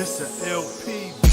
It's an LP beat.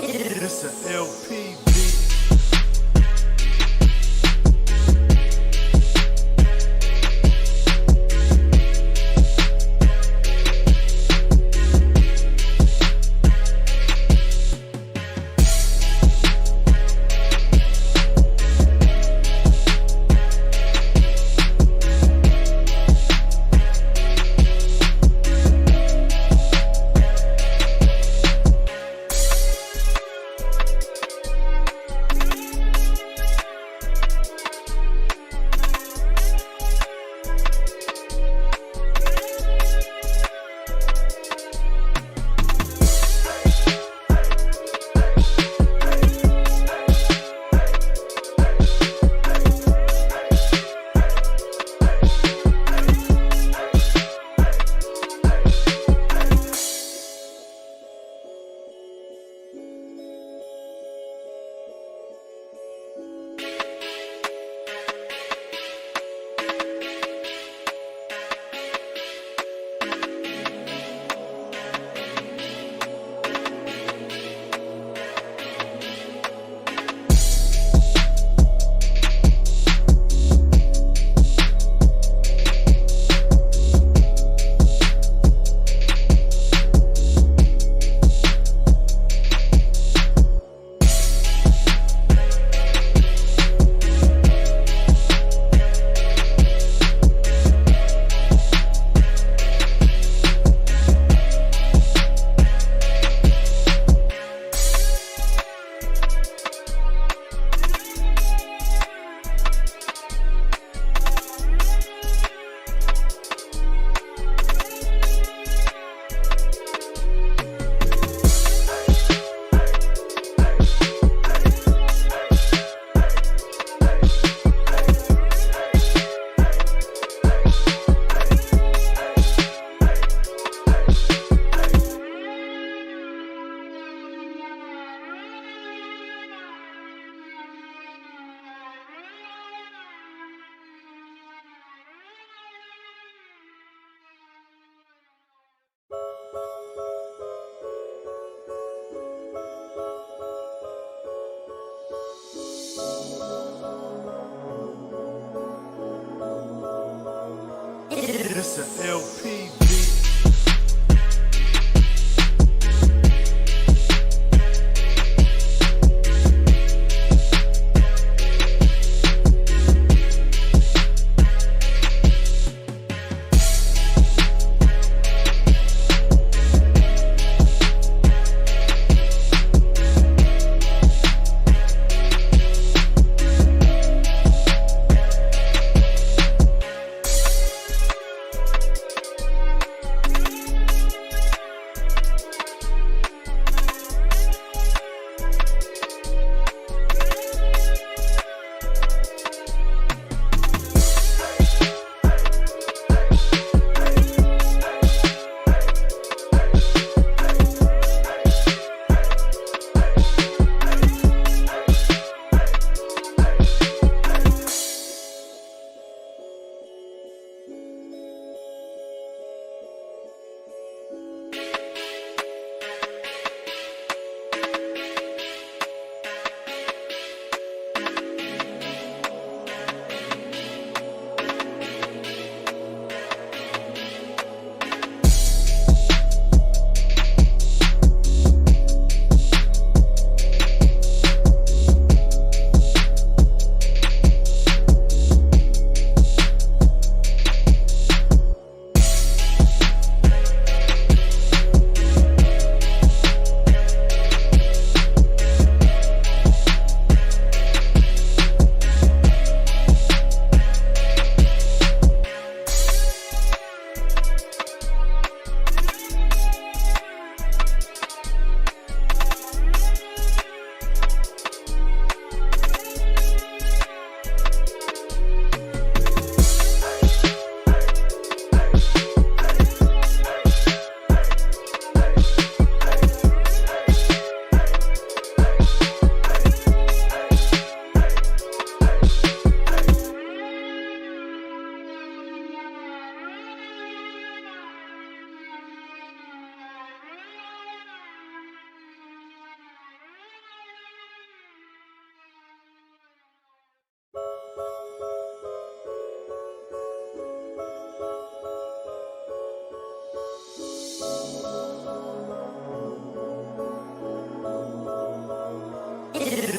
It's an LP beat. It's a LP beat.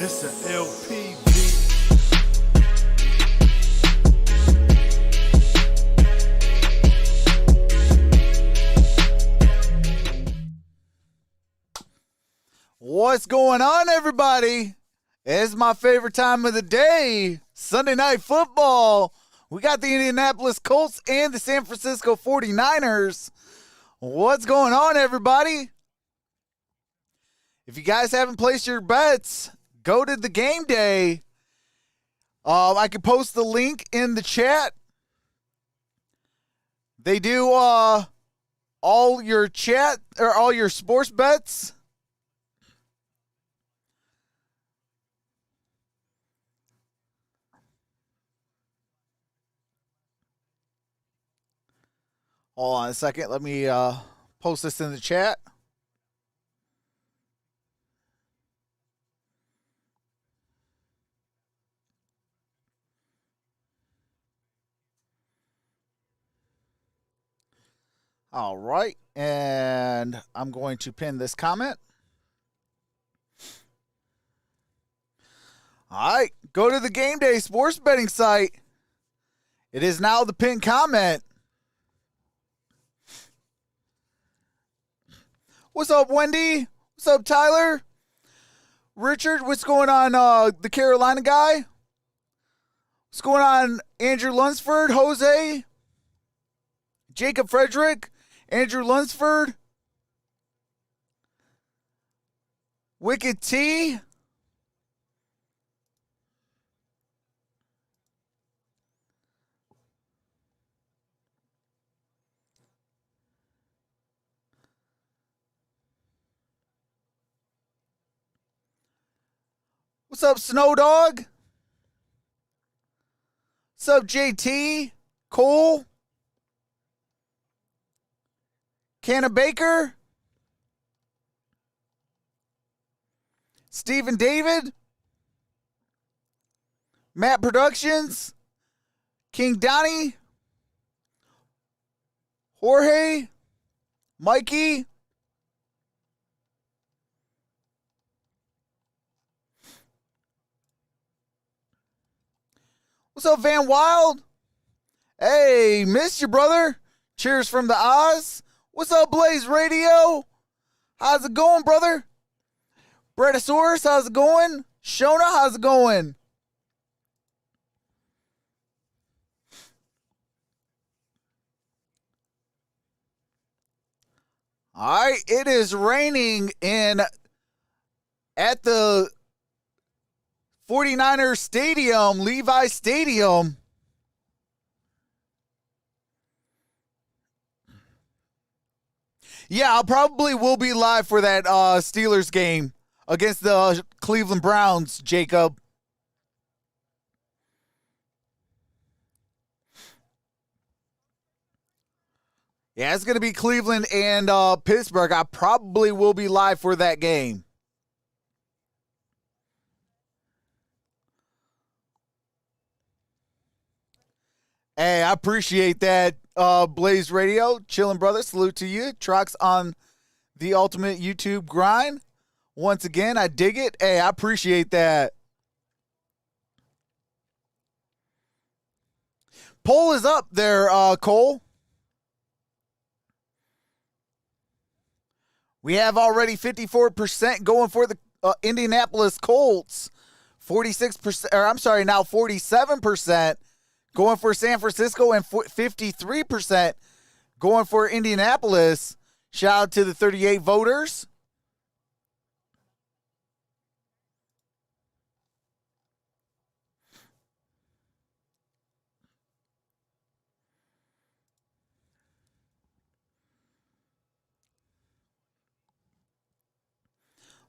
It's a LP beat. What's going on, everybody? It's my favorite time of the day, Sunday Night Football. We got the Indianapolis Colts and the San Francisco 49ers. What's going on, everybody? If you guys haven't placed your bets, go to the game day. I can post the link in the chat. They do all your chat or all your sports bets. Hold on a second. Let me post this in the chat. All right. And I'm going to pin this comment. All right. Go to the Game Day sports betting site. It is now the pinned comment. What's up, Wendy? What's up, Tyler? Richard, what's going on, the Carolina guy? What's going on, Andrew Lunsford, Jose, Jacob Frederick, Andrew Lunsford, Wicked T, what's up, Snow Dog? What's up, JT? Cole? Canna Baker? Stephen David? Matt Productions? King Donnie? Jorge, Mikey. What's up, Van Wild? Hey, missed you, brother. Cheers from the Oz. What's up, Blaze Radio? How's it going, brother? Bretosaurus, how's it going? Shona, how's it going? All right, it is raining at the 49ers Stadium, Levi Stadium. Yeah, I'll probably will be live for that Steelers game against the Cleveland Browns, Jacob. Yeah, it's going to be Cleveland and Pittsburgh. I probably will be live for that game. Hey, I appreciate that, Blaze Radio. Chillin' brother, salute to you. Trox on the ultimate YouTube grind. Once again, I dig it. Hey, I appreciate that. Poll is up there, Cole. We have already 54% going for the Indianapolis Colts. 46%, or I'm sorry, now 47% going for San Francisco, and 53% going for Indianapolis. Shout out to the 38 voters.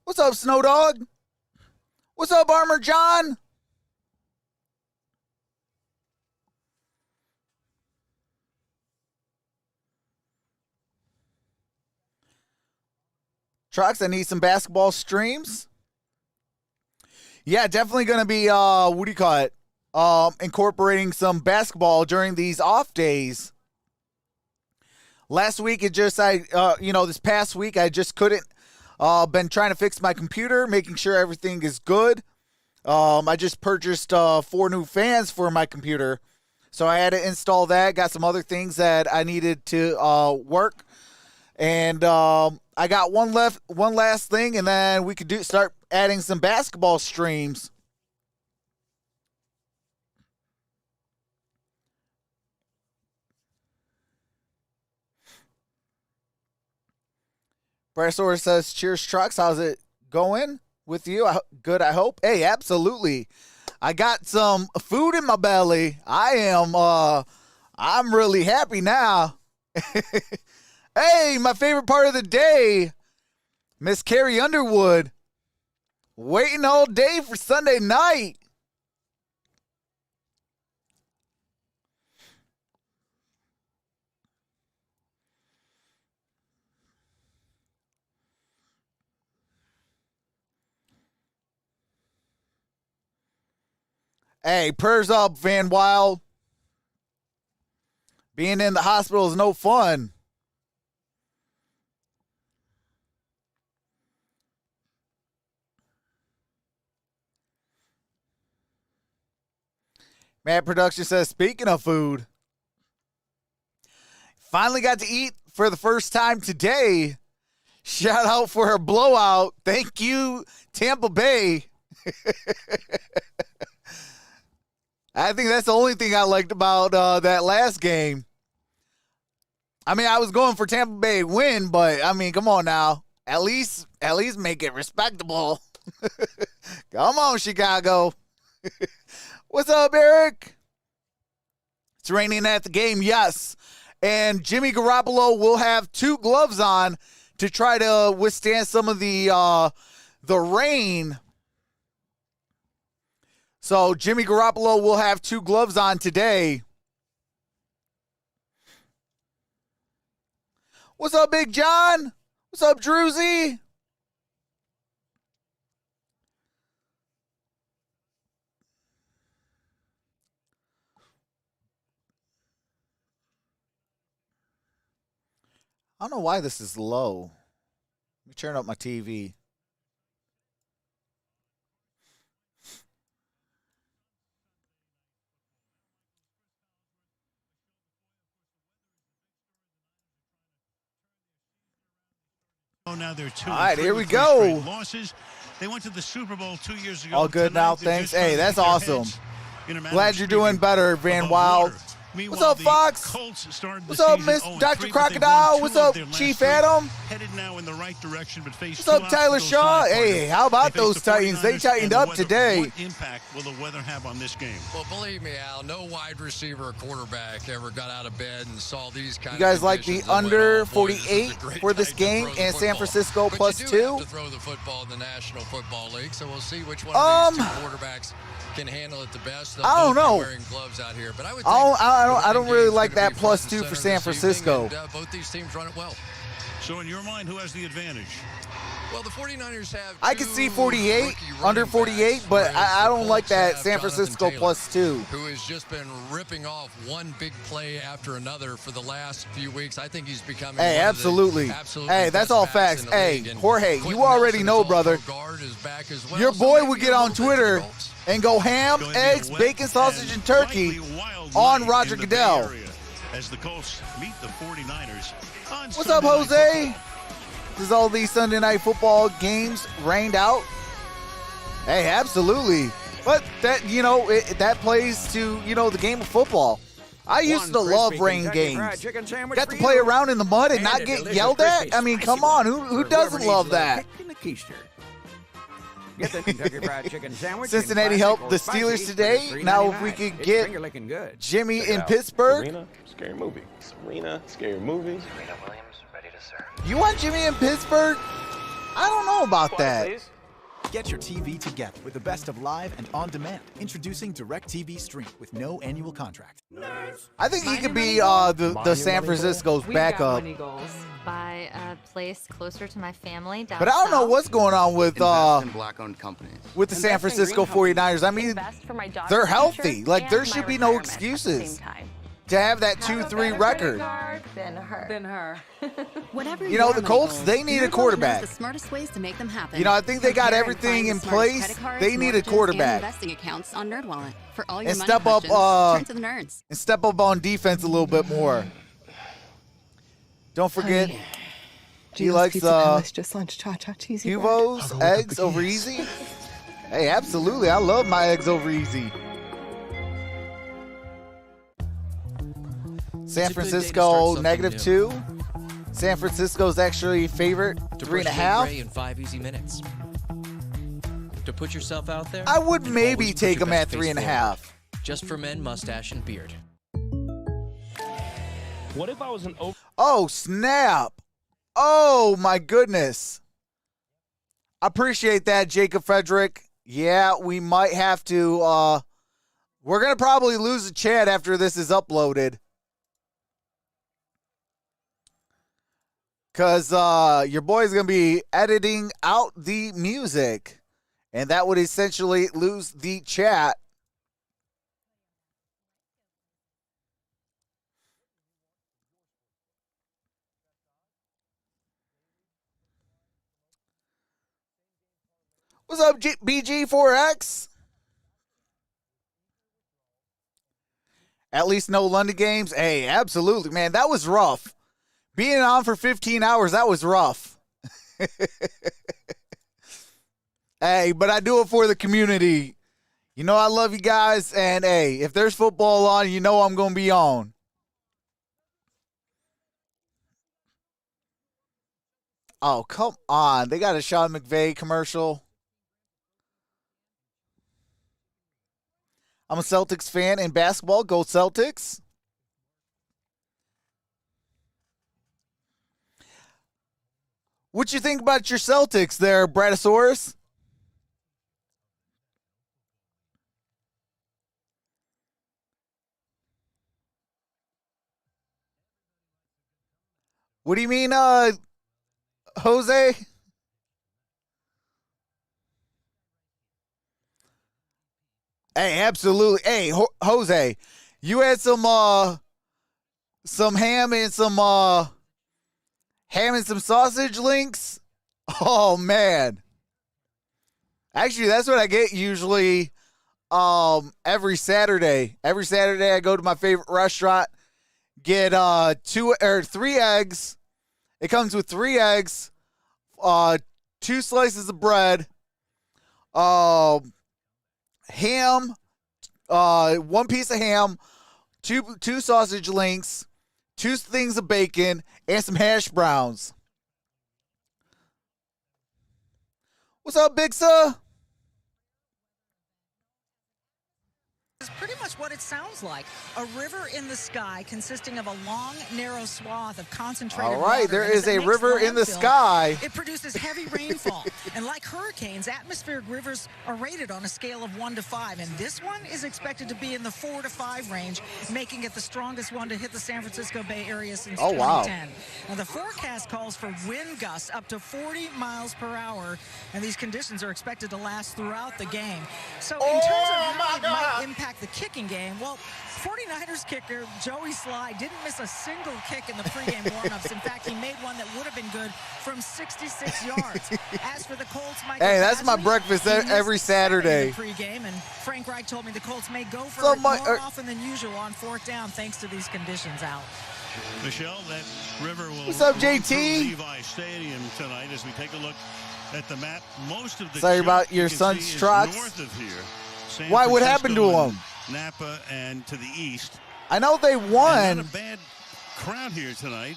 What's up, Snow Dog? What's up, Armor John? Trucks, I need some basketball streams. Yeah, definitely going to be, what do you call it? Incorporating some basketball during these off days. Last week, this past week, I just couldn't, been trying to fix my computer, making sure everything is good. I just purchased 4 new fans for my computer. So I had to install that. Got some other things that I needed to work. And I got one last thing, and then we could start adding some basketball streams. Brasor says, cheers, Trucks. How's it going with you? Good, I hope. Hey, absolutely. I got some food in my belly. I'm really happy now. Hey, my favorite part of the day, Miss Carrie Underwood. Waiting all day for Sunday night. Hey, prayers up, Van Wild. Being in the hospital is no fun. Matt Production says, speaking of food, finally got to eat for the first time today. Shout out for her blowout. Thank you, Tampa Bay. I think that's the only thing I liked about that last game. I mean, I was going for Tampa Bay win, but I mean, come on now. At least make it respectable. Come on, Chicago. What's up, Eric? It's raining at the game, yes. And Jimmy Garoppolo will have 2 gloves on to try to withstand some of the rain. So Jimmy Garoppolo will have 2 gloves on today. What's up, Big John? What's up, Druzy? I don't know why this is low. Let me turn up my TV. Now they're 2 All right, here we with go. straight losses. They went to the Super Bowl 2 years ago. All good Tonight, now, they're thanks. just trying Hey, to that's keep their awesome. heads in a matter Glad of you're doing speaking better, Van above Wild. water. Meanwhile, What's up, the Fox? Colts started the What's up, season Miss 0-3, Dr. but they've Crocodile? won What's 2 of up, their last Chief 3, Adam? Headed now in the right direction, but face What's up, 2 Tyler obstacles Shaw? tonight, Hey, partner. how about They face those the Titans? They 49ers tightened and the up weather. today. What impact will the weather have on this game? Well, believe me, Al, no wide receiver or quarterback ever got out of bed and saw these kind You of guys like the conditions and went, under "Oh, boy, this is a 48 great for this night to game throw the and San football." Francisco But plus you do 2? have to throw the football in the National Football League, so we'll see which one of these two quarterbacks can handle it the best. They'll I don't both be know. wearing gloves out here, but I would I don't really game's like gonna that be plus front 2 and for center San this evening, Francisco. and, both these teams run it well. So in your mind, who has the advantage? Well, the 49ers have I can see two 48, rookie under running 48, backs, but whereas I the don't like Colts that have San Jonathan Francisco Taylor, plus 2. who has just been ripping off one big play after another for the last few weeks. I think he's becoming Hey, one absolutely. Of the absolutely Hey, that's best all backs facts. in the Hey, league. And Jorge, Quentin you already Nelson, know, his brother. all-pro guard, is back as well. Your So boy maybe would a get on little bit to the Twitter Colts. and go ham, Going to be a eggs, wet bacon, sausage, and turkey slightly wild on night Roger in the Goodell. Bay Area as the Colts meet the 49ers on What's Sunday up, Night Jose? Football. Does all these Sunday night football games rained out? Hey, absolutely. But that, that plays to, the game of football. I used to love rain games. Got to play around in the mud and not get yelled at? I mean, come on. Who doesn't love that? Get the Kentucky Fried Chicken sandwich. Cincinnati helped the Steelers today. Now, if we could get Jimmy in Pittsburgh. Serena, scary movie. Serena, scary movie. Serena Williams, ready to serve. You want Jimmy in Pittsburgh? I don't know about that. Get your TV together with the best of live and on demand. Introducing DirecTV Stream with no annual contract. I think he could be the San Francisco's backup. Buy a place closer to my family down But I don't know south. what's going on with Invest in black-owned companies. with the San Francisco 49ers. I mean, Invest for my daughter's they're future healthy. Like, there and should my be no retirement at the excuses same time. to have that 2-3 record. Than her. Whatever You know, your the money Colts, goals, they need a Miracle quarterback. knows the smartest ways to make them happen. You know, I think they got Compare and everything find in the smartest place. credit cards, They need a mortgages, quarterback. And investing accounts on NerdWallet. For all your And money step up, questions, turn to the nerds. And step up on defense a little bit more. Don't forget, he likes just lunch cha-cha cheesy Huvo's eggs over easy. Hey, absolutely. I love my eggs over easy. San Francisco -2. San Francisco's actually favorite, 3.5. In 5 easy minutes. To put yourself out there, I would and maybe always put take your them at best face 3.5. forward. Just for men, mustache and beard. What if I was an Oh, snap. Oh, my goodness. Appreciate that, Jacob Frederick. Yeah, we might have to. We're going to probably lose the chat after this is uploaded. Because your boy's going to be editing out the music. And that would essentially lose the chat. What's up, BG4X? At least no London games. Hey, absolutely, man. That was rough. Being on for 15 hours, that was rough. Hey, but I do it for the community. You know I love you guys, and hey, if there's football on, you know I'm going to be on. Oh, come on. They got a Sean McVay commercial. I'm a Celtics fan in basketball. Go Celtics. What you think about your Celtics there, Bratosaurus? What do you mean, Jose? Hey, absolutely. Hey, Jose, you had some ham and some ham and some sausage links. Oh, man. Actually, that's what I get usually every Saturday. Every Saturday I go to my favorite restaurant, get 2 or 3 eggs. It comes with 3 eggs, 2 slices of bread, ham, 1 piece of ham, two sausage links, 2 things of bacon, and some hash browns. What's up, Big Sir? Is pretty much what it sounds like. A river in the sky consisting of a long, narrow swath of concentrated water. All right, there is a makes river in the landfill, sky. It produces heavy rainfall. And like hurricanes, atmospheric rivers are rated on a scale of 1 to 5. And this one is expected to be in the 4 to 5 range, making it the strongest one to hit the San Francisco Bay Area since 2010. Now, the forecast calls for wind gusts up to 40 miles per hour. And these conditions are expected to last throughout the game. So in terms of how it might impact the kicking game, well, 49ers kicker Joey Sly didn't miss a single kick in the pregame warmups. In fact, he made one that would have been good from 66 yards. As for the Colts, hey, that's my breakfast every Saturday. Pregame, and Frank Reich told me the Colts may go for it more often than usual on 4th down, thanks to these conditions out. Michelle, that river will. What's up, JT? Levi Stadium tonight as we take a look at the map. Most of the sorry about your son's trots. North of here. San Why? What Francisco happened to him? Napa and to the east. I know they won. And not a bad crowd here tonight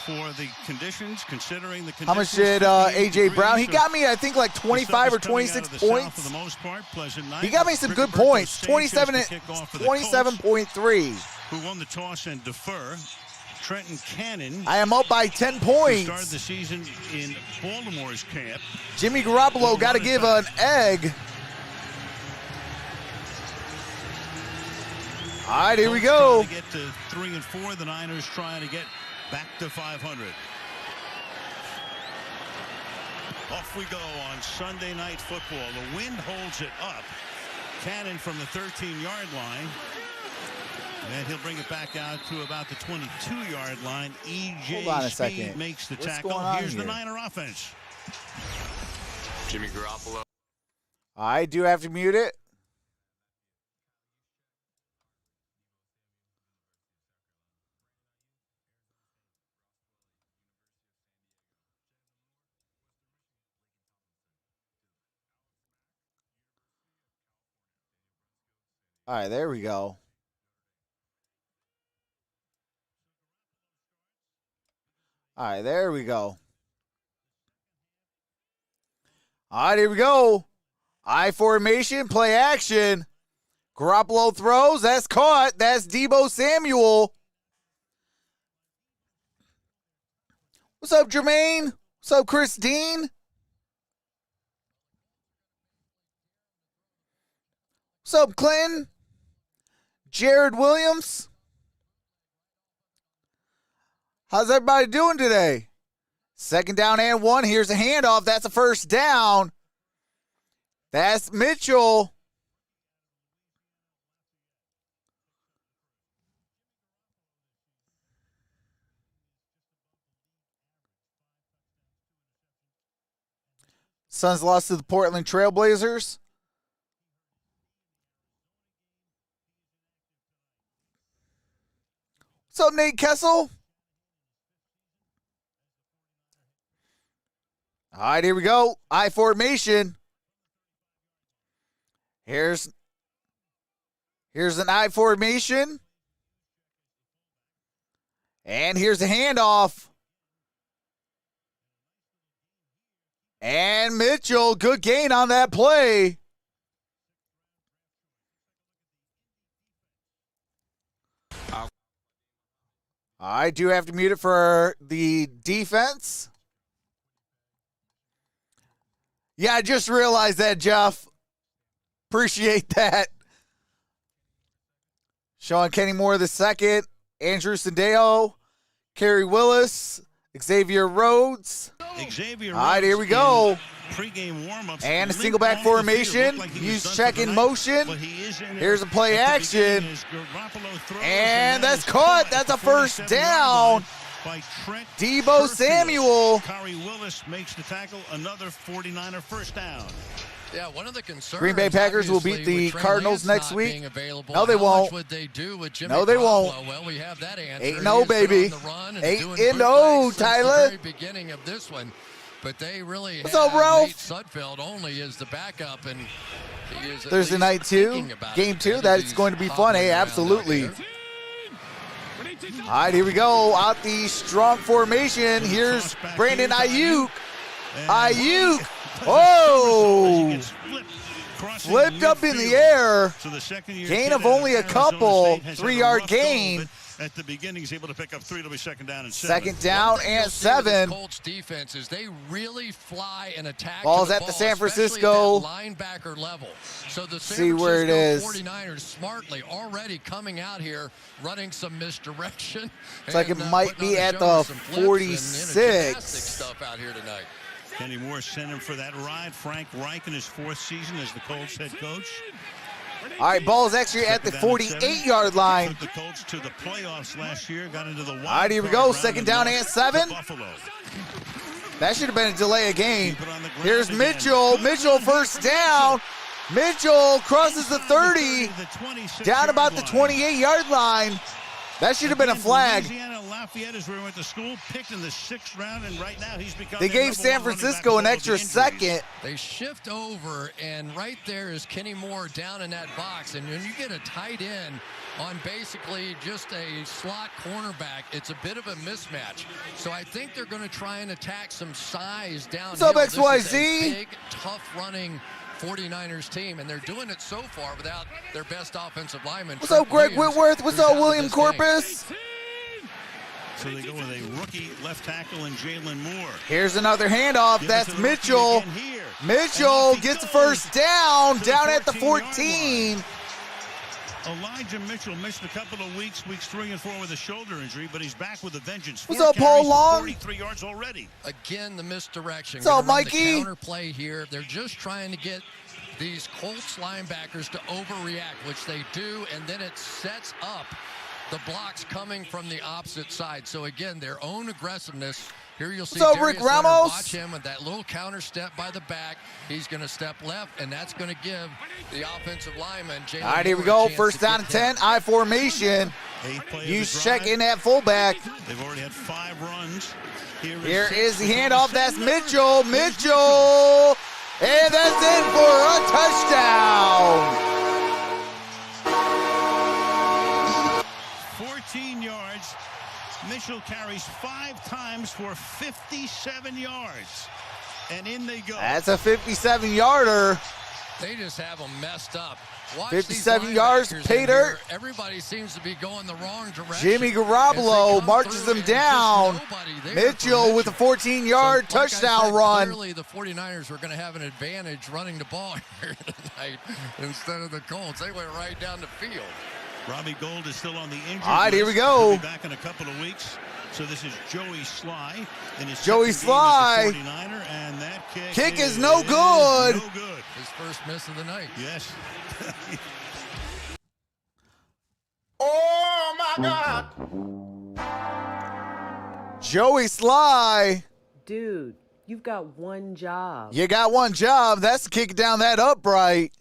for the conditions, considering the conditions. How much did A.J. Brown? He got me, I think, like 25 or 26 points. For the most part, pleasant night. He got me some good points. 27.3. Who won the toss and defer? Trenton Cannon. I am up by 10 points. Started the season in Baltimore's camp. Jimmy Garoppolo got to give an egg. All right, here we go. To get to 3 and 4, the Niners trying to get back to 500. Off we go on Sunday Night Football. The wind holds it up. Cannon from the 13-yard line. And he'll bring it back out to about the 22-yard line. E.J. Hold on a Speed second. makes the What's tackle. going on Here's here? the Niner offense. Jimmy Garoppolo. I do have to mute it. All right, there we go. All right, there we go. All right, here we go. I formation, play action. Garoppolo throws. That's caught. That's Deebo Samuel. What's up, Jermaine? What's up, Chris Dean? What's up, Clinton? Jared Williams? How's everybody doing today? 2nd down and 1. Here's a handoff. That's a 1st down. That's Mitchell. Suns lost to the Portland Trailblazers. What's up, Nate Kessel? All right, here we go. I formation. Here's an I formation. And here's a handoff. And Mitchell, good gain on that play. I do have to mute it for the defense. Yeah, I just realized that, Jeff. Appreciate that. Sean Kenny Moore II, Andrew Sandeo, Kerry Willis, Xavier Rhodes. Xavier All right, here we go. Pre-game warm-ups. And a single back formation. Use check in motion. Here's a play action. And that's caught. That's a 1st down. by Trent Debo Sherfield. Samuel. Kari Willis makes the tackle, another 49er first down. Yeah, one of the concerns. Green Bay Packers will beat the Cardinals next week. No, they won't. Would they do with Jimmy No, they won't. Well, we have that answer. 8-0, baby. 8-0, Tyler. The very beginning of this one, but they really What's up, Ralph? Nate Sudfeld only as the backup, and he is Thursday night 2, game 2. That's going to be fun, eh? Absolutely. All right, here we go. Out the strong formation. Here's Brandon Ayuk. Ayuk. Oh! Flipped up in the air. Gain of only a couple. 3-yard gain. At the beginning, he's able to pick up 3. It'll be second down and 7. Second down and 7. Colts defenses, they really fly and attack. Ball's at the San Francisco linebacker level. So the see where it is. 49ers smartly already coming out here, running some misdirection. It's like it might be at the 46. Stuff out here tonight. Kenny Moore sent him for that ride. Frank Reich in his 4th season as the Colts head coach. All right, ball's actually at the 48-yard line. Took the Colts to the playoffs last year. Got into the wild All right, here we go. Second down and 7. Buffalo. That should have been a delay of game. Here's Mitchell. Mitchell first down. Mitchell crosses the 30. Down about the 28-yard line. That should have been a flag. Louisiana Lafayette is where he went to school, picked in the 6th round, and right now he's become. They gave San Francisco an extra second. They shift over, and right there is Kenny Moore down in that box. And when you get a tight end on basically just a slot cornerback, it's a bit of a mismatch. So I think they're going to try and attack some size down. What's up, XYZ? This is a big, tough running 49ers team, and they're doing it so far without their best offensive lineman. What's up, Greg Whitworth? What's up, William Corpus? So they go with a rookie left tackle and Jalen Moore. Here's another handoff. That's Mitchell. Mitchell gets the first down at the 14. Elijah Mitchell missed a couple of weeks 3 and 4 with a shoulder injury, but he's back with a vengeance. What's up, Paul Long? 43 yards already. Again, the misdirection. What's up, Mikey? Counter play here. They're just trying to get these Colts linebackers to overreact, which they do, and then it sets up the blocks coming from the opposite side. So again, their own aggressiveness. Here you'll see Rick Ramos? Watch him with that little counter step by the back. He's going to step left, and that's going to give the offensive lineman, Jalen All right, here we Moore, go. First down and 10. I formation. Use check in at fullback. They've already had 5 runs. Here is the handoff. That's Mitchell. Mitchell. And that's in for a touchdown. 14 yards. Mitchell carries 5 times for 57 yards. And in they go. That's a 57-yarder. They just have them messed up. Watch 57 yards, pay dirt. Everybody seems to be going the wrong direction. Jimmy Garoppolo marches them down. Mitchell with a 14-yard touchdown run. Clearly, the 49ers were going to have an advantage running the ball here tonight instead of the Colts. They went right down the field. Robbie Gould is still on the injury list. All right, here we go. He'll be back in a couple of weeks. So this is Joey Sly. In his Joey Sly. 49er, and that kick is no good. No good. His first miss of the night. Yes. Oh, my God. Joey Sly. Dude, you've got one job. You got one job. That's to kick down that upright.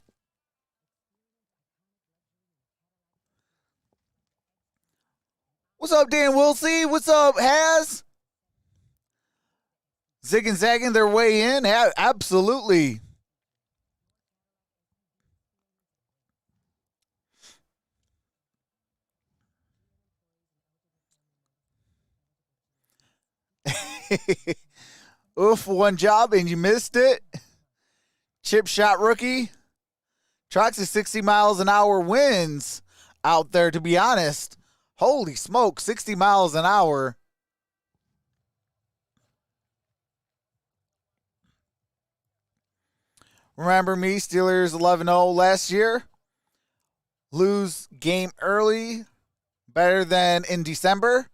What's up, Dan Wilsey? What's up, Haz? Zig and zagging their way in? Absolutely. Oof, one job and you missed it. Chip shot rookie. Troxel 60 miles an hour wins out there, to be honest. Holy smoke, 60 miles an hour. Remember me, Steelers 11-0 last year. Lose game early, better than in December.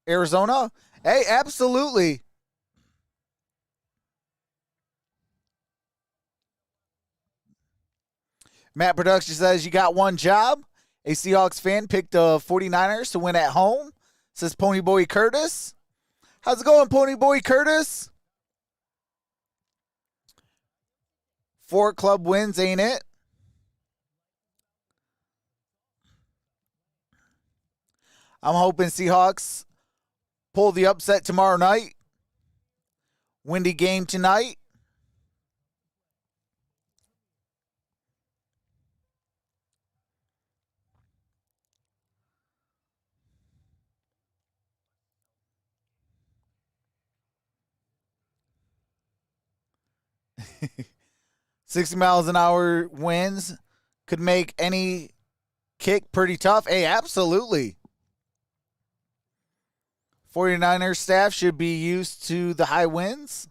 Arizona. Hey, absolutely. Matt Production says you got one job. A Seahawks fan picked the 49ers to win at home, says Ponyboy Curtis. How's it going, Pony Boy Curtis? 4 club wins, ain't it? I'm hoping Seahawks pull the upset tomorrow night. Windy game tonight. $60 miles an hour winds could make any kick pretty tough. Hey, absolutely. 49ers staff should be used to the high winds.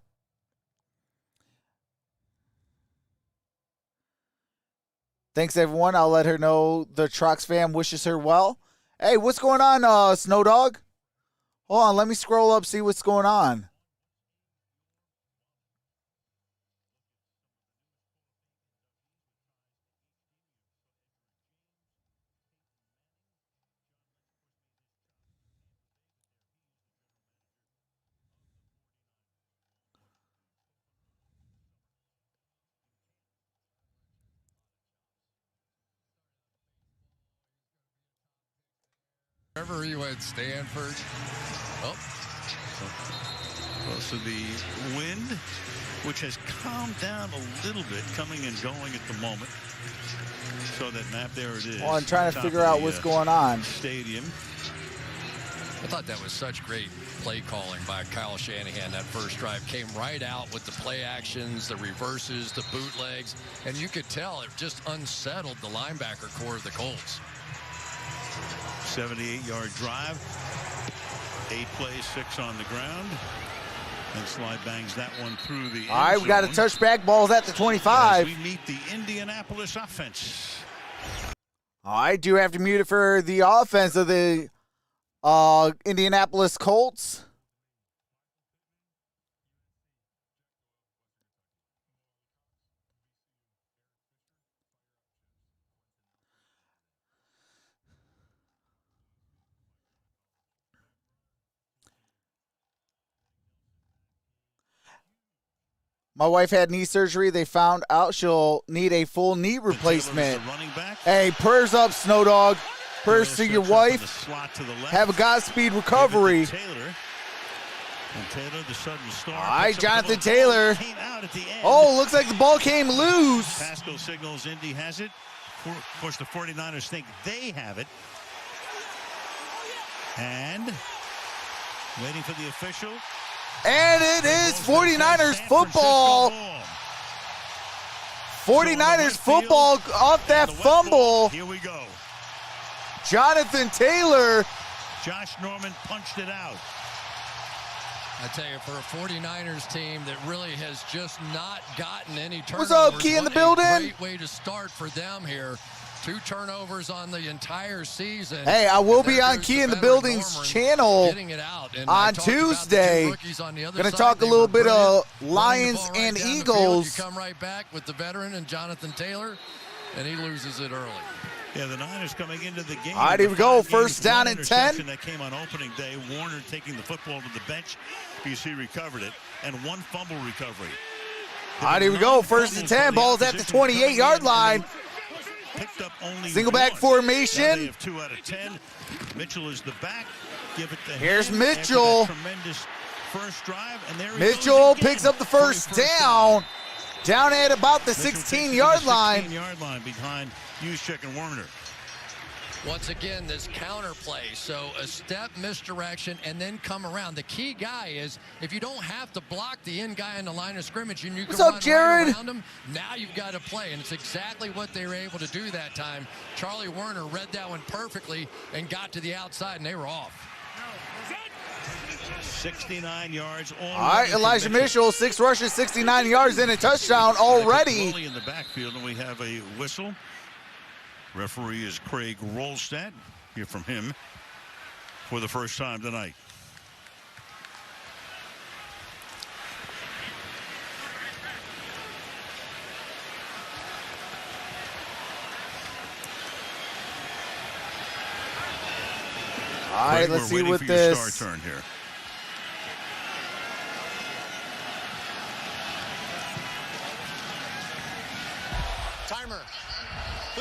Thanks, everyone. I'll let her know the Trox fam wishes her well. Hey, what's going on, Snow Dog? Hold on, let me scroll up, see what's going on. Wherever he went, Stanford. Oh. So the wind, which has calmed down a little bit, coming and going at the moment. So that map, there it is. Well, I'm trying to figure out what's going on. Stadium. I thought that was such great play calling by Kyle Shanahan. That first drive came right out with the play actions, the reverses, the bootlegs, and you could tell it just unsettled the linebacker core of the Colts. 78-yard drive. 8 plays, 6 on the ground. And Slide bangs that one through the end All right, we got a zone. touchback. Ball's at the 25. As we meet the Indianapolis offense. All right, do have to mute it for the offense of the Indianapolis Colts. My wife had knee surgery. They found out she'll need a full knee replacement. Hey, prayers up, Snow Dog. Prayers to your wife. Have a Godspeed recovery. And Taylor, the sudden star. All right, Jonathan Taylor. Oh, looks like the ball came loose. Pasco signals Indy has it. Of course, the 49ers think they have it. And waiting for the official. And it is 49ers football. 49ers football off that fumble. Here we go. Jonathan Taylor. Josh Norman punched it out. I tell you, for a 49ers team that really has just not gotten any turnovers. What's up, Key in the building? Great way to start for them here. 2 turnovers on the entire season. Hey, I will be on Key in the Building's channel on Tuesday. Going to talk a little bit of Lions and Eagles. You come right back with the veteran and Jonathan Taylor, and he loses it early. Yeah, the Niners coming into the game. All right, here we go. First down and 10. That came on opening day. Warner taking the football to the bench because he recovered it, and 1 fumble recovery. All right, here we go. First and 10. Ball's at the 28-yard line. Picked up only single back formation. Now they have 2 out of 10. Mitchell is the back. Give it to Here's him. Mitchell. Tremendous first drive, and there Mitchell picks up the first down. Down at about the 16-yard line. 16-yard line behind Juszczyk and Warner. Once again, this counter play. So a step misdirection and then come around. The key guy is if you don't have to block the end guy on the line of scrimmage and you can run right around him, now you've got to play. And it's exactly what they were able to do that time. Charlie Warner read that one perfectly and got to the outside, and they were off. 69 yards. All right, Elijah Mitchell, 6 rushes, 69 yards, and a touchdown already. In the backfield, and we have a whistle. Referee is Craig Rolstad. Hear from him for the first time tonight. All right, let's see what this. Turn here.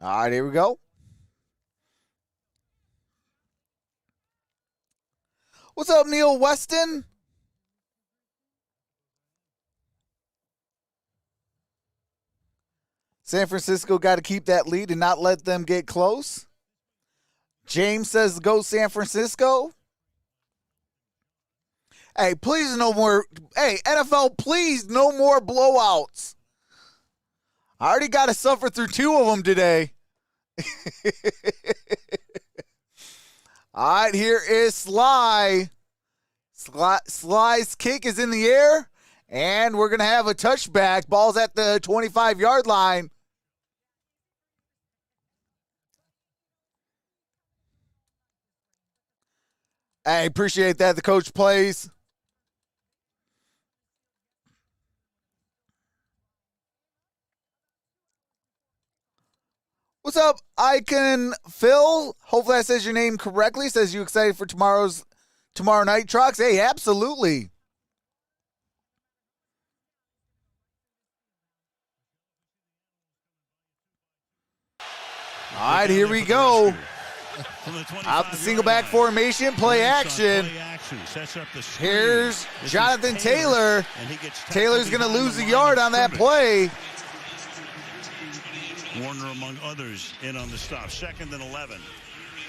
All right, here we go. What's up, Neil Weston? San Francisco got to keep that lead and not let them get close. James says go San Francisco. Hey, please no more. Hey, NFL, please no more blowouts. I already got to suffer through 2 of them today. All right, here is Sly. Sly's kick is in the air, and we're going to have a touchback. Ball's at the 25-yard line. I appreciate that the coach plays. What's up, Icon Phil? Hopefully I says your name correctly. Says you excited for tomorrow night, Trox? Hey, absolutely. All right, here we go. Out the single back formation, play action. Here's Jonathan Taylor. Taylor's going to lose a yard on that play. Warner, among others, in on the stop. 2nd and 11.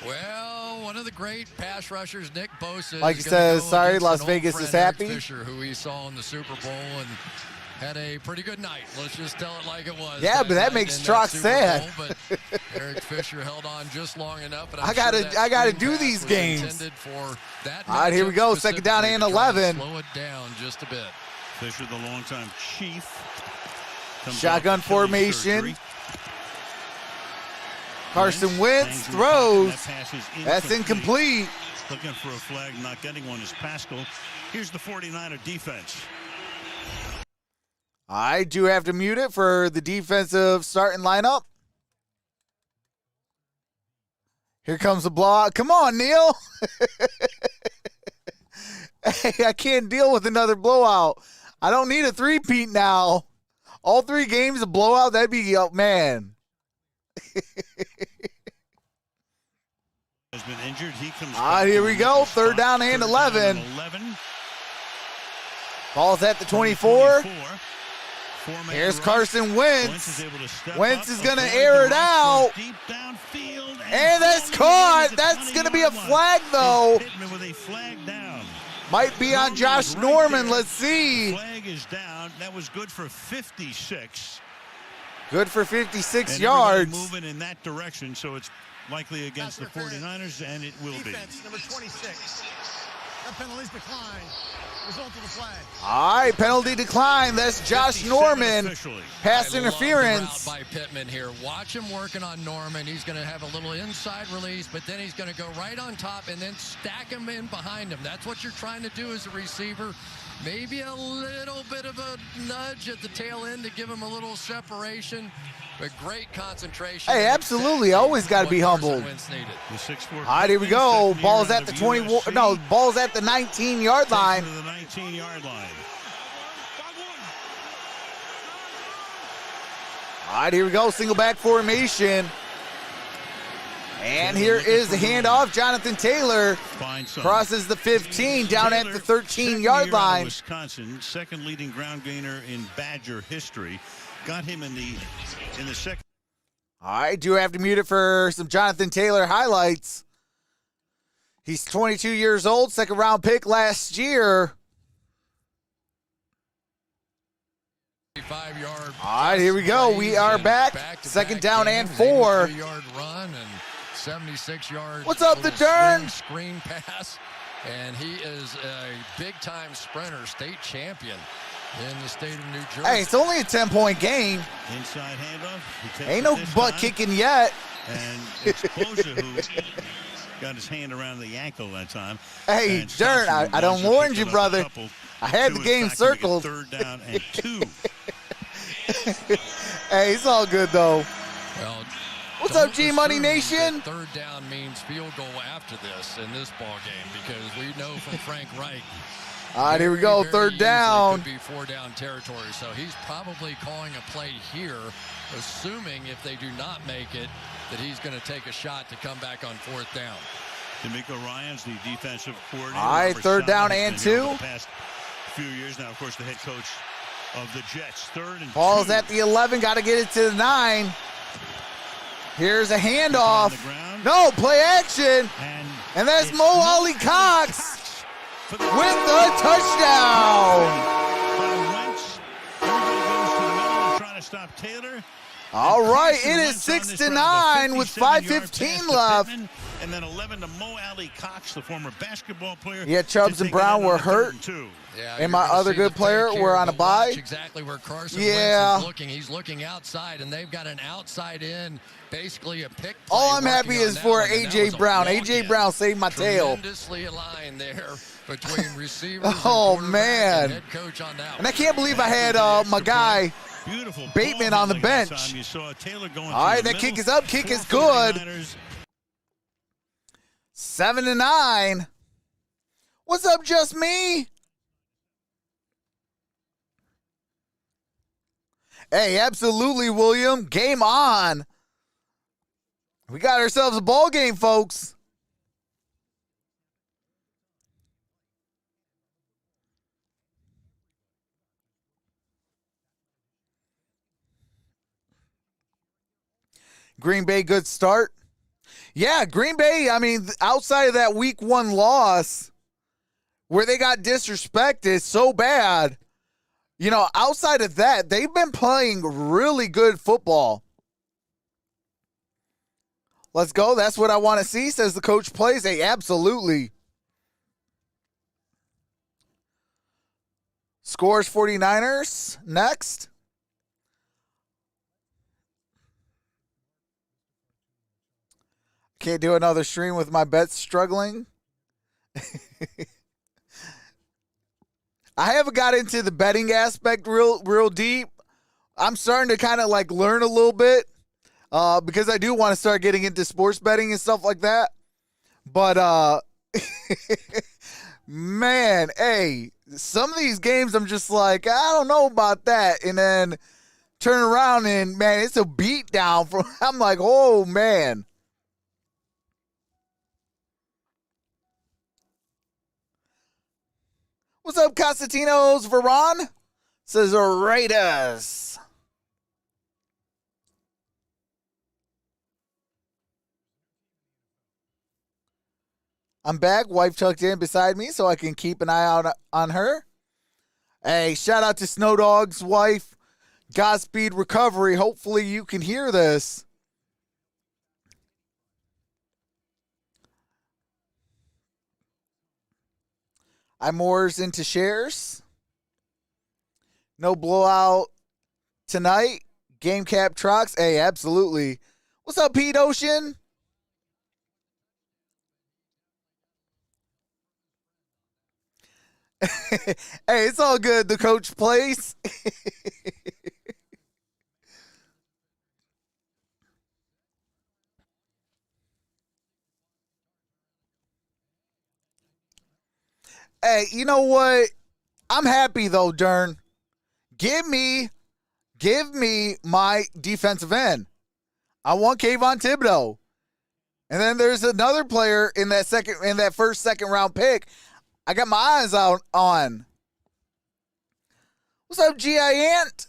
Well, one of the great pass rushers, Nick Bosa. Like he says, sorry, Las Vegas is happy. Eric Fisher, who we saw in the Super Bowl and had a pretty good night. Let's just tell it like it was. Yeah, but that makes Trox sad. But Eric Fisher held on just long enough. But I gotta do these games. For that all right, here we go. 2nd down and 11. Slow it down just a bit. Fisher, the longtime chief. Shotgun formation. Carson Wentz throws. That's incomplete. Looking for a flag, not getting one is Pascal. Here's the 49er defense. I do have to mute it for the defensive starting lineup. Here comes the blowout. Come on, Neil. Hey, I can't deal with another blowout. I don't need a 3-peat now. All 3 games a blowout, that'd be, oh, man. Has been injured. He comes all right, here we go. 3rd down and 11. Ball's at the 24. Here's Carson Wentz. Wentz is going to air it out. And that's caught. That's going to be a flag, though. Might be on Josh Norman. Let's see. Flag is down. That was good for 56. Good for 56 yards. Moving in that direction, so it's likely against the 49ers, and it will be. Defense, number 26. That penalty's declined. Result of the flag. All right, penalty decline. That's Josh Norman. Pass interference. By Pittman here. Watch him working on Norman. He's going to have a little inside release, but then he's going to go right on top and then stack him in behind him. That's what you're trying to do as a receiver. Maybe a little bit of a nudge at the tail end to give him a little separation, but great concentration. Hey, absolutely. Always got to be humbled. All right, here we go. Ball's at the 21. No, ball's at the 19-yard line. The 19-yard line. All right, here we go. Single back formation. And here is the handoff. Jonathan Taylor crosses the 15 down at the 13-yard line. Wisconsin, 2nd leading ground gainer in Badger history. Got him in the second. All right, do have to mute it for some Jonathan Taylor highlights. He's 22 years old, 2nd-round pick last year. All right, here we go. We are back. 2nd down and 4. 3-yard run and 76 yards. What's up, the Dern? Screen pass, and he is a big-time sprinter, state champion in the state of New Jersey. Hey, it's only a 10-point game. Inside handoff. Ain't no butt kicking yet. And it's Bosa who got his hand around the ankle that time. Hey, Dern, I don't warn you, brother. I had the game circled. 3rd down and 2. Hey, it's all good, though. Well, what's up, G-Money Nation? 3rd down means field goal after this in this ball game, because we know from Frank Reich All right, here we go. Third down. Could be 4 down territory. So he's probably calling a play here, assuming if they do not make it, that he's going to take a shot to come back on 4th down. D'Amico Ryans, the defensive coordinator. All right, third down and 2. The past few years now, of course, the head coach of the Jets. 3rd and 2. Ball's at the 11. Got to get it to the 9. Here's a handoff. No, play action. And that's Mo Ali Cox with the touchdown. Trying to stop Taylor. All right, it is 6-9 with 5:15 left. And then 11 to Mo Ali Cox, the former basketball player. Yeah, Chubbs and Brown were hurt. Yeah, and my other good player were on a bye. Exactly where Carson Wentz is looking. He's looking outside, and they've got an outside in, basically a pick play. All I'm happy is for A.J. Brown. A.J. Brown saved my tail. Tremendously aligned there between receivers man. and head coach on that and I can't believe I had my guy Bateman on the bench. All right, that kick is up. Kick is good. 7-9. What's up, just me? Hey, absolutely, William. Game on. We got ourselves a ball game, folks. Green Bay, good start. Yeah, Green Bay, I mean, outside of that week 1 loss where they got disrespected so bad, you know, outside of that, they've been playing really good football. Let's go. That's what I want to see, says the coach plays. Hey, absolutely. Scores 49ers next. Can't do another stream with my bets struggling. I haven't got into the betting aspect real deep. I'm starting to kind of like learn a little bit because I do want to start getting into sports betting and stuff like that. But, man, hey, some of these games I'm just like, I don't know about that. And then turn around and, man, it's a beat down. I'm like, oh, man. What's up, Constantinos Veron? Says Raiders. I'm back. Wife tucked in beside me so I can keep an eye out on her. Hey, shout out to Snow Dog's wife. Godspeed recovery. Hopefully you can hear this. I'm more into shares. No blowout tonight. Game cap Trox. Hey, absolutely. What's up, Pete Ocean? Hey, it's all good. The coach plays. Hey, you know what? I'm happy though, Dern. Give me my defensive end. I want Kayvon Thibodeau. And then there's another player in that first second round pick I got my eyes out on. What's up, G.I. Ant?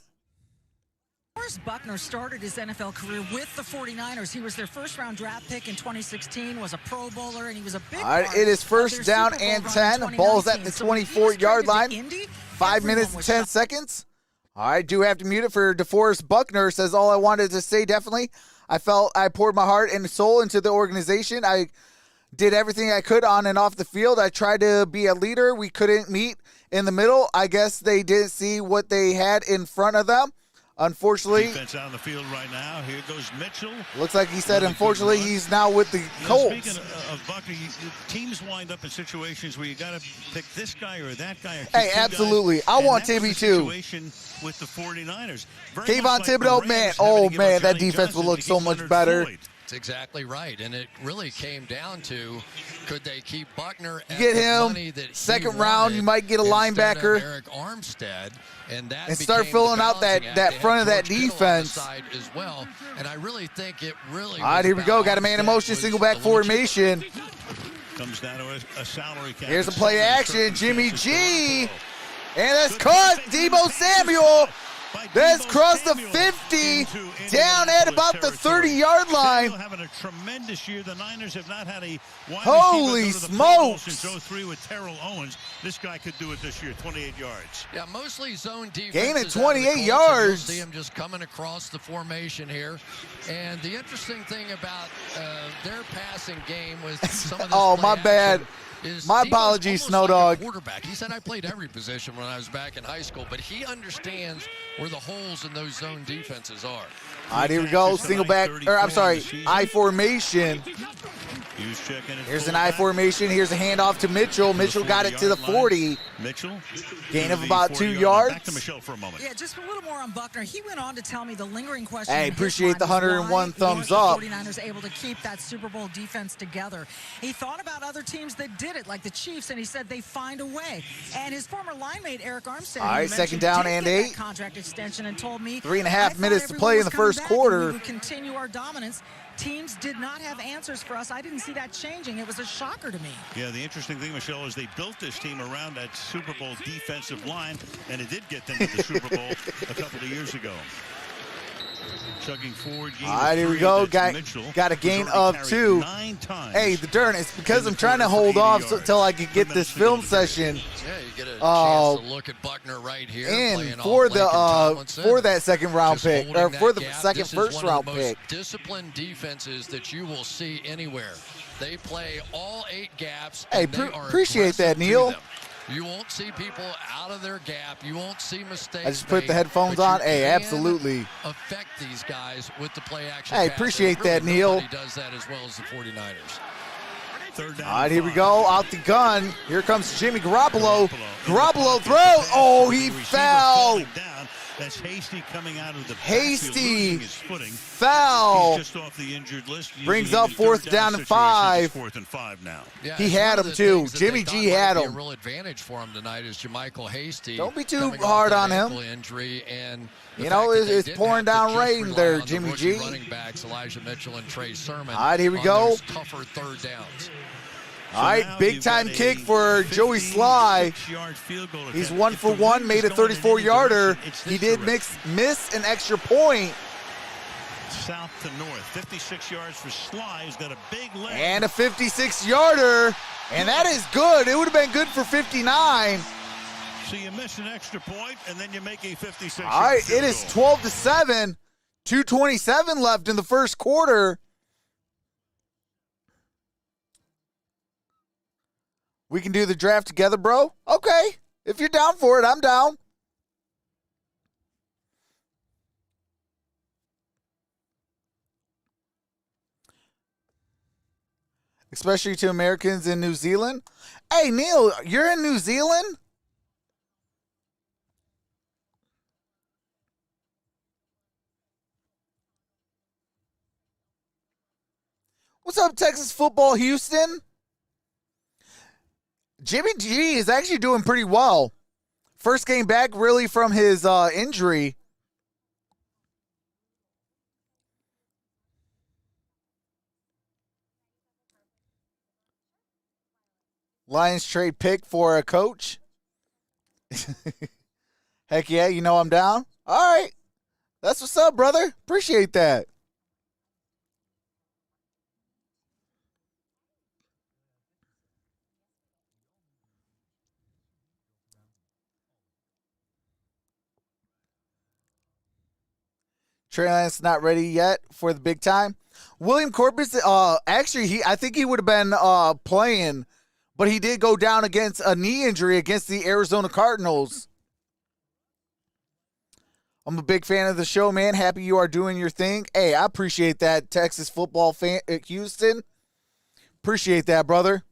DeForest Buckner started his NFL career with the 49ers. He was their first-round draft pick in 2016, was a Pro Bowler, and he was a big part It is first down and 10. Ball's at the 24-yard line. 5 minutes, 10 seconds. All right, do have to mute it for DeForest Buckner. Says, all I wanted to say, definitely, I felt I poured my heart and soul into the organization. I did everything I could on and off the field. I tried to be a leader. We couldn't meet in the middle. I guess they didn't see what they had in front of them. Unfortunately, defense out on the field right now. Here goes Mitchell. Looks like he said, unfortunately, he's now with the Colts. Speaking of Buckner, teams wind up in situations where you got to pick this guy or that guy. Or hey, absolutely. I want Tibby too. With the 49ers. Kayvon Thibodeau, man. Oh, man, that defense will look so much better. That's exactly right. And it really came down to, could they keep Buckner at Get the him. money that Second he round, you might get a instead linebacker. of Eric Armstead, and start became filling the out that balancing act. that They front of had that George Kittle on the defense. side as well. And I really think it really All right, here we go. Got a man in motion, single back formation. Comes down to a salary cap. Here's a play action, Jimmy G. And that's caught, Deebo Samuel. That's crossed the 50, down at about the 30-yard line. Having a tremendous year. The Niners have not had a wide Holy receiver go to the Pro Bowl smokes. since 03 with Terrell Owens. This guy could do it this year, 28 yards. Yeah, mostly zone defense. Gain of 28 yards. You'll see him just coming across the formation here. And the interesting thing about their passing game was some of this Oh, play my action bad. is My Deebo's apologies, almost Snow like a Dog. quarterback. He said, I played every position when I was back in high school, but he understands where the holes in those zone defenses are. All right, here we go. Single back, or I'm sorry, I formation. Here's an I formation. Here's a handoff to Mitchell. Mitchell got it to the 40. Mitchell. Gain of about 2 yards. Back to Michelle for a moment. Yeah, just a little more on Buckner. He went on to tell me the lingering question. Hey, in his appreciate the mind was 101 why thumbs weren't the up. 49ers able to keep that Super Bowl defense together. He thought about other teams that did it, like the Chiefs, and he said they find a way. And his former line mate, Eric Armstead, All right, second down and 8. Contract extension and told me 3.5 minutes to play in the first quarter. We would continue our dominance. Teams did not have answers for us. I didn't see that changing. It was a shocker to me. Yeah, the interesting thing, Michelle, is they built this team around that Super Bowl defensive line, and it did get them to the Super Bowl a couple of years ago. Chugging forward. All right, here we go. Got a gain of 2. Hey, the Dern, it's because I'm trying to hold off until I can get this film session. Yeah, you get a chance to look at Buckner right here. And for that second round pick, or for the second first round pick. Disciplined defenses that you will see anywhere. They play all 8 gaps. Hey, appreciate that, Neil. You won't see people out of their gap. You won't see mistakes. I just put the headphones on. Hey, absolutely. Affect these guys with the play action. Hey, appreciate that, Neil. He does that as well as the 49ers. All right, here we go. Out the gun. Here comes Jimmy Garoppolo. Garoppolo throw. Oh, he fell. That's Hasty coming out of the Hasty his footing. foul. He's just off the injured list. Brings up 4th down and 5. 4th and 5 now. Yeah, he had him too. Jimmy G had him. A real advantage for him tonight is Jermichael Hasty. Don't be too hard on him. Injury and you know it's pouring down rain there, Jimmy G. Running backs Elijah Mitchell and Trey Sermon. All right, here we go. Tougher third downs. All right, big time kick for Joey Sly. He's 1 for 1, made a 34-yarder. He did miss an extra point. South to north, 56 yards for Sly. He's got a big leg. And a 56-yarder, and that is good. It would have been good for 59. So you miss an extra point, and then you make a 56. All right, it is 12-7. 2:27 left in the first quarter. We can do the draft together, bro? Okay. If you're down for it, I'm down. Especially to Americans in New Zealand. Hey, Neil, you're in New Zealand? What's up, Texas football, Houston? Jimmy G is actually doing pretty well. First game back really from his injury. Lions trade pick for a coach. Heck yeah, you know I'm down. All right. That's what's up, brother. Appreciate that. Trey Lance not ready yet for the big time. William Corpus, actually, I think he would have been playing, but he did go down against a knee injury against the Arizona Cardinals. I'm a big fan of the show, man. Happy you are doing your thing. Hey, I appreciate that, Texas football fan, Houston. Appreciate that, brother.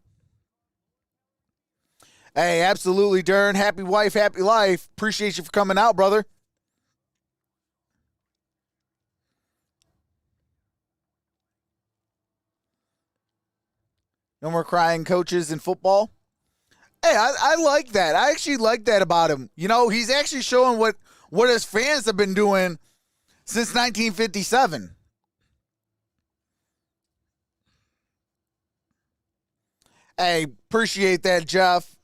Hey, absolutely, Dern. Happy wife, happy life. Appreciate you for coming out, brother. No more crying coaches in football. Hey, I like that. I actually like that about him. You know, he's actually showing what his fans have been doing since 1957. Hey, appreciate that, Jeff.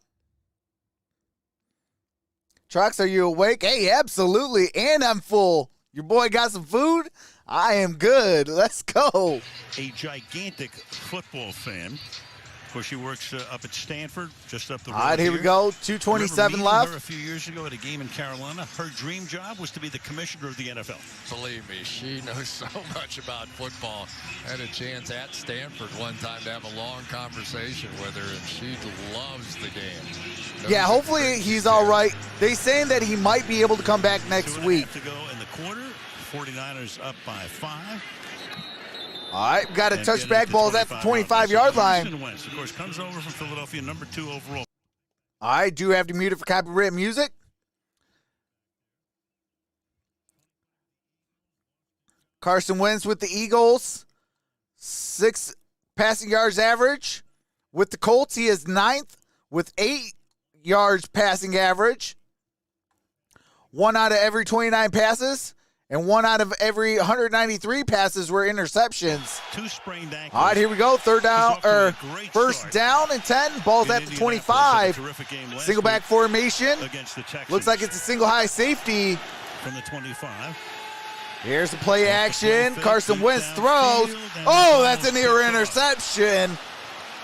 Trox, are you awake? Hey, absolutely. And I'm full. Your boy got some food? I am good. Let's go. A gigantic football fan. Of course, she works up at Stanford, just up the road. All right, here we go. 2:27 left. Her a few years ago at a game in Carolina. Her dream job was to be the commissioner of the NFL. Believe me, she knows so much about football. I had a chance at Stanford one time to have a long conversation with her, and she loves the game. Yeah, hopefully he's all right. They're saying that he might be able to come back next week. 2.5 to go in the quarter. 49ers up by 5. All right, got a touchback. Ball's at the 25-yard line. Of course, comes over from Philadelphia, number 2 overall. All right, do have to mute it for copyright music. Carson Wentz with the Eagles. 6 passing yards average. With the Colts, he is 9th with 8 yards passing average. 1 out of every 29 passes. And 1 out of every 193 passes were interceptions. 2 sprained ankles. All right, here we go. First down and 10. Ball's at the 25. Single back formation. Looks like it's a single high safety. From the 25. Here's the play action. Carson Wentz throws. Oh, that's an interception.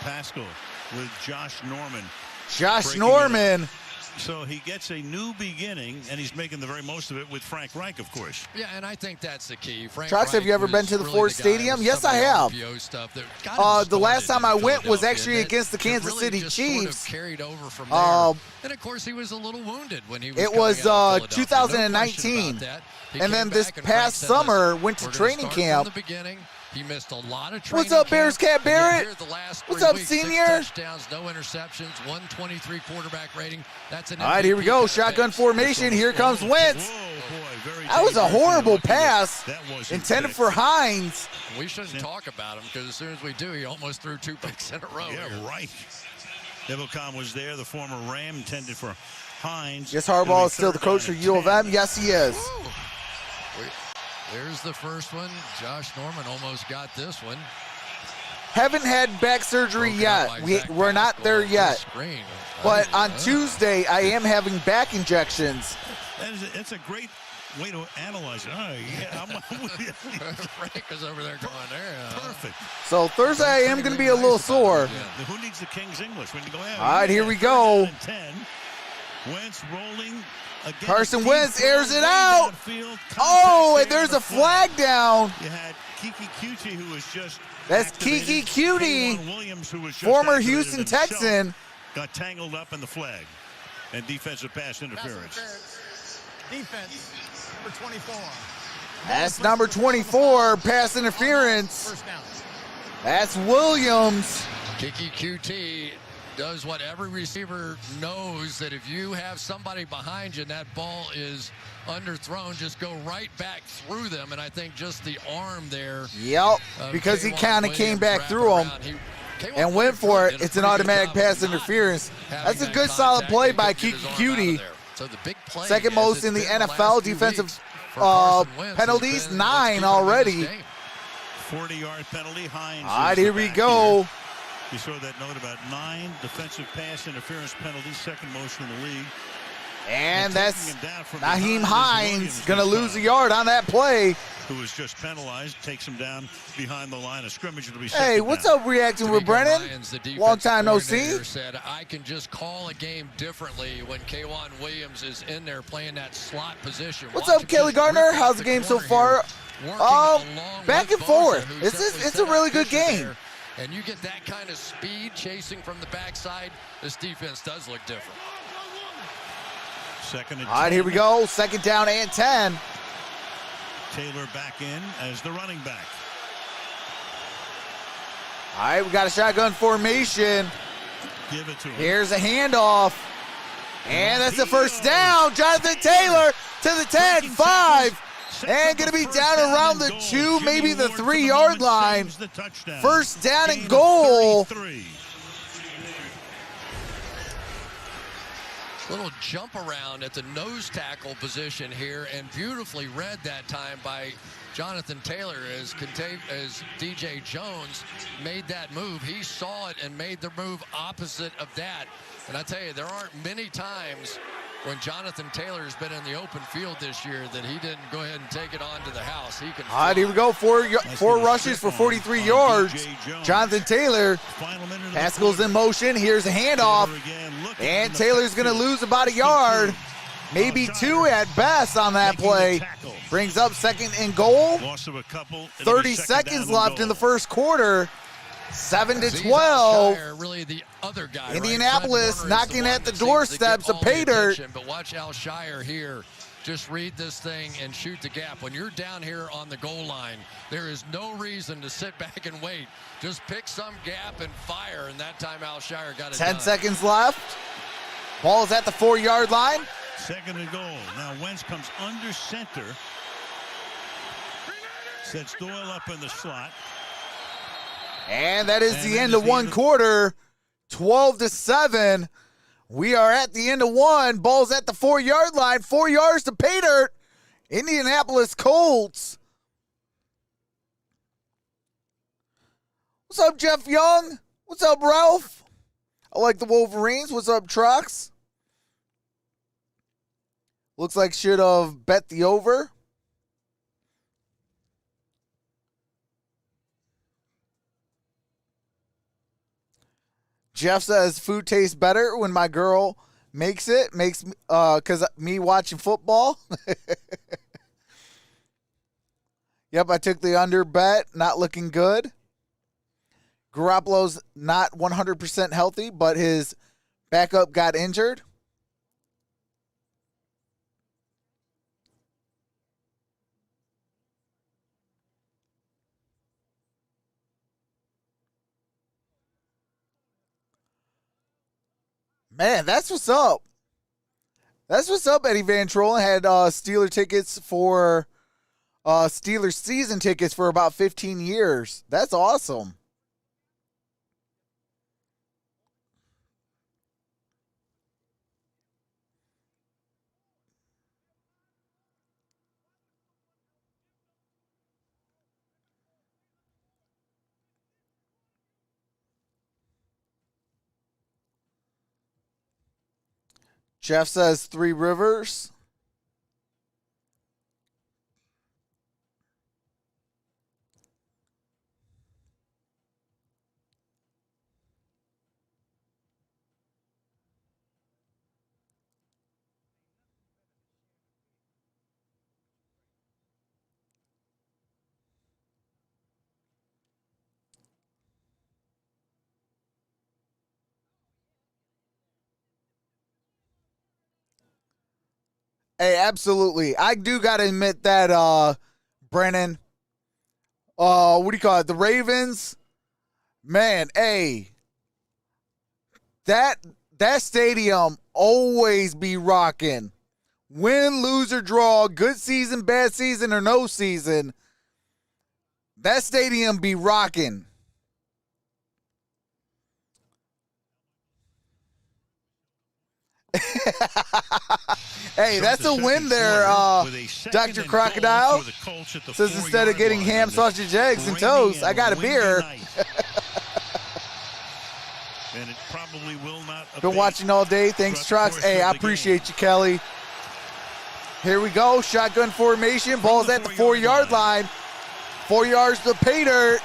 Pascal with Josh Norman. Josh Norman. So he gets a new beginning, and he's making the very most of it with Frank Reich, of course. Yeah, and I think that's the key. Trox, have you ever been to the Ford Stadium? Yes, I have. The last time I went was actually against the Kansas City Chiefs. Carried over from there. And of course, he was a little wounded when he was. It was 2019, and then this past summer went to training camp. From the beginning. He missed a lot of training. What's up, Bears Cat Barrett? What's up, weeks, senior? 6 touchdowns, no interceptions, 123 quarterback rating. That's an all right, here we go. Shotgun formation. Here comes Wentz. That was a horrible pass intended for Hines. We shouldn't talk about him because as soon as we do, he almost threw 2 picks in a row. Yeah, here. right. Devocom was there, the former Ram, intended for Hines. Yes, Harbaugh is still the coach for U of M. Yes, he is. There's the first one. Josh Norman almost got this one. Haven't had back surgery yet. We're not there yet. But on Tuesday, I am having back injections. That's a great way to analyze it. Oh, yeah. Frank is over there going there. Perfect. So Thursday, I am going to be a little sore. Yeah. Who needs the King's English when you go out? All right, here we go. 10. Wentz rolling. Carson Wentz airs it out. Oh, and there's a flag down. You had Kiki Cutie, who was just. That's Kiki Cutie, Williams, who was just former Houston Texan. Got tangled up in the flag and defensive pass interference. Defense, number 24. That's number 24, pass interference. First down. That's Williams. Kiki QT does what every receiver knows, that if you have somebody behind you and that ball is underthrown, just go right back through them. And I think just the arm there. Yep, because he kind of came back through him and went for it. It's an automatic pass interference. That's a good solid play by Kiki Cutie. So the big play, second most in the NFL defensive penalties, 9 already. 40-yard penalty. Hines. All right, here we go. You saw that note about 9 defensive pass interference penalties, second most in the league. And that's Nyheim Hines going to lose a yard on that play. Who was just penalized, takes him down behind the line of scrimmage. It'll be hey, what's up, reacting with Brennan? Long time no see. Said, I can just call a game differently when K'Wan Williams is in there playing that slot position. What's up, Kelly Gardner? How's the game so far? Back and forth. It's a really good game. And you get that kind of speed chasing from the backside, this defense does look different. Second and 10. All right, here we go. Second down and 10. Taylor back in as the running back. All right, we got a shotgun formation. Give it to him. Here's a handoff. And that's the first down. Jonathan Taylor to the 10, 5. And going to be down around the 2, maybe the 3-yard line. First down and goal. Little jump around at the nose tackle position here, and beautifully read that time by Jonathan Taylor as DJ Jones made that move. He saw it and made the move opposite of that. And I tell you, there aren't many times when Jonathan Taylor has been in the open field this year that he didn't go ahead and take it on to the house. He can. All right, here we go. Four rushes for 43 yards. Jonathan Taylor. Haskell's in motion. Here's a handoff. And Taylor's going to lose about a yard. Maybe 2 at best on that play. Brings up second and goal. 30 seconds left in the first quarter. 7-12. Really the other guy, Indianapolis right? knocking at the doorsteps of pay dirt. But watch Al Shire here. Just read this thing and shoot the gap. When you're down here on the goal line, there is no reason to sit back and wait. Just pick some gap and fire. And that time Al Shire got it 10 done. seconds left. Ball is at the 4-yard line. Second and goal. Now Wentz comes under center. Sets Doyle up in the slot. And that is the end of one quarter. 12-7. We are at the end of one. Ball's at the 4-yard line. 4 yards to pay dirt. Indianapolis Colts. What's up, Jeff Young? What's up, Ralph? I like the Wolverines. What's up, Trox? Looks like should have bet the over. Jeff says food tastes better when my girl makes it. Makes because me watching football. Yep, I took the under bet. Not looking good. Garoppolo's not 100% healthy, but his backup got injured. Man, that's what's up. That's what's up, Eddie Van Trollen. Had Steeler tickets for Steelers season tickets for about 15 years. That's awesome. Jeff says Three Rivers. Hey, absolutely. I do got to admit that, Brennan, what do you call it? The Ravens, man, hey, that stadium always be rocking. Win, lose, or draw, good season, bad season, or no season, that stadium be rocking. Hey, that's a win there, Dr. Crocodile. Says instead of getting ham, sausage, eggs, and toast, I got a beer. And it probably will not. Been watching all day. Thanks, Trox. Hey, I appreciate you, Kelly. Here we go. Shotgun formation. Ball's at the 4-yard line. 4 yards to pay dirt.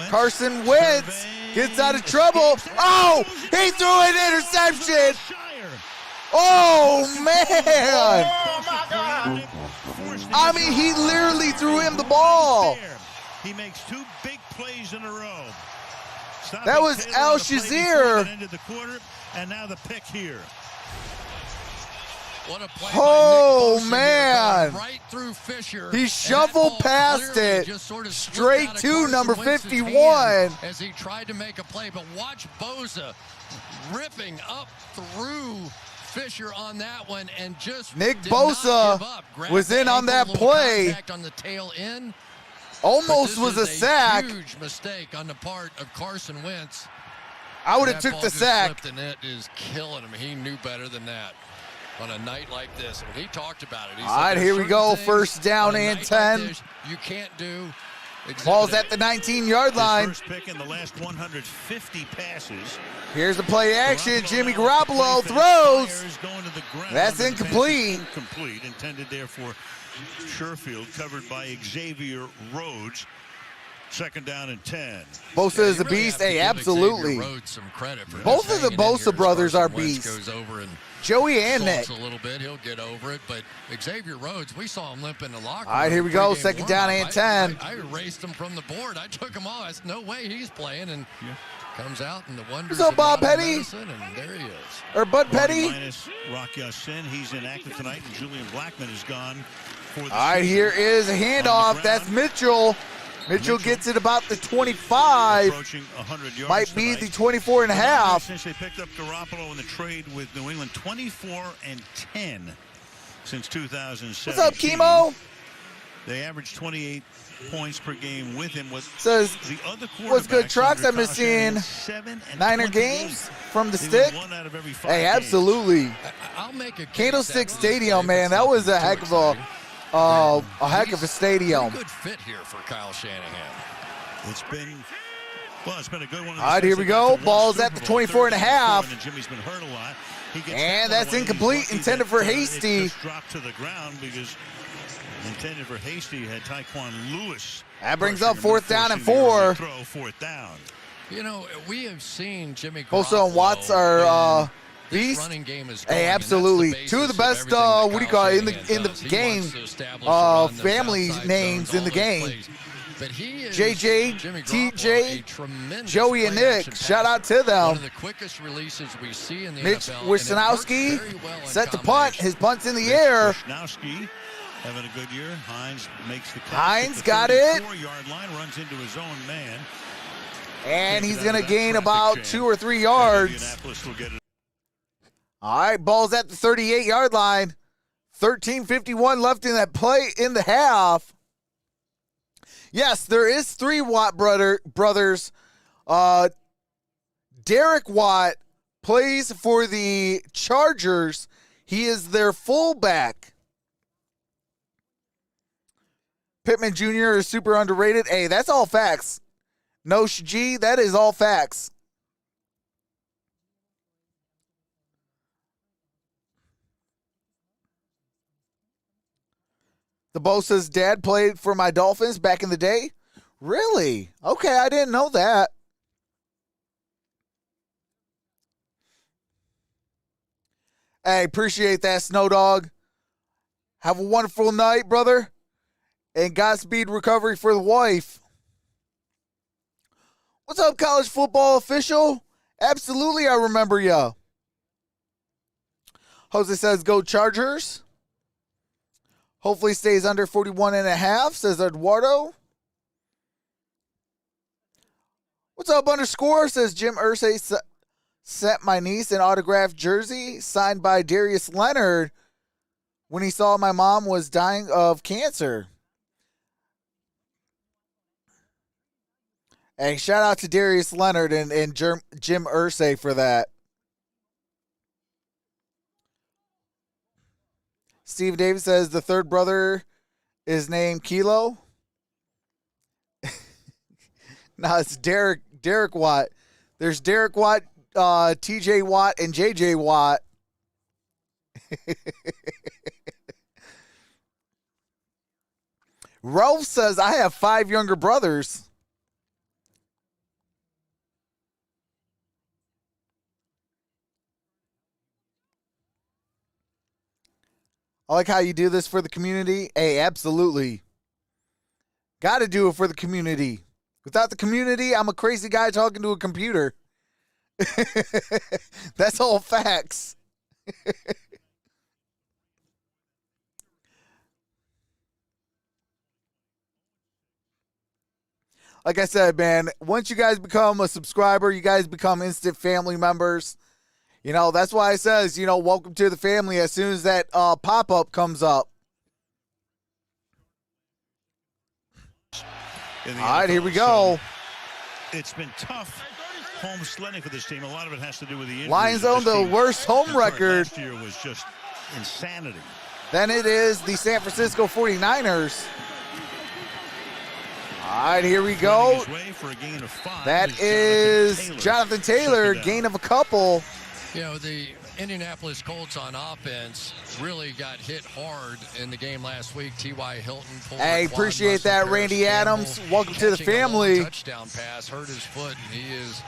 Carson Wentz gets out of trouble. Oh, he threw an interception. Oh, man. Oh, my God. I mean, he literally threw him the ball. He makes 2 big plays in a row. That was Al Shazier. And now the pick here. What a play oh, by Nick Bosa man. Right through Fisher. He shoveled past it sort of straight to number 51. As he tried to make a play. But watch Bosa ripping up through Fisher on that one and just Nick did not Bosa give up. Grabbed was the in on ankle, that little play. contact on the tail end. Almost But was this a is sack. Huge mistake on the part of Carson Wentz. I would have That took ball the just sack. slipped, and it is killing him. He knew better than that on a night like this. And he talked about it. He All said, right, "There's here we certain go. things First down on a and night 10. Like this you can't do." Ball's Exhibit at the 19-yard line. His first pick in the last 150 passes. Here's the play action. Jimmy Garoppolo throws. Going to the ground. That's The pass is incomplete. Incomplete. Intended there for Sherfield, covered by Xavier Rhodes. Second down and 10. Bosa is a beast. Hey, absolutely. Both of the Bosa brothers are beasts. Joey and Nick. A little bit, he'll get over it. But Xavier Rhodes, we saw him limp in the locker room. All right, here we go. Second down and 10. I erased him from the board. I took him off. I said, no way he's playing. And comes out in the wonders What's up, of Bob modern Petty? medicine, and there he is. Or Bud Petty. Minus Rock Ya-Sin. He's inactive tonight, and Julian Blackman is gone for the All right, season. here is a handoff. That's Mitchell. Mitchell gets it about the 25. Approaching 100 yards Might be tonight. the 24 and a half. Since they picked up Garoppolo in the trade with New England, 24 and 10 since 2007. What's up, Chemo? They averaged 28 points per game with him. Says, the other what's good, quarterbacks Trox? under I've been Kyle seeing Shanahan, 7 and Niner 28. games from the They stick. won 1 out of every 5 Hey, games. absolutely. I'll make a case Candlestick that Stadium, man. That was a heck of a stadium. Good fit here for Kyle Shanahan. It's been a good one. All right, here we go. Ball's at the 24 and a half. And Jimmy's been hurt a lot. And that's incomplete. Intended for Hasty. It just dropped to the ground because intended for Hasty had Tyquan Lewis. That brings up fourth down and 4. Throw fourth down. You know, we have seen Jimmy Bosa and Watts are beast. running game is Hey, going, absolutely. and that's the Two of the basis best, everything what do you that call it, Kyle in the Shanahan does. He game, wants to establish the run, the family outside names zones, in the all those game. plays. But he is, JJ, Jimmy Garoppolo, TJ, a tremendous Joey, and play Nick. action Shout out passer. to them. One of the quickest releases we see in the Mitch NFL, and it works Wisnowski very well in set to punt. combination. His punt's in the air. Wisnowski having a good year. Hines makes the catch. Hines at the got it. 34-yard line, runs into his own man. And he's Takes it going out to of that gain traffic about jam. 2 or 3 yards. Indianapolis will get it. All right, ball's at the 38-yard line. 13:51 left in that play in the half. Yes, there is 3 Watt brothers. Derek Watt plays for the Chargers. He is their fullback. Pittman Jr. is super underrated. Hey, that's all facts. No G, that is all facts. The Bosa's dad played for my Dolphins back in the day. Really? Okay, I didn't know that. Hey, appreciate that, Snow Dog. Have a wonderful night, brother. And Godspeed recovery for the wife. What's up, college football official? Absolutely, I remember ya. Jose says, go Chargers. Hopefully stays under 41.5, says Eduardo. What's up, underscore, says Jim Irsay. Sent my niece an autographed jersey signed by Darius Leonard when he saw my mom was dying of cancer. Hey, shout out to Darius Leonard and Jim Irsay for that. Steve Davis says the third brother is named Kilo. No, it's Derek Watt. There's Derek Watt, TJ Watt, and JJ Watt. Rolf says, I have 5 younger brothers. I like how you do this for the community. Hey, absolutely. Got to do it for the community. Without the community, I'm a crazy guy talking to a computer. That's all facts. Like I said, man, once you guys become a subscriber, you guys become instant family members. You know, that's why it says, welcome to the family as soon as that pop-up comes up. All right, here we go. So it's been tough home sledding for this team. A lot of it has to do with the injuries. Lions own the worst home record. Last year was just insanity. Then it is the San Francisco 49ers. All right, here we go. That is Jonathan Taylor, gain of a couple. The Indianapolis Colts on offense really got hit hard in the game last week. T.Y. Hilton pulled Hey, appreciate that, Randy Adams. Welcome to the family. Touchdown pass, hurt his foot, and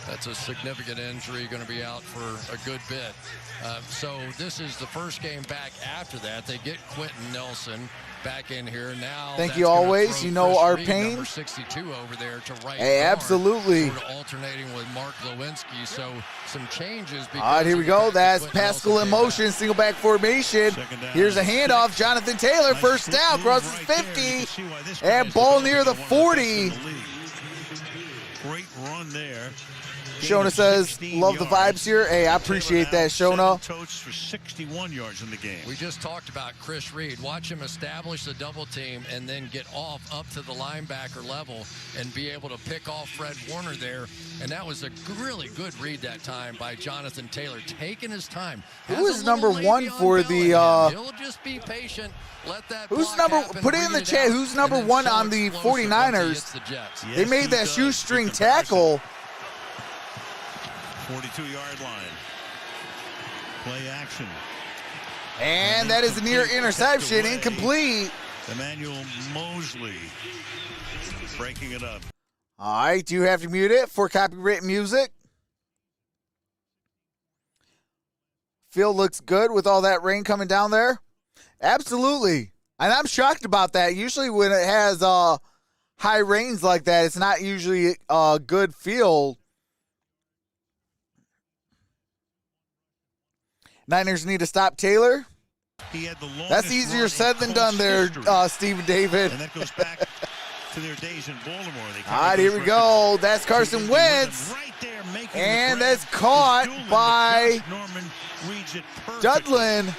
that's a significant injury, going to be out for a good bit. So this is the first game back after that. They get Quentin Nelson back in here now. Thank you always. You know our pain. Number 62 over there to right. Hey, absolutely. Sort of alternating with Mark Lewinsky. So some changes. All right, here we go. That's Pascal in motion, single back formation. Here's a handoff. Jonathan Taylor, first down, crosses 50, and ball near the 40. Great run there. Shona says, love the vibes here. Hey, I appreciate that, Shona. Totes for 61 yards in the game. We just talked about Chris Reed. Watch him establish the double team and then get off up to the linebacker level and be able to pick off Fred Warner there. And that was a really good read that time by Jonathan Taylor, taking his time. Who is number one for the He'll just be patient. Let that who's number put it in the chat. Who's number one on the 49ers? They made that shoestring tackle. 42-yard line. Play action. And that is a near interception, incomplete. Emmanuel Mosley breaking it up. All right, you have to mute it for copyright music. Field looks good with all that rain coming down there. Absolutely. And I'm shocked about that. Usually when it has high rains like that, it's not usually a good field. Niners need to stop Taylor. That's easier said than done there, Stephen David. And that goes back to their days in Baltimore. All right, here we go. That's Carson Wentz. And that's caught by Dudlin.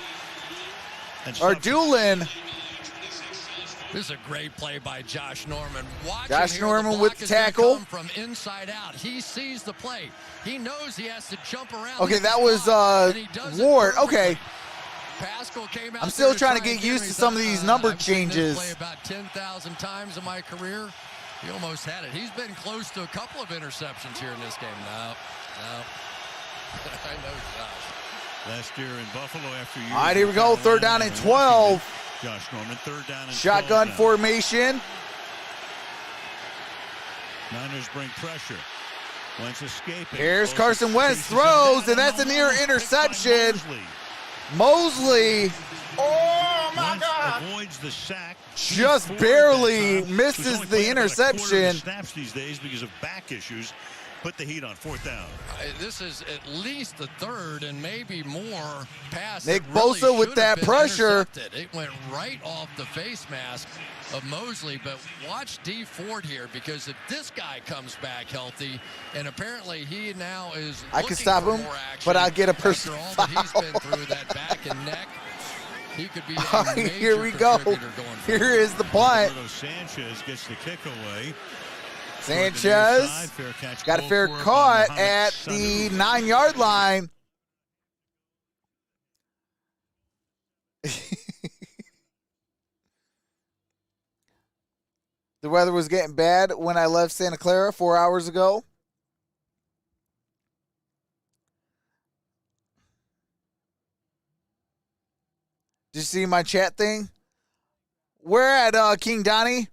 Or Doolin. This is a great play by Josh Norman. Josh Norman with the tackle. From inside out. He sees the play. He knows he has to jump around. Okay, that was Ward. Okay. I'm still trying to get used to some of these number changes. Play about 10,000 times in my career. He almost had it. He's been close to a couple of interceptions here in this game. No. I know Josh. Last year in Buffalo after years. All right, here we go. Third down and 12. Josh Norman, third down and shotgun formation. Niners bring pressure. Wentz escaping. Here's Carson Wentz throws, and that's a near interception. Mosley. Oh my God! Avoids the sack. Just barely misses the interception. Snaps these days because of back issues. Put the heat on fourth down. This is at least the third and maybe more pass. Nick Bosa with that pressure. It went right off the face mask of Mosley, but watch D Ford here, because if this guy comes back healthy, and apparently he now is I can stop him, but I'll get a personal foul. He's been through that back and neck. He could be a major here we go. Here is the punt. Sanchez gets the kick away. Sanchez got a fair caught at the 9-yard line. The weather was getting bad when I left Santa Clara 4 hours ago. Did you see my chat thing? We're at King Donnie.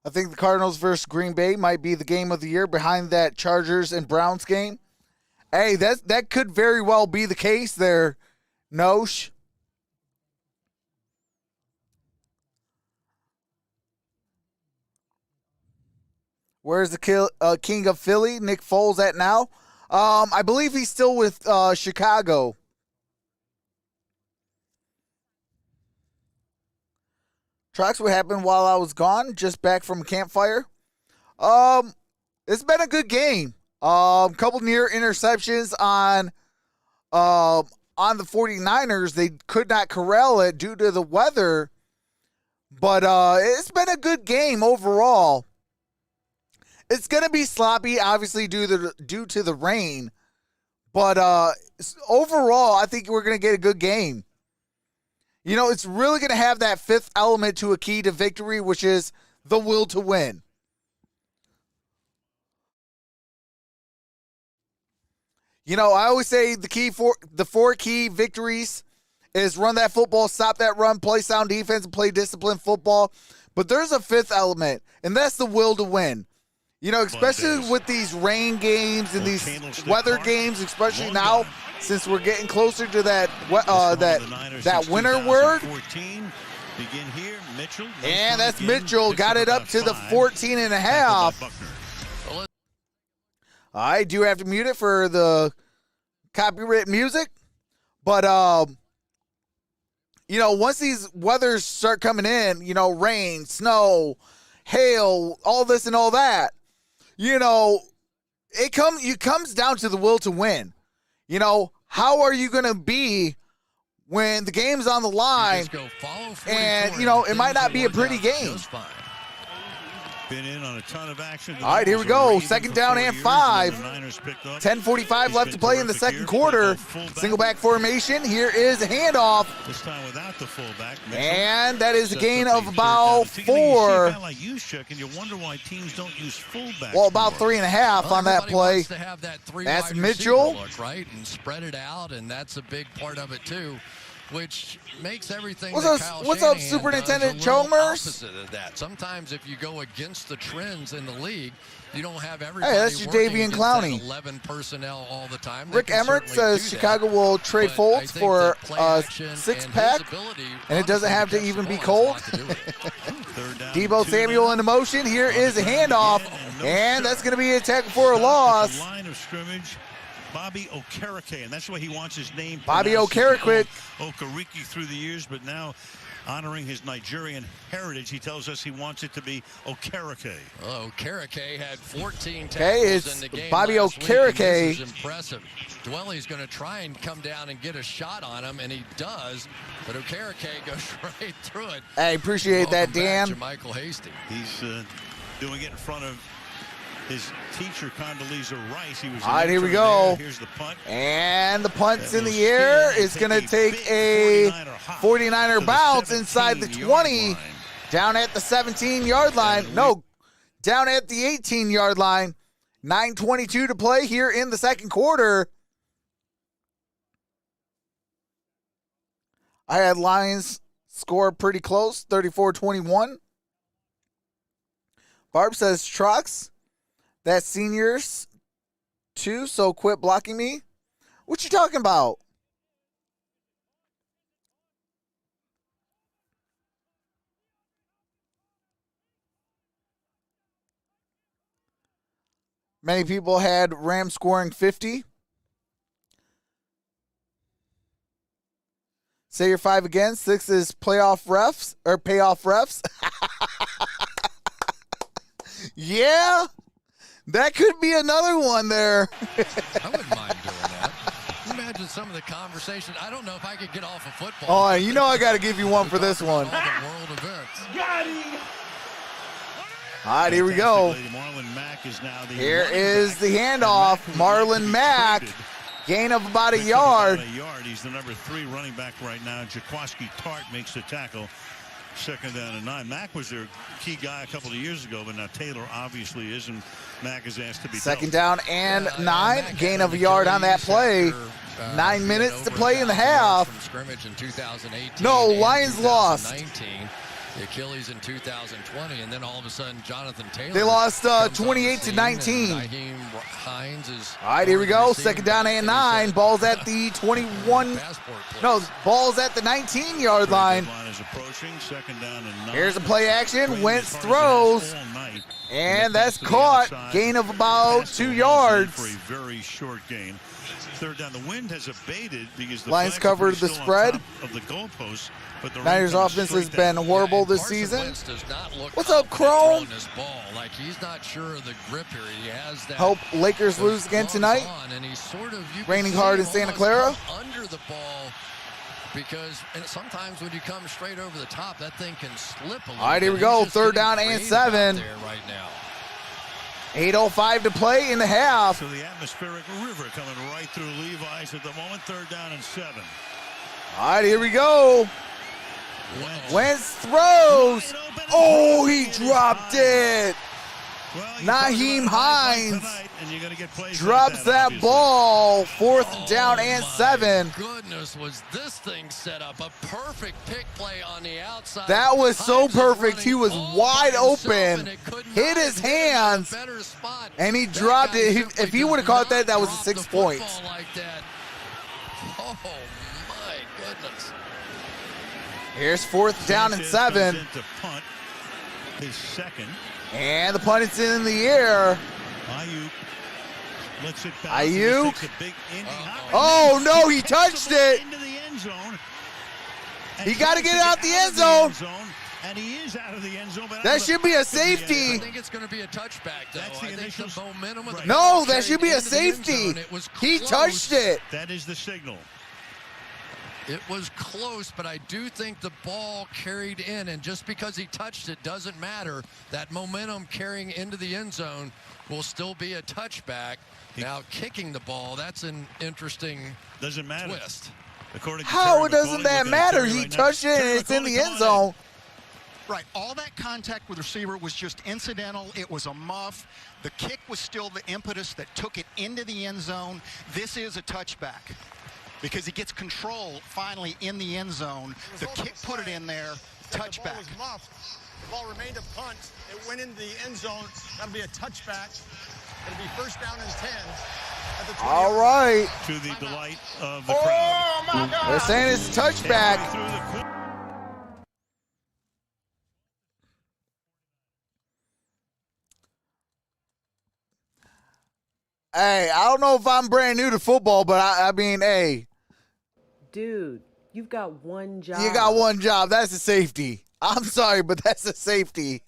I think the Cardinals versus Green Bay might be the game of the year behind that Chargers and Browns game. Hey, that could very well be the case there, Nosh. Where's the king of Philly, Nick Foles, at now? I believe he's still with Chicago. Trox, what happened while I was gone? Just back from a campfire. It's been a good game. Couple near interceptions on the 49ers. They could not corral it due to the weather. But it's been a good game overall. It's going to be sloppy, obviously, due to the rain. But overall, I think we're going to get a good game. You know, it's really going to have that fifth element to a key to victory, which is the will to win. You know, I always say the four key victories is run that football, stop that run, play sound defense, and play disciplined football. But there's a fifth element, and that's the will to win. You know, especially with these rain games and these weather games, especially now, since we're getting closer to that winter word. And that's Mitchell. Got it up to the 14.5. I do have to mute it for the copyright music. But, you know, once these weathers start coming in, you know, rain, snow, hail, all this and all that, you know, it comes down to the will to win. You know, how are you going to be when the game's on the line and, you know, it might not be a pretty game. Been in on a ton of action. All right, here we go. Second down and 5. 10:45 left to play in the second quarter. Single back formation. Here is a handoff. This time without the fullback. And that is a gain of about 4. Like you shook, and you wonder why teams don't use fullbacks. Well, about 3.5 on that play. That's Mitchell. Look, right, and spread it out, and that's a big part of it too, which makes everything. What's up, Superintendent Chalmers? Opposite of that. Sometimes if you go against the trends in the league, you don't have everybody. Hey, that's your Davian Clowney. 11 personnel all the time. Rick Emmert says Chicago will trade Folds for a 6-pack, and it doesn't have to even be cold. Debo Samuel into motion. Here is a handoff, and that's going to be a tackle for a loss. Line of scrimmage. Bobby Okereke, and that's why he wants his name. Bobby Okereke. Okereke through the years, but now honoring his Nigerian heritage, he tells us he wants it to be Okereke. Well, Okereke had 14 tackles it's in the game Bobby last Okereke. Week, this is impressive. Dwelly's going to try and come down and get a shot on him, and he does, but Okereke goes right through it. I appreciate that, Dan. Michael Hasty. He's doing it in front of his teacher, Condoleezza Rice. He was all right, here we go. Here's the punt. And the punt's in the air. It's going to take a 49er bounce inside the 20, down at the 17-yard line. No, down at the 18-yard line. 9:22 to play here in the second quarter. I had Lions score pretty close, 34-21. Barb says, Trox, that's seniors too, so quit blocking me. What you talking about? Many people had Rams scoring 50. Say your 5 again. 6 is playoff refs or payoff refs. Yeah. That could be another one there. I wouldn't mind doing that. Imagine some of the conversation. I don't know if I could get off of football. Oh, you know I got to give you one for this one. All the world events. Got him. All right, here we go. Marlon Mack is now the Here is the handoff. Marlon Mack, gain of about a yard. He's the number 3 running back right now. Jaquaski Tart makes the tackle. Second down and 9. Mack was their key guy a couple of years ago, but now Taylor obviously is, and Mack is asked to be second down and 9. Gain of a yard on that play. 9 minutes to play in the half. From scrimmage in 2018. No, Lions lost. the Achilles in 2020, and then all of a sudden Jonathan Taylor. They lost comes on the 28 to scene, 19. and Nyheim Hines is. All right, here we go. receiving Second down back, and and he 9. said, Ball's at the 21. passport, please. No, ball's at the 19-yard line. Line is approaching. Second down and 9. Here's a play action. Rangers Wentz hard as it has throws. all night. And the that's pass to the caught. outside. Gain of about Pass 2 to yards. For a very short gain. Third down. The wind has abated because the Lions flags are covered the still on spread. top of the goalposts, but the rain Niners comes offense straight has been down. horrible this Carson season. Wentz does not look What's up, confident Chrome? throwing this ball. Like he's not sure of the grip here. He has that. Hope Lakers those lose again gloves tonight. on, and he's sort of, you can Raining see hard him in Santa almost Clara. come under the ball because and sometimes when you come straight over the top, that thing can slip a little. All right, here bit. we go. He's just Third getting down and creative out 7. there right now. 8:05 to play in the half. So the atmospheric river coming right through Levi's at the moment. Third down and 7. All right, here we go. Wentz throws. Oh, he dropped it. Nyheim Hines drops that ball. Fourth down and 7. Goodness, was this thing set up? A perfect pick play on the outside. That was so Hines is perfect. He was running all wide by himself, open, and it could hit not his have hit him in a hands, better spot. and he That dropped guy it. simply If he does would have caught not that was drop 6 the football points. like that. Oh my goodness. Here's fourth down and Sanchez 7. comes in to punt his second. And the punt is in the air. Ayuk lets it bounce. Ayuk. Takes a big Indy hop, Oh, and no, then he kicks the touched ball it. into the end zone. He got to get out the end zone. And he is out of the end zone. But That should be a safety. I think it's going to be a touchback, though. That's the I think initial- the momentum of the No, ball that should be carried a into the end safety. zone. It was He close. touched it. That is the signal. It was close, but I do think the ball carried in, and just because he touched it doesn't matter. That momentum carrying into the end zone will still be a touchback. Now, kicking the ball, that's an interesting Doesn't matter. twist. According to How Terry doesn't McAuley, that looking at matter? Terry He right now. touched it and Terry it's in McAuley, the come end on zone. Right, all that contact with the receiver was just incidental. It was a muff. The kick was still the impetus that took it into the end zone. This is a touchback because he gets control finally in the end zone. The kick put it in there, The ball touchback. was muffed. The ball remained a punt. It went into the end zone. That'll be a touchback. It'll be first down and 10. At the 20 All right. To the delight of the crowd. my God. They're saying it's a touchback. Through the Hey, I don't know if I'm brand new to football, but I mean, hey, Dude, you've got one job. you got one job. That's a safety. I'm sorry, but that's a safety.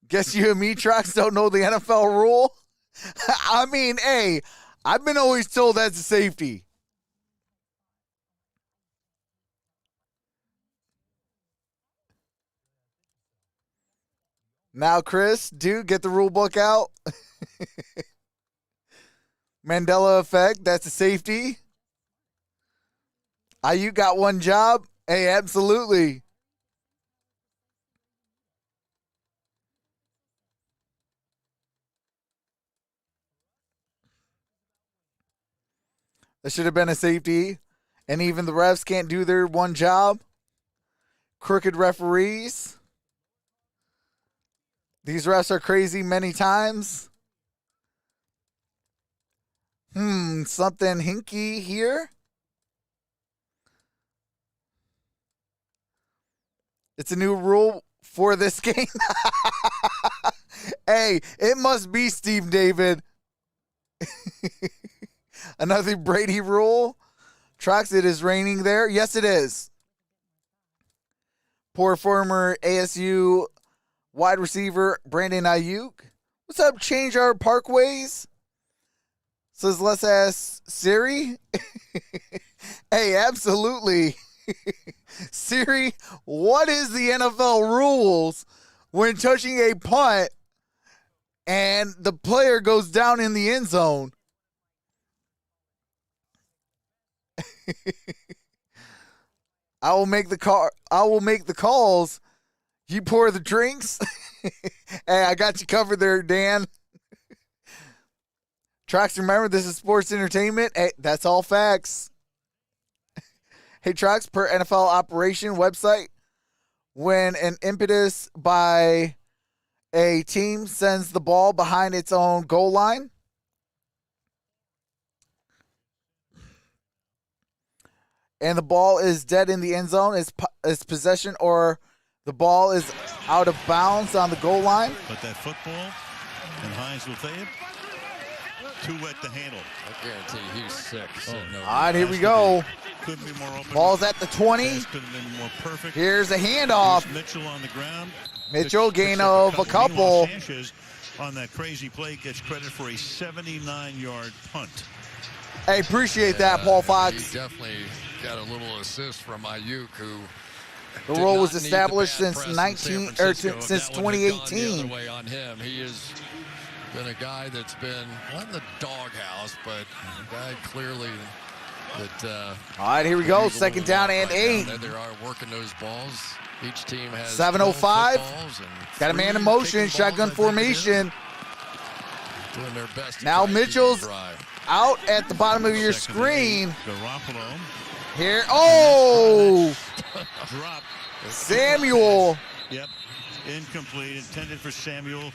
Guess you and me, Trox, don't know the NFL rule? I mean, hey, I've been always told that's a safety. Now, Chris, dude, get the rule book out. Mandela effect, that's a safety. You got one job? Hey, absolutely. That should have been a safety. And even the refs can't do their one job. Crooked referees. These refs are crazy many times. Something hinky here. It's a new rule for this game. Hey, it must be Steve David. Another Brady rule. Trox, it is raining there. Yes, it is. Poor former ASU wide receiver Brandon Ayuk. What's up, Change Our Parkways? Says, let's ask Siri. Hey, absolutely. Siri, what is the NFL rules when touching a punt and the player goes down in the end zone? I will make the calls. You pour the drinks. Hey, I got you covered there, Dan. Trox, remember, this is sports entertainment. Hey, that's all facts. Hey, Trox, per NFL operation website, when an impetus by a team sends the ball behind its own goal line, and the ball is dead in the end zone, is possession, or the ball is out of bounds on the goal line. But that football, and Hines will tell you, too wet to handle. I guarantee he's sick. All right, here we go. Couldn't be more open. Ball's at the 20. Could have been more perfect. Here's a handoff. Here's Mitchell on the ground. Mitchell, gain of a couple. Sanchez on that crazy play gets credit for a 79-yard punt. Hey, appreciate that, Paul Fox. He definitely got a little assist from Ayuk, who the role was established since 2018. Way on him. He has been a guy that's been not in the doghouse, but a guy clearly that. All right, here we go. Second down and 8. They are working those balls. Each team has 7:05. Got a man in motion, shotgun formation. Doing their best. Now Mitchell's out at the bottom of your screen. Garoppolo. Here, oh! Drop. Samuel. Yep, incomplete, intended for Samuel.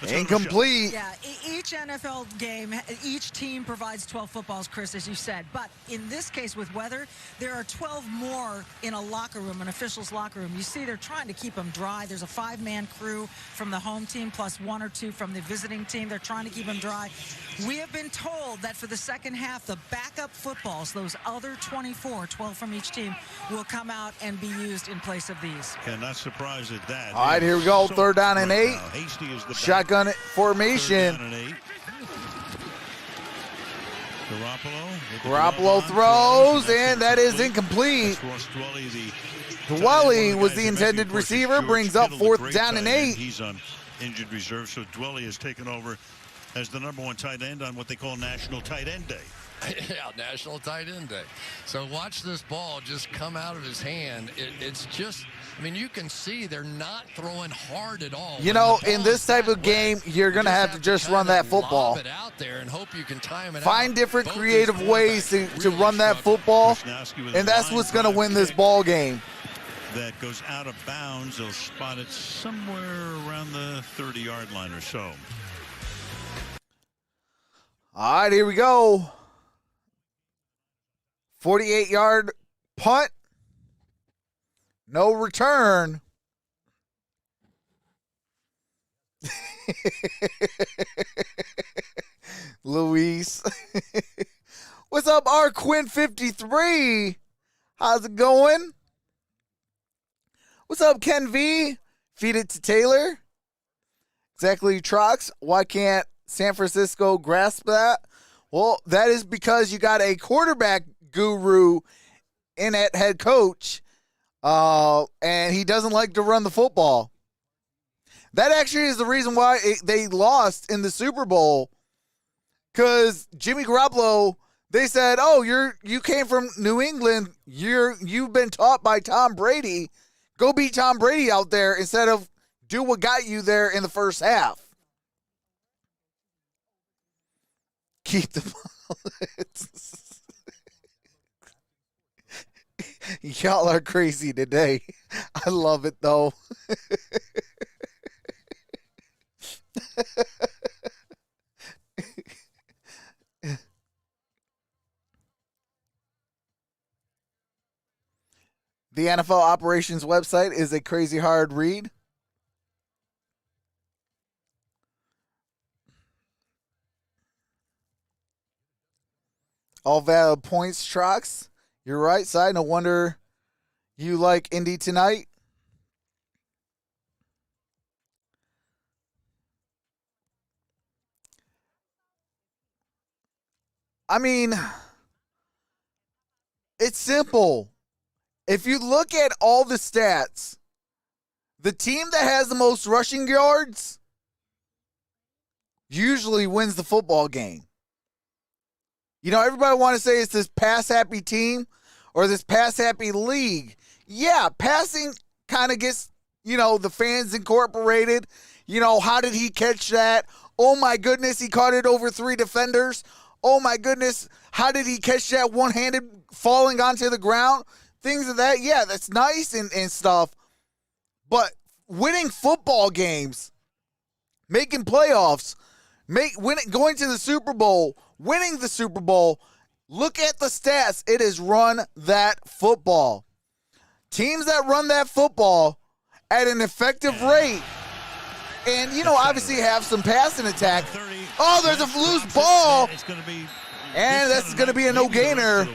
Incomplete. Yeah, each NFL game, each team provides 12 footballs, Chris, as you said. But in this case with weather, there are 12 more in a locker room, an official's locker room. You see they're trying to keep them dry. There's a 5-man crew from the home team plus 1 or 2 from the visiting team. They're trying to keep them dry. We have been told that for the second half, the backup footballs, those other 24, 12 from each team, will come out and be used in place of these. Yeah, not surprised at that. All right, here we go. Third down and 8. Hasty is the shotgun formation. Garoppolo throws, and that is incomplete. Dwelly was the intended receiver, brings up 4th down and 8. He's on injured reserve, so Dwelly has taken over as the #1 tight end on what they call National Tight End Day. Yeah, National Tight End Day. So watch this ball just come out of his hand. It's just, I mean, you can see they're not throwing hard at all. You know, in this type of game, you're going to have to just run that football. It out there and hope you can time it Find out. different creative ways to run that football, and that's what's going to win this ball game. That goes out of bounds. They'll spot it somewhere around the 30-yard line or so. All right, here we go. 48-yard punt. No return. Luis. What's up, R. Quinn 53? How's it going? What's up, Ken V? Feed it to Taylor. Exactly, Trox. Why can't San Francisco grasp that? Well, that is because you got a quarterback guru in at head coach, and he doesn't like to run the football. That actually is the reason why they lost in the Super Bowl, because Jimmy Garoppolo, they said, "Oh, you came from New England. You've been taught by Tom Brady. Go beat Tom Brady out there instead of do what got you there in the first half." Keep the Y'all are crazy today. I love it, though. The NFL operations website is a crazy hard read. All valid points, Trox. You're right, Si. No wonder you like Indy tonight. I mean, it's simple. If you look at all the stats, the team that has the most rushing yards usually wins the football game. You know, everybody want to say it's this pass-happy team or this pass-happy league. Yeah, passing kind of gets, the fans incorporated. How did he catch that? Oh, my goodness, he caught it over 3 defenders. Oh, my goodness, how did he catch that one-handed falling onto the ground? things of that. Yeah, that's nice and stuff. But winning football games, making playoffs, going to the Super Bowl, winning the Super Bowl, look at the stats. It is run that football. Teams that run that football at an effective rate, and, obviously have some passing attack. Oh, there's a loose ball. And that's going to be a no-gainer.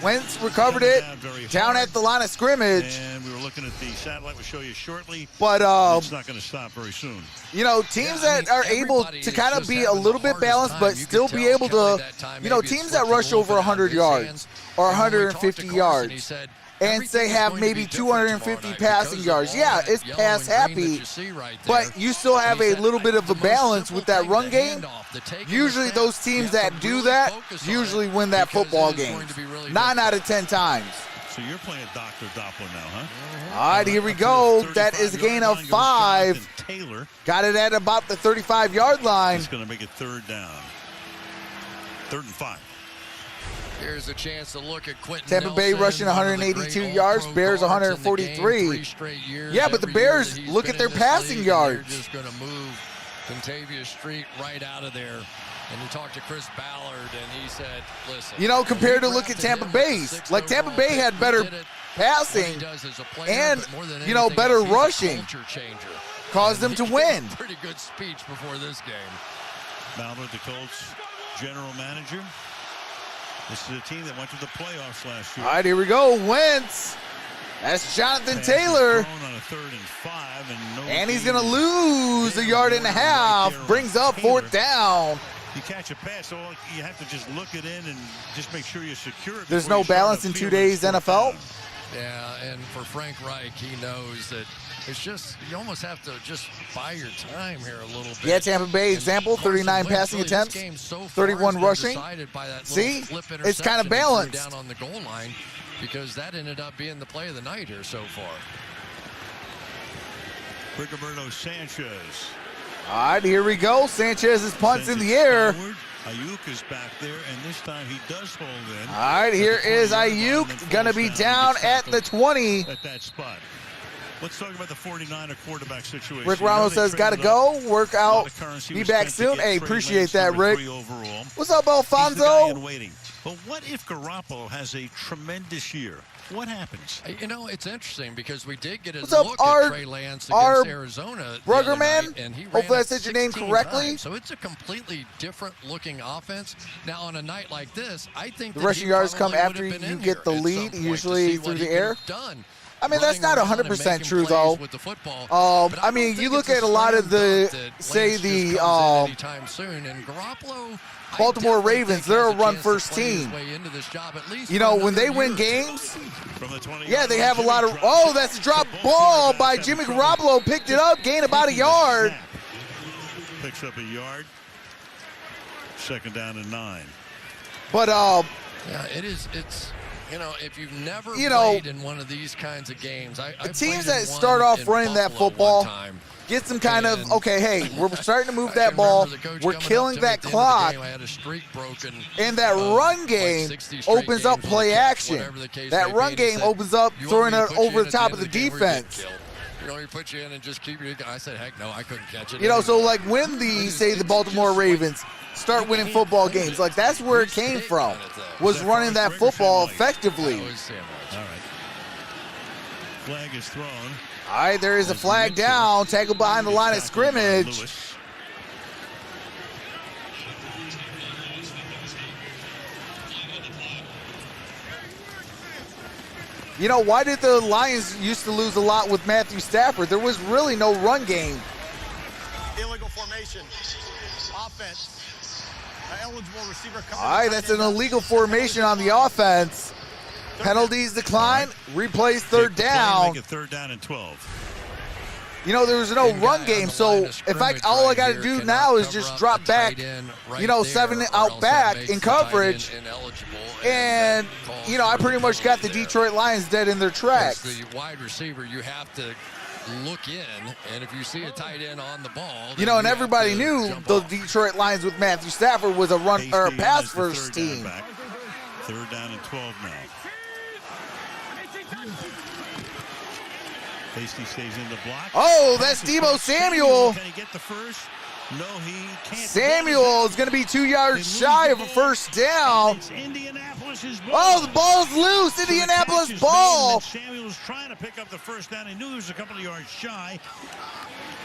Wentz recovered it down at the line of scrimmage. And we were looking at the satellite. We'll show you shortly. But it's not going to stop very soon. Teams that are able to kind of be a little bit balanced, but still be able to, teams that rush over 100 yards or 150 yards. And say have maybe 250 passing yards. Yeah, it's pass happy, but you still have a little bit of a balance with that run game. Usually those teams that do that usually win that football game 9 out of 10 times. So you're playing Dr. Doppler now, huh? All right, here we go. That is a gain of 5. Got it at about the 35-yard line. It's going to make it third down. 3rd and 5. Here's a chance to look at Quentin Tampa Bay rushing 182 yards, Bears 143. Yeah, but the Bears, look at their passing yards. They're just going to move Contavious Street right out of there. And you talked to Chris Ballard, and he said, listen. Compared to look at Tampa Bay's. Like, Tampa Bay had better passing and, better rushing. Caused them to win. Pretty good speech before this game. Ballard, the Colts general manager. This is a team that went to the playoffs last year. All right, here we go. Wentz. That's Jonathan Taylor. On a 3rd and 5, and he's going to lose a yard and a half. Brings up 4th down. You catch a pass, you have to just look it in and just make sure you secure it. There's no balance in 2 days NFL. Yeah, and for Frank Reich, he knows that it's just, you almost have to just buy your time here a little bit. Yeah, Tampa Bay example, 39 passing attempts, 31 rushing. See, it's kind of balanced. Down on the goal line, because that ended up being the play of the night here so far. Rigoberto Sanchez. All right, here we go. Sanchez's punts in the air. Ayuk is back there, and this time he does hold in. All right, here is Ayuk, going to be down at the 20. At that spot. Let's talk about the 49er quarterback situation. Rick Ramos says, got to go, work out, be back soon. Hey, appreciate that, Rick. What's up, Alfonso? But what if Garoppolo has a tremendous year? What happens? It's interesting because we did get a What's up, look at Trey Lance against Arizona. Bruggerman? And he hopefully I said your name correctly. Times. So it's a completely different looking offense. Now, on a night like this, I think the rushing yards come after you get the lead, usually through the air. I mean, that's not 100% true, though. I mean, you look at a lot of the, say, the Baltimore Ravens, they're a run-first team. When they win games, yeah, they have a lot of, that's a drop ball by Jimmy Garoppolo. Picked it up, gained about a yard. Picks up a yard. 2nd down and 9. But, yeah, it's... if you've never played in one of these kinds of games, the teams that start off running that football get some kind of, okay, hey, we're starting to move that ball. We're killing that clock. And that run game opens up play action. That run game opens up throwing it over the top of the defense. He put you in and just keep your. I said, heck no, I couldn't catch it. So like when the Baltimore Ravens start winning football games, like that's where it came from, was running that football effectively. All right. Flag is thrown. All right, there is a flag down, tackled behind the line of scrimmage. Why did the Lions used to lose a lot with Matthew Stafford? There was really no run game. Illegal formation. Offense. Eligible receiver. All right, that's an illegal formation on the offense. Penalties decline. Replays 3rd down. Make it 3rd down and 12. There was no run game, so all I got to do now is just drop back, 7 out back in coverage, and, I pretty much got the Detroit Lions dead in their tracks. As the wide receiver, you have to look in, and if you see a tight end on the ball, and everybody knew the Detroit Lions with Matthew Stafford was a run or a pass first team. 3rd down and 12 now. Hasty stays in the block. Oh, that's Deebo Samuel. Can he get the first? No, he can't. Samuel is going to be 2 yards shy of a first down. It's Indianapolis's ball. Oh, the ball's loose. Indianapolis ball. Samuel's trying to pick up the first down. He knew he was a couple of yards shy.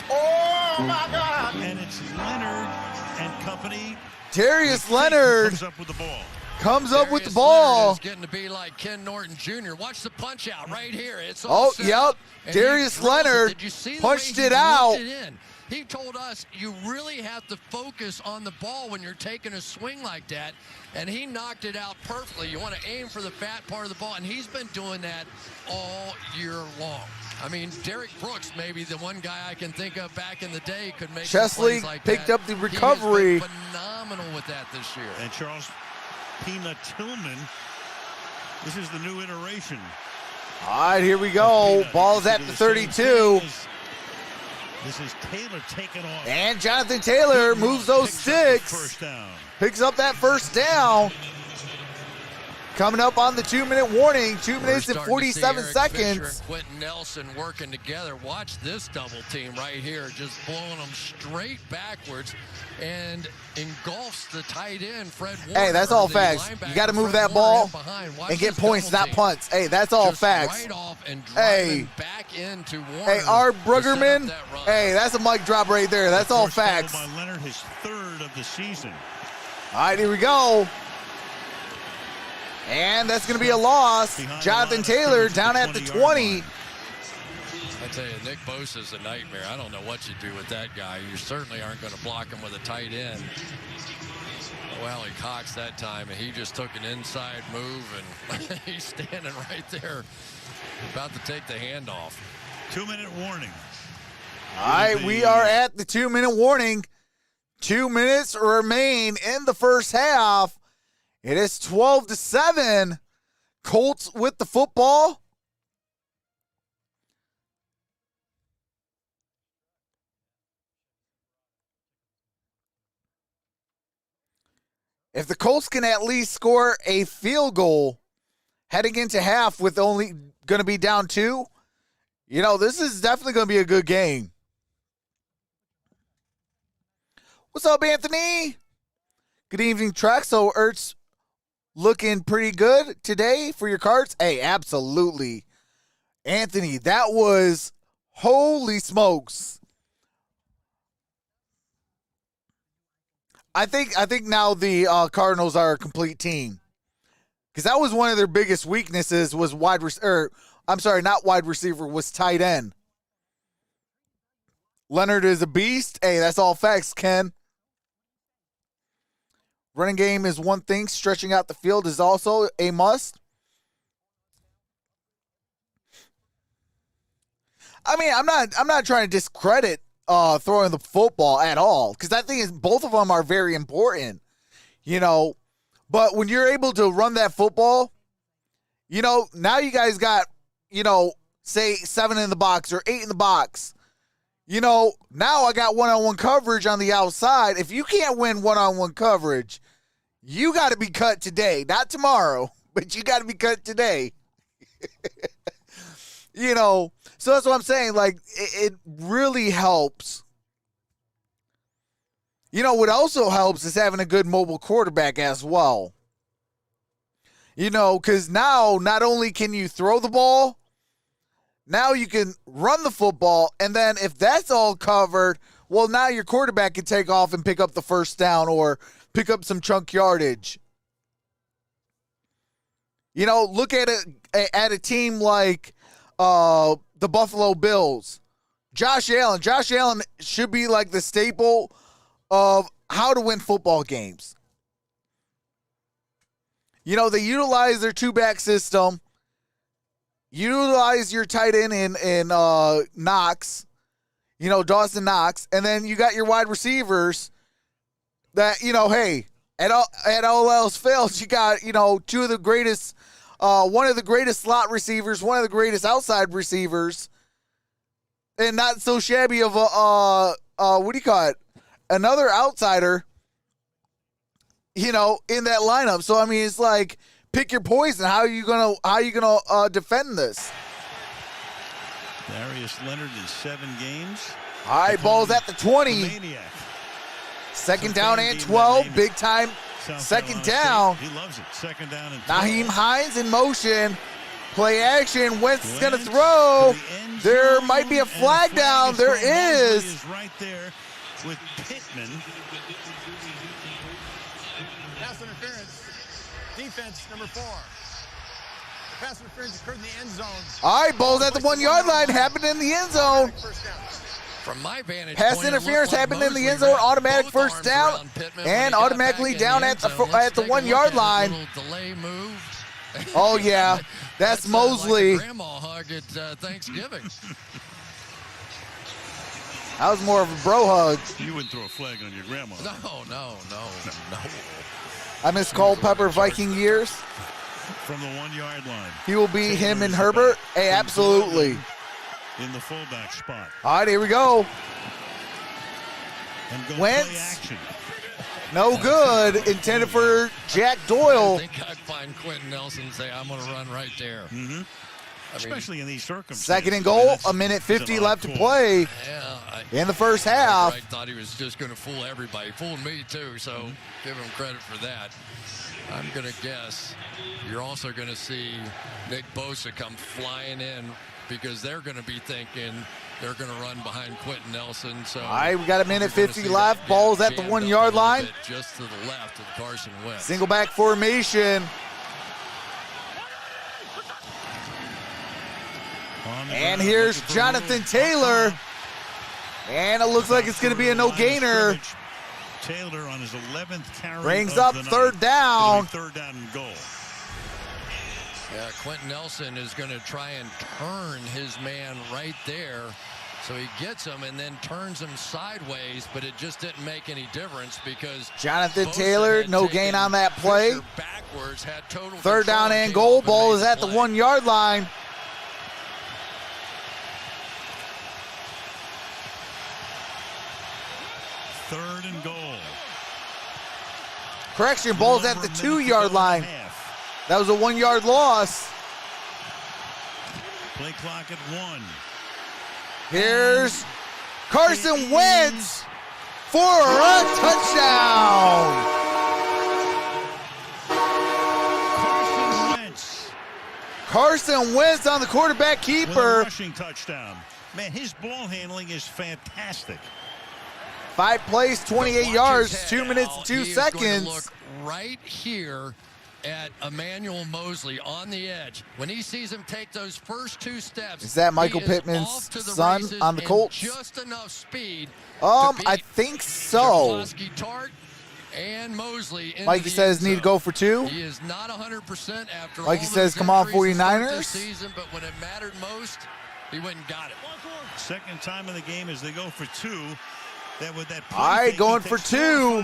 Oh, my God. And it's Leonard and company. Darius Leonard comes up with the ball. Comes up with the ball. It's getting to be like Ken Norton Jr. Watch the punch out right here. It's all set yep. up, Darius Leonard punched it out. He told us you really have to focus on the ball when you're taking a swing like that, and he knocked it out perfectly. You want to aim for the fat part of the ball, and he's been doing that all year long. I mean, Derek Brooks, maybe the one guy I can think of back in the day, could make Chesley like picked that. up the recovery. He has been phenomenal with that this year. And Charles Peanut Tillman, this is the new iteration. All right, here we go. Ball's at the 32. This is Taylor taking off. And Jonathan Taylor moves those sticks. First down. Picks up that first down. Coming up on the 2-minute warning, 2 minutes and 47 seconds. And Quentin Nelson working together. Watch this double team right here, just blowing them straight backwards and engulfs the tight end, Fred Warner. Hey, that's all facts. You got to move that ball and get points, not punts. Hey, that's all facts. Right off and hey, back into Warner. Hey, Art Bruggerman. Hey, that's a mic drop right there. That's all facts. By Leonard, his third of the season. All right, here we go. And that's going to be a loss. Jonathan Taylor down at the 20. I tell you, Nick Bosa's a nightmare. I don't know what you do with that guy. You certainly aren't going to block him with a tight end. Well, he Cox that time, and he just took an inside move, and he's standing right there about to take the handoff. 2-minute warning. All right, we are at the 2-minute warning. 2 minutes remain in the first half. It is 12-7. Colts with the football. If the Colts can at least score a field goal heading into half with only going to be down 2, you know, this is definitely going to be a good game. What's up, Anthony? Good evening, Troxel. Ertz looking pretty good today for your cards. Hey, absolutely. Anthony, that was holy smokes. I think now the Cardinals are a complete team. Because that was one of their biggest weaknesses was not wide receiver, was tight end. Leonard is a beast. Hey, that's all facts, Ken. Running game is one thing. Stretching out the field is also a must. I mean, I'm not trying to discredit throwing the football at all, because I think both of them are very important, you know. But when you're able to run that football, you know, now you guys got, you know, say 7 in the box or 8 in the box. You know, now I got one-on-one coverage on the outside. If you can't win one-on-one coverage, you got to be cut today. Not tomorrow, but you got to be cut today. You know, so that's what I'm saying. Like, it really helps. You know, what also helps is having a good mobile quarterback as well. You know, because now not only can you throw the ball, now you can run the football, and then if that's all covered, well, now your quarterback can take off and pick up the first down or pick up some chunk yardage. You know, look at a team like the Buffalo Bills. Josh Allen. Josh Allen should be like the staple of how to win football games. You know, they utilize their two-back system. Utilize your tight end in Knox, you know, Dawson Knox, and then you got your wide receivers that, you know, hey, at all else fails, you got, you know, two of the greatest, one of the greatest slot receivers, one of the greatest outside receivers, and not so shabby of what do you call it? Another outsider, you know, in that lineup. So, I mean, it's like pick your poison. How are you gonna defend this? Darius Leonard in 7 games. All right, ball's at the 20. Second down and 12. Big time. Second down. He loves it. Second down and 12. Naheem Hines in motion. Play action. Wentz is going to throw. There might be a flag down. There is. Right there with Pittman. Pass interference. Defense number 4. Pass interference occurred in the end zone. All right, ball's at the 1-yard line. Happened in the end zone. From my vantage pass point, interference like happened in the end zone. Automatic first down and automatically down at the 1-yard line. Delay move. Oh yeah, that's Mosley. Like a grandma hug at Thanksgiving. That was more of a bro hug. You wouldn't throw a flag on your grandma. No. I miss Culpepper Viking years. From the 1-yard line. He will be him and Herbert. Hey, absolutely. In the fullback spot. All right, here we go. Wentz. No good. Intended for Jack Doyle. I think I'd find Quentin Nelson and say, I'm going to run right there. Mm-hmm. Especially in these circumstances. Second and goal. A minute 50 left to play in the first half. I thought he was just going to fool everybody. Fooled me, too, so give him credit for that. I'm going to guess you're also going to see Nick Bosa come flying in because they're going to be thinking they're going to run behind Quentin Nelson. So all right, we got a minute 50 left. Ball's at the 1-yard line. Just to the left of Carson Wentz. Single back formation. And here's Jonathan Taylor. And it looks like it's going to be a no-gainer. Taylor on his 11th carry. Brings up third down. Third down and goal. Yeah, Quentin Nelson is going to try and turn his man right there. So he gets him and then turns him sideways, but it just didn't make any difference because Jonathan Taylor, no gain on that play. Backwards, had total third down and goal. Ball is at the 1-yard line. Third and goal. Correction, ball's at the 2-yard line. That was a 1-yard loss. Play clock at 1. Here's Carson Wentz for a touchdown. Carson Wentz on the quarterback keeper. Rushing touchdown. Man, his ball handling is fantastic. 5 plays, 28 yards, 2 minutes, 2 seconds. Look right here at Emmanuel Mosley on the edge. When he sees him take those first 2 steps, is that Michael Pittman's son on the Colts? Just enough speed. I think so. Tart and Mosley. Mikey says need to go for 2. He is not 100% after Mikey all says, come on, 49ers. Season, but when it mattered most, he went and got it. Second time in the game as they go for 2. All right, going for 2.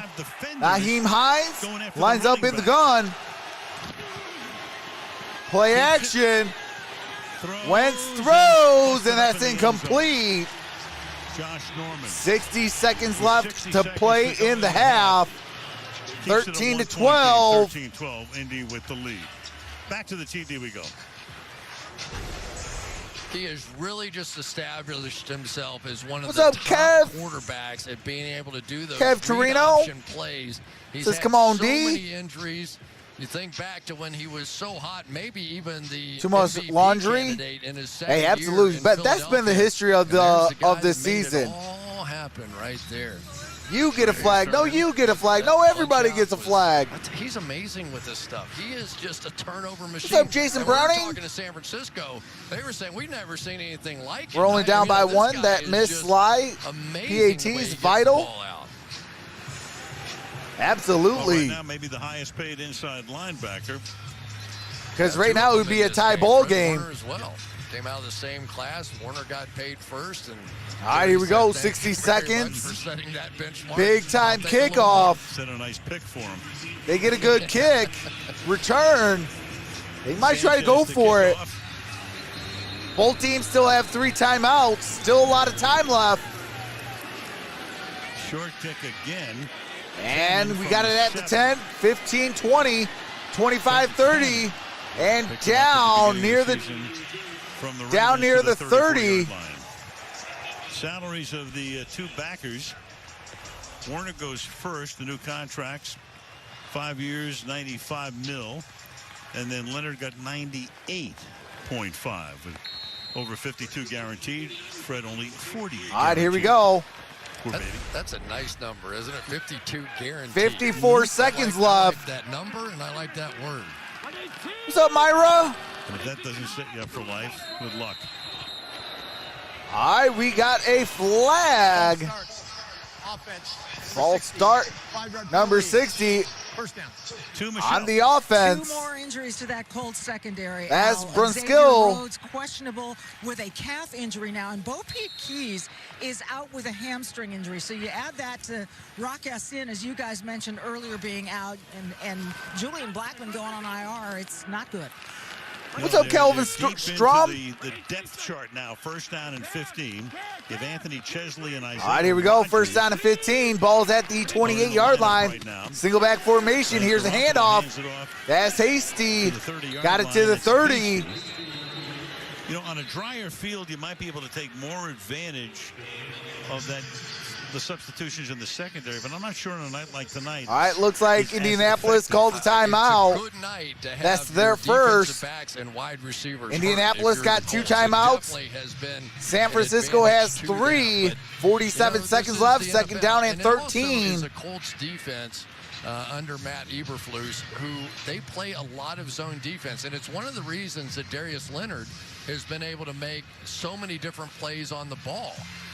Naheem Hines lines up in the gun. Play action. Wentz throws, and that's incomplete. 60 seconds left to play in the half. 13-12. 13-12, Indy with the lead. Back to the TD we go. He has really just established himself as one of What's the up, top Kev? quarterbacks at being able to do those Kev Torino plays. He's says, had come on, so D. many injuries. You think back to when he was so hot, maybe even the Too much MVP laundry. candidate in his second Hey, absolutely. year in But that's been the history of this season. It all happened right there. You get a flag. No, you get a flag. No, everybody gets a flag. He's amazing with this stuff. He is just a turnover machine. What's up, Jason And we were Browning? talking to San Francisco. They were saying we've never seen anything like it. We're only down by this 1. guy That is missed just slide. amazing the way he PAT's gets the vital. ball out. Absolutely. Right now, maybe the highest paid inside linebacker. Because right now it would be a tie ball game. Warner as well. Came out of the same class. Warner got paid first. And all right, here we go. 60 seconds. Big time kickoff. Set a nice pick for him. They get a good kick. Return. They might try to go for it. Both teams still have 3 timeouts. Still a lot of time left. Short kick again. And we got it at the 10, 15, 20. 25-30, and down near the down near the 30. Salaries of the two backers. Warner goes first. The new contracts, 5 years, $95 million, and then Leonard got 98.5 with over 52 guaranteed. Fred only 40. All right, here we go. That's a nice number, isn't it? 52 guaranteed. 54 seconds left. I like that number, and I like that word. What's up, Myra? And if that doesn't set you up for life, good luck. All right, we got a flag. False start. Number 60 First down. on the offense. Two more injuries to that Colts secondary. That's Al. Brunskill. Xavier Rhodes questionable with a calf injury now, and Bo Peep Keys is out with a hamstring injury. So you add that to Rock Sin, as you guys mentioned earlier, being out, and Julian Blackman going on IR. It's not good. What's up, Kelvin Strom? The depth chart now. First down and 15. Give Anthony Chesley and Isaiah. All right, here we go. First down and 15. Ball's at the 28-yard line. Single back formation. Here's a handoff. That's Hasty. Got it to the 30. You know, on a drier field, you might be able to take more advantage of the substitutions in the secondary, but I'm not sure on a night like tonight. All right, looks like Indianapolis called a timeout. That's their first. Backs and wide receivers. Indianapolis got 2 timeouts. San Francisco has 3. 47 seconds left. Second down and 13. It's a Colts defense under Matt Eberflus, who they play a lot of zone defense, and it's one of the reasons that Darius Leonard has been able to make so many different plays on the ball.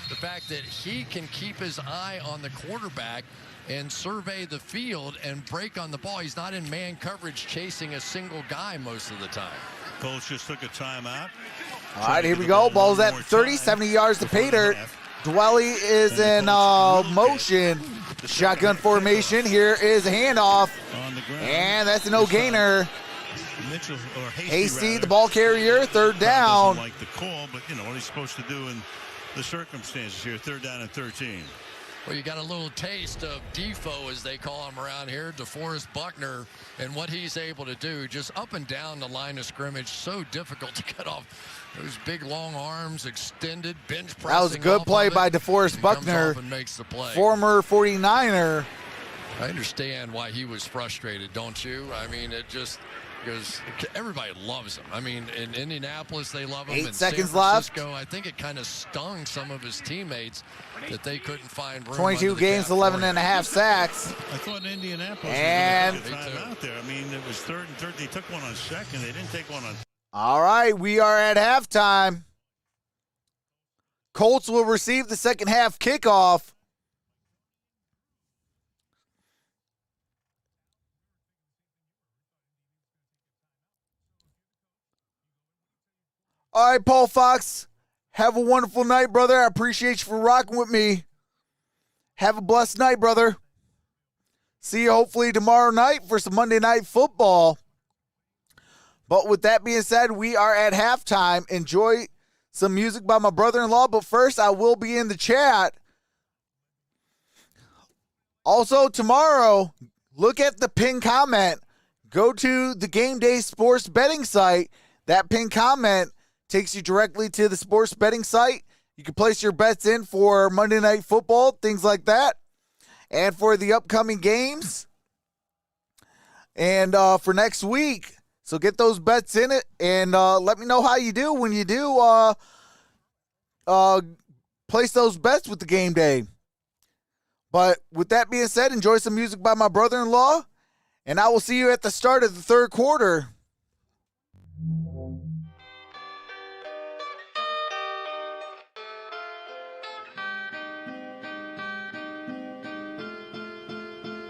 The fact that he can keep his eye on the quarterback and survey the field and break on the ball. He's not in man coverage chasing a single guy most of the time. Colts just took a timeout. All right, here we go. Ball's at 30, 70 yards to pay dirt. Dwelly is in motion. Shotgun formation. Here is a handoff. And that's a no-gainer. Hasty, the ball carrier, third down. Like the call, but you know what he's supposed to do in the circumstances here. Third down and 13. Well, you got a little taste of Defoe, as they call him around here, DeForest Buckner, and what he's able to do just up and down the line of scrimmage. So difficult to get off those big long arms, extended bench pressing. That was a good play by DeForest Buckner, and makes the play. Former 49er. I understand why he was frustrated, don't you? I mean, it just because everybody loves him. I mean, in Indianapolis, they love him. 8 in seconds San Francisco, left. I think it kind of stung some of his teammates that they couldn't find room. 22 games, 11 and a half sacks. I thought Indianapolis and was going to time out there. I mean, it was third and third. They took one on second. They didn't take one on. All right, we are at halftime. Colts will receive the second half kickoff. All right, Paul Fox, have a wonderful night, brother. I appreciate you for rocking with me. Have a blessed night, brother. See you hopefully tomorrow night for some Monday Night Football. But with that being said, we are at halftime. Enjoy some music by my brother-in-law. But first, I will be in the chat. Also, tomorrow, look at the pinned comment. Go to the Game Day Sports Betting site. That pinned comment takes you directly to the sports betting site. You can place your bets in for Monday Night Football, things like that, and for the upcoming games, and for next week. So get those bets in it, and let me know how you do when you do place those bets with the Game Day. But with that being said, enjoy some music by my brother-in-law, and I will see you at the start of the third quarter.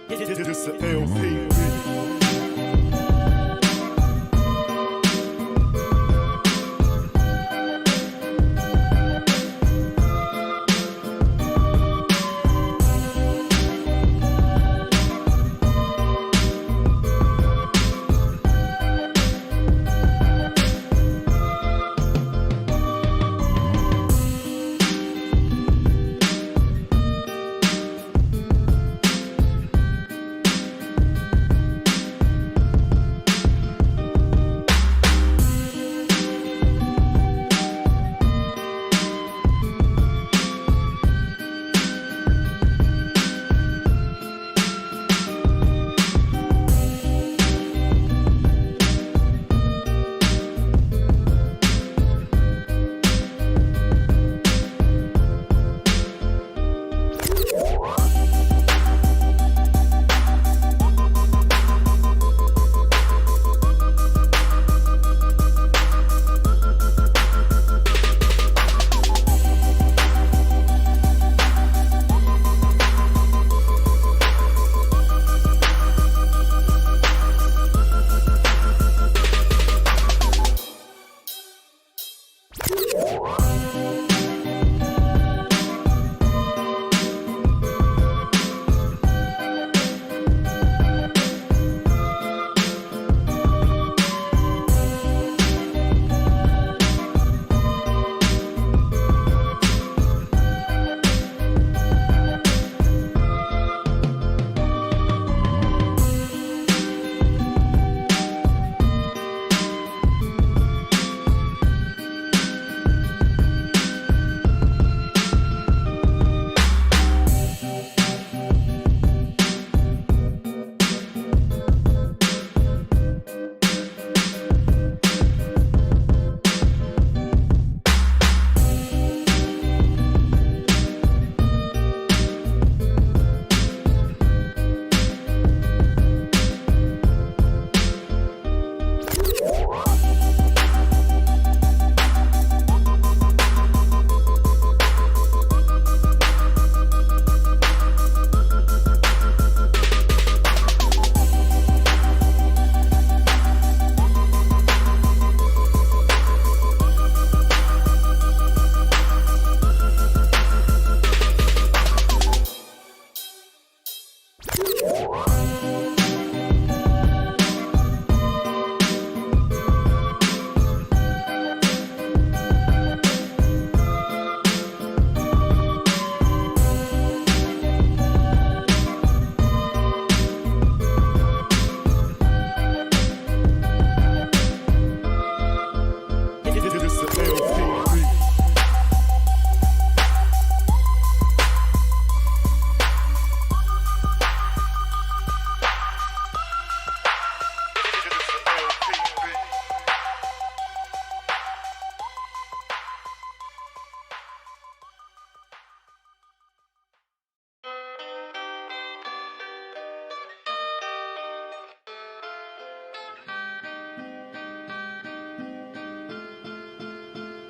This a LP.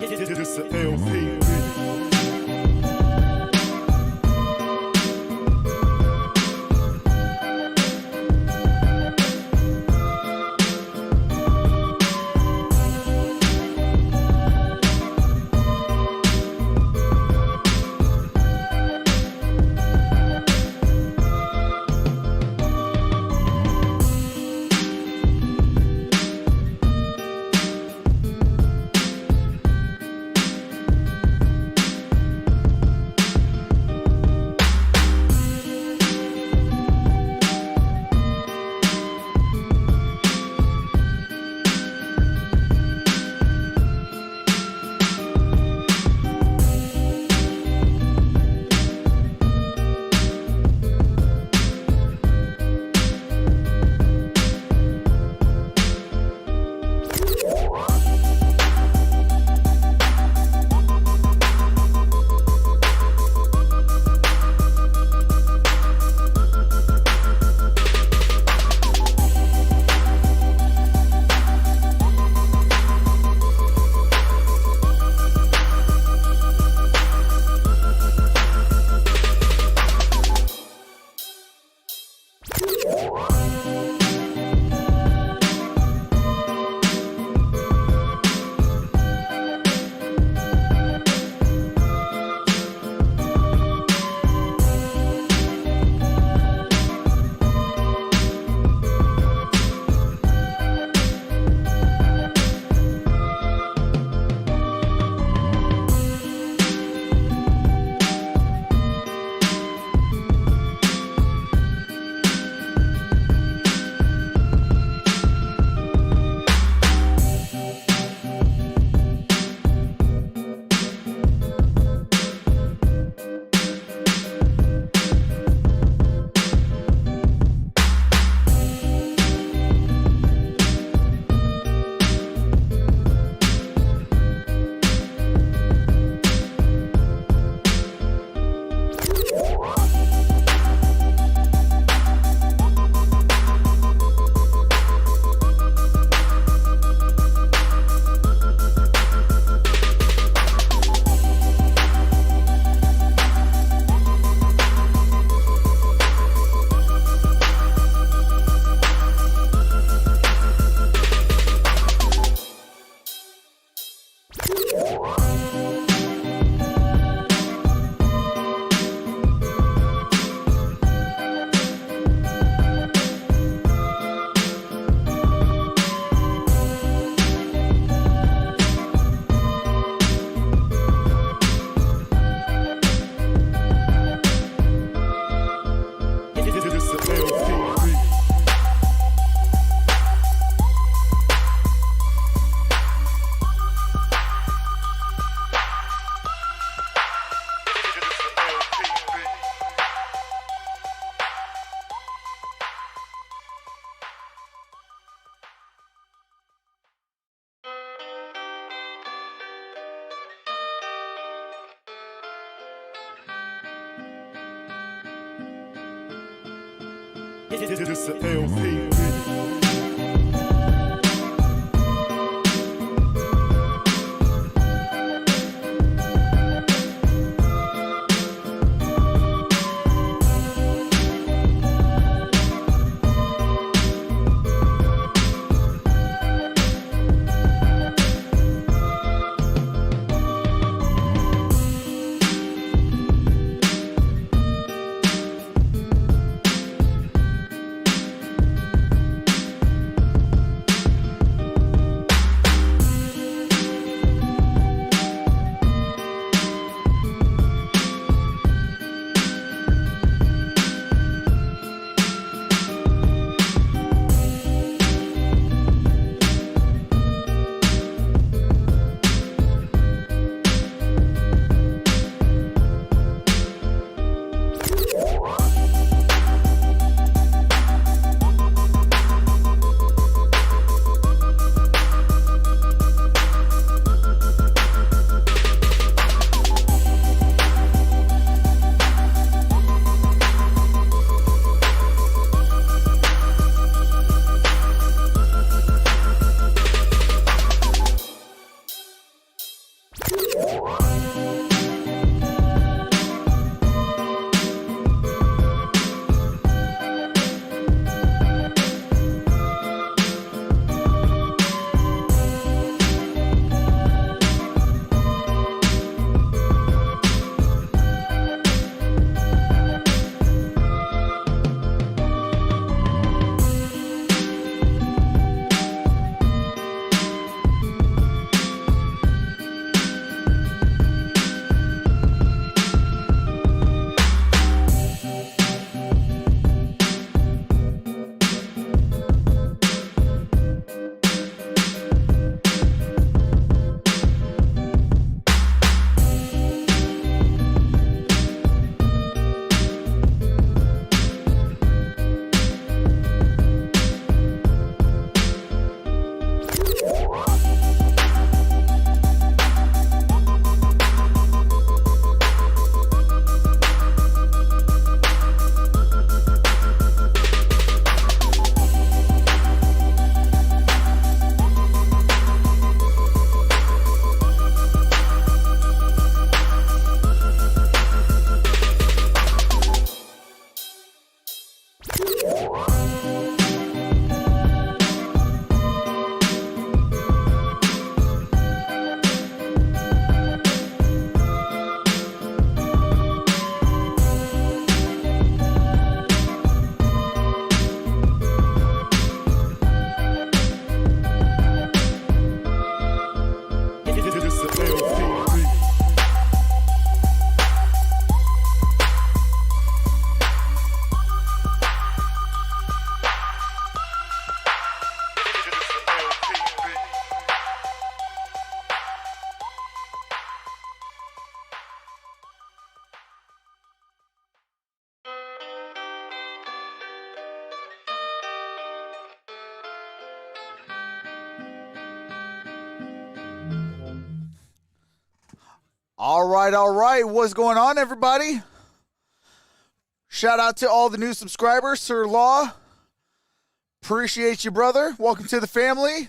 It's the LP. It's the LP. All right. What's going on, everybody? Shout out to all the new subscribers. Sir Law, appreciate you, brother. Welcome to the family.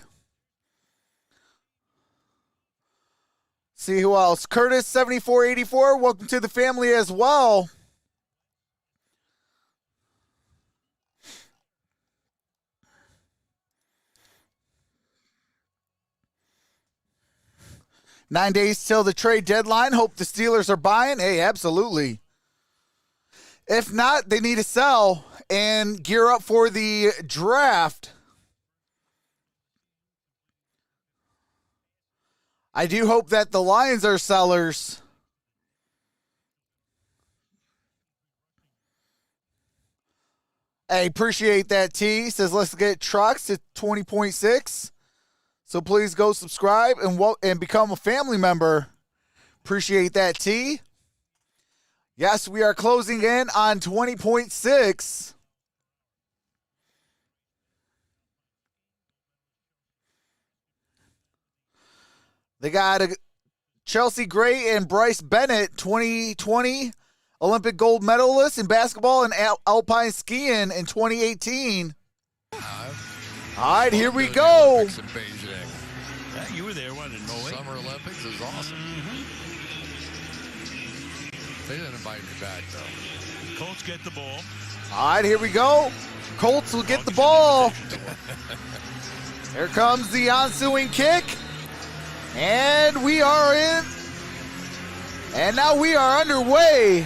See who else? Curtis 7484. Welcome to the family as well. Nine days till the trade deadline. Hope the Steelers are buying. Hey, absolutely. If not, they need to sell and gear up for the draft. I do hope that the Lions are sellers. Hey, appreciate that, T. Says, let's get Trox to 20.6. So please go subscribe and become a family member. Appreciate that, T. Yes, we are closing in on 20.6. They got Chelsea Gray and Bryce Bennett, 2020 Olympic gold medalists in basketball and alpine skiing in 2018. All right, here we go. Yeah, you were there, wasn't it? Summer Olympics is awesome. They didn't invite me back, though. Colts get the ball. All right, here we go. Colts will get the ball. Here comes the ensuing kick. And we are in. And now we are underway.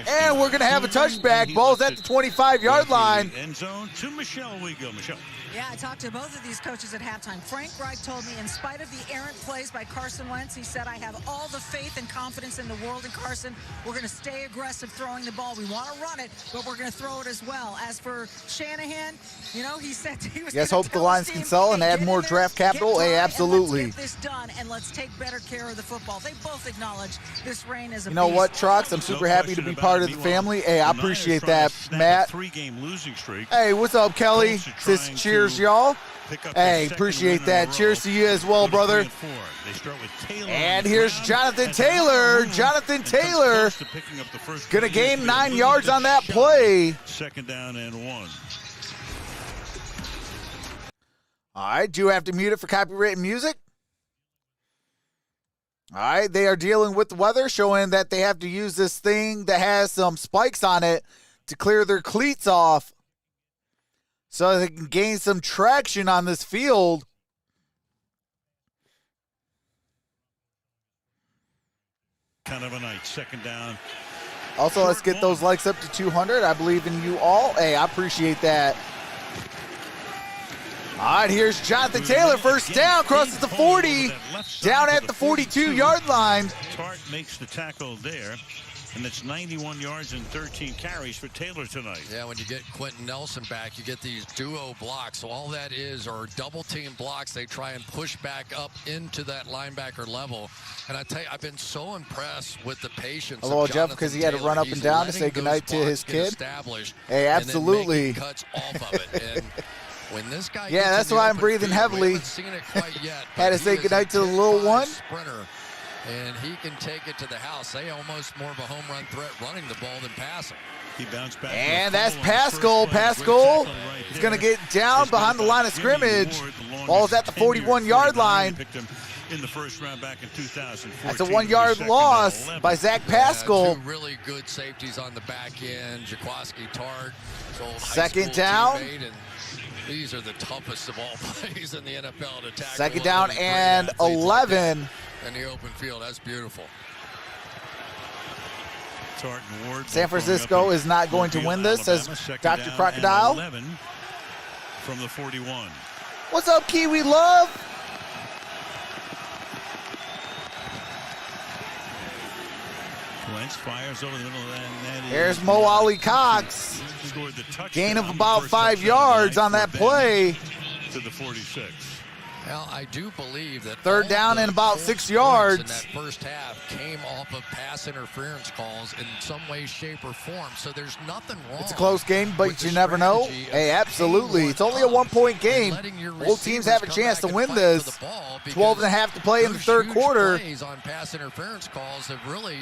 And we're going to have a touchback. Ball's at the 25-yard line. End zone to Michelle we go. Michelle. Yeah, I talked to both of these coaches at halftime. Frank Reich told me, in spite of the errant plays by Carson Wentz, he said, I have all the faith and confidence in the world in Carson. We're going to stay aggressive throwing the ball. We want to run it, but we're going to throw it as well. As for Shanahan, you know, he said he was yes, hope the Lions can sell and add more draft capital. Hey, absolutely. Let's get this done, and let's take better care of the football. They both acknowledge this reign is a You know beast. what, Trox? I'm super happy to be part of the family. Hey, I appreciate that, Matt. Three-game losing streak. Hey, what's up, Kelly? Says cheers, y'all. Hey, appreciate that. Cheers to you as well, brother. And here's Jonathan Taylor. Jonathan Taylor going to gain 9 yards on that play. Second down and 1. All right, do you have to mute it for copyrighted music? All right, they are dealing with the weather, showing that they have to use this thing that has some spikes on it to clear their cleats off so they can gain some traction on this field. Kind of a night. Second down. Also, let's get those likes up to 200. I believe in you all. Hey, I appreciate that. All right, here's Jonathan Taylor. First down, crosses the 40, down at the 42-yard line. Tart makes the tackle there, and it's 91 yards and 13 carries for Taylor tonight. Yeah, when you get Quentin Nelson back, you get these duo blocks. So all that is are double-team blocks. They try and push back up into that linebacker level. And I tell you, I've been so impressed with the patience. Hello, Jeff, because he had to run up and down to say goodnight to his kid. Hey, absolutely. And then cuts off of it. And when this guy that's why I'm breathing heavily. Had to say goodnight to the little one. Sprinter, and he can take it to the house. They almost more of a home run threat running the ball than passing. He bounced back. And that's Pascal. Pascal is going to get down behind the line of scrimmage. Ball's at the 41-yard line. In the first round back in 2014. That's a 1-yard loss by Zach Pascal. Two really good safeties on the back end. Jaquaski Tart. Second down. These are the toughest of all plays in the NFL to tackle. Second down and 11. In the open field, that's beautiful. San Francisco is not going to win this, says Dr. Crocodile. 11 from the 41. What's up, Kiwi Love? Wentz fires over the middle of that. Here's Mo Ali Cox. Gain of about 5 yards on that play. To the 46. Well, I do believe that third down and about 6 yards. In that first half came off of pass interference calls in some way, shape, or form. So there's nothing wrong. It's a close game, but you never know. Hey, absolutely. It's only a 1-point game. Both teams have a chance to win this. 12 and a half to play in the third quarter. Plays on pass interference calls have really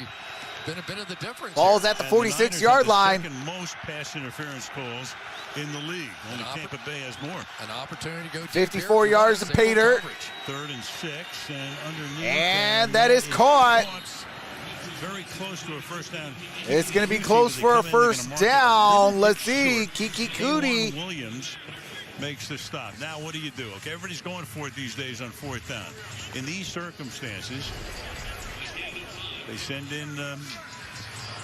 been a bit of the difference. Ball's at the 46-yard line. Second most pass interference calls in the league. Only Tampa Bay has more. An opportunity to go 54 yards of pay dirt. 3rd and 6, and underneath. And that is caught. Very close to a first down. It's going to be close for a first down. Let's see. Kiki Cootie. Williams makes the stop. Now, what do you do? Okay, everybody's going for it these days on 4th down. In these circumstances, they send in.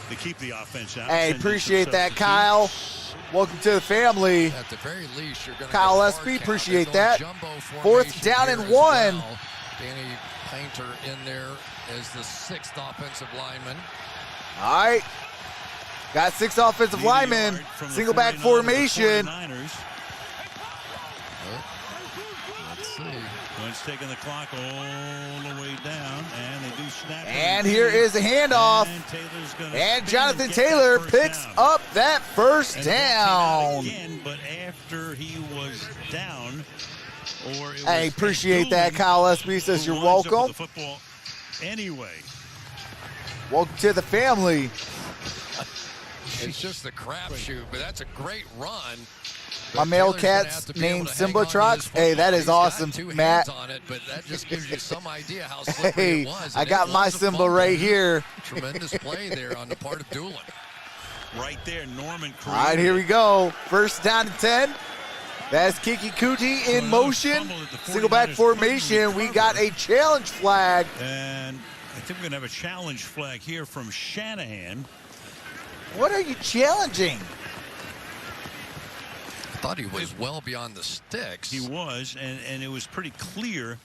They keep the offense out. Hey, appreciate that, Kyle. Welcome to the family. At the very least, you're going to Kyle SB, appreciate that. 4th down and 1. Well. Danny Painter in there as the 6th offensive lineman. All right. Got 6 offensive linemen. Single back formation. Let's see. It's taking the clock all the way down, and they do snap. And here is a handoff. And Jonathan Taylor picks up that first down. Again, but after he was down, or it I appreciate that. Kyle SB says you're welcome. Anyway, welcome to the family. It's just a crapshoot, but that's a great run. My male cat's named Simba Trox. Hey, that is awesome, Matt. On it, but that just gives you some idea how slippery hey, it was. I got my Simba right here. Tremendous play there on the part of Doolin. Right there, Norman. All right, here we go. First down and 10. That's Kiki Kuti in motion. Single back formation. We got a challenge flag. And I think we're going to have a challenge flag here from Shanahan. What are you challenging? I thought he was well beyond the sticks. He was, and it was pretty clear.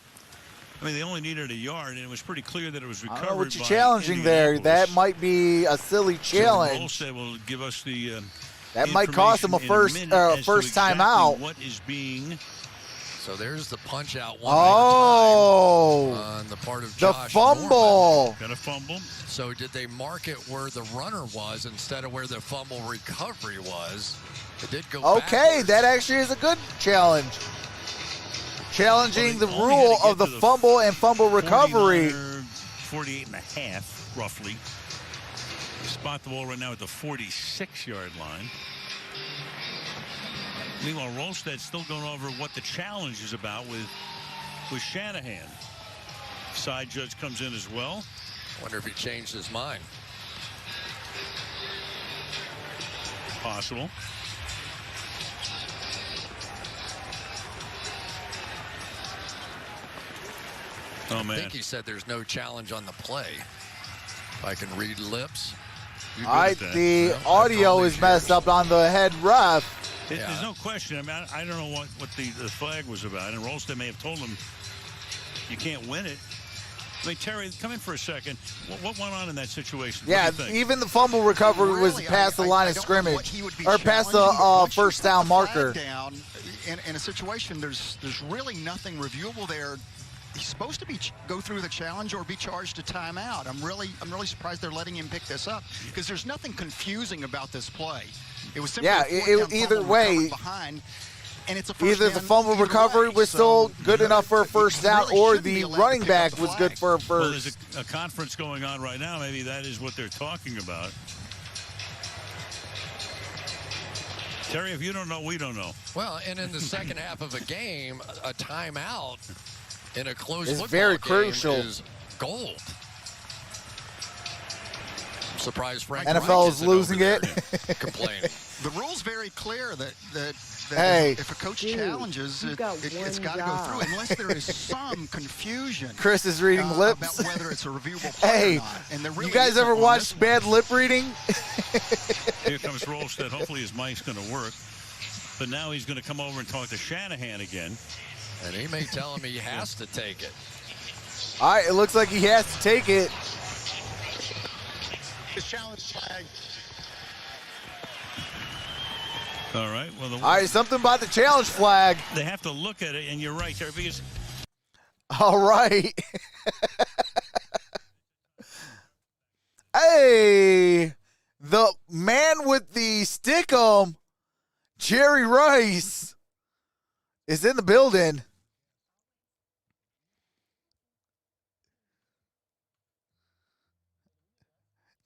I mean, they only needed a yard, and it was pretty clear that it was recovered. I don't know what you're challenging there. That might be a silly challenge. So will give us the that might cost him a first time out. What is being? So there's the punch out one more time on the part of the Josh fumble. Norman. Got a fumble. So did they mark it where the runner was instead of where the fumble recovery was? It did go backwards. That actually is a good challenge. Challenging the rule of the fumble and fumble recovery. 48 and a half, roughly. Spot the ball right now at the 46-yard line. Meanwhile, Rolstad's still going over what the challenge is about with Shanahan. Side judge comes in as well. Wonder if he changed his mind. Possible. Oh, man. I think he said there's no challenge on the play. If I can read lips. All right, the audio is messed up on the head ref. There's no question. I mean, I don't know what the flag was about, and Rolstad may have told him you can't win it. I mean, Terry, come in for a second. What went on in that situation? Yeah, even the fumble recovery was past the line of scrimmage, or past the first down marker. Down in a situation, there's really nothing reviewable there. He's supposed to go through the challenge or be charged a timeout. I'm really surprised they're letting him pick this up because there's nothing confusing about this play. It was simply either way. Behind, and it's a either the fumble recovery was still good enough for a first down, or the running back was good for a first. Well, there's a conference going on right now. Maybe that is what they're talking about. Terry, if you don't know, we don't know. Well, and in the second half of a game, a timeout in a close is football very game crucial. Is gold. I'm surprised Frank NFL is losing it. Complaining. The rule's very clear that hey, if a coach challenges, it's got to go through unless there is some confusion. Chris is reading lips. About whether it's a reviewable play hey, or not. And there really you guys ever watched bad lip reading? Here comes Rolstad. Hopefully his mic's going to work. But now he's going to come over and talk to Shanahan again. And he may tell him he has to take it. All right, it looks like he has to take it. The challenge flag. All right. Well, all right, something about the challenge flag. They have to look at it, and you're right there because All right. Hey, the man with the stickum, Jerry Rice, is in the building.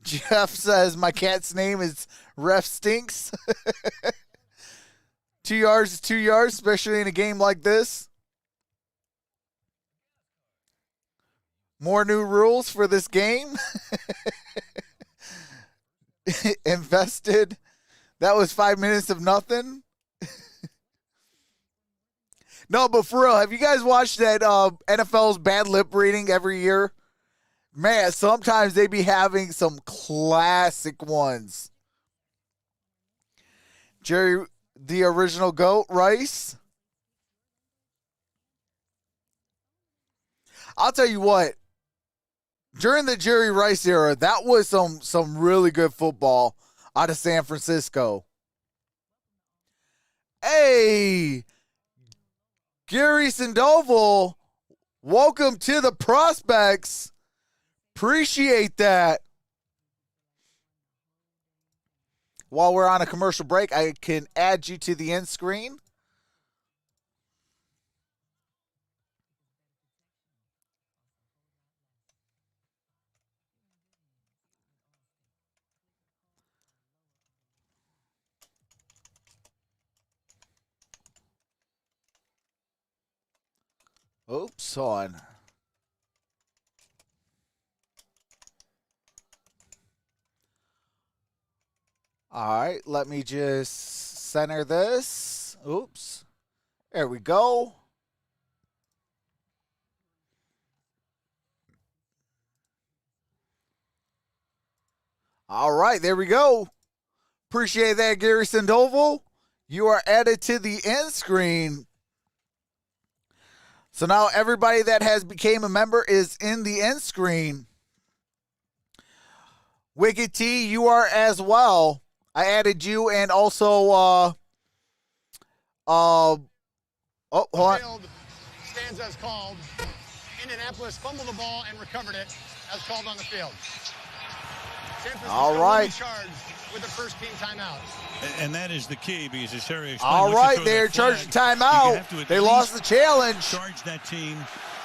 Jeff says my cat's name is Ref Stinks. 2 yards is 2 yards, especially in a game like this. More new rules for this game. Invested. That was 5 minutes of nothing. No, but for real, have you guys watched that NFL's bad lip reading every year? Man, sometimes they be having some classic ones. Jerry, the original GOAT, Rice. I'll tell you what. During the Jerry Rice era, that was some really good football out of San Francisco. Hey, Gary Sandoval, welcome to the Prospects. Appreciate that. While we're on a commercial break, I can add you to the end screen. Oops, on. All right, let me just center this. Oops. There we go. All right, there we go. Appreciate that, Gary Sandoval. You are added to the end screen. So now everybody that has became a member is in the end screen. Wicked T, you are as well. I added you and also hold on. Stands as called. Indianapolis fumbled the ball and recovered it as called on the field. San Francisco all right. will be charged with the first team timeout. And that is the key because as Harry explained, all right, they're charged timeout. They lost the challenge. Charge that team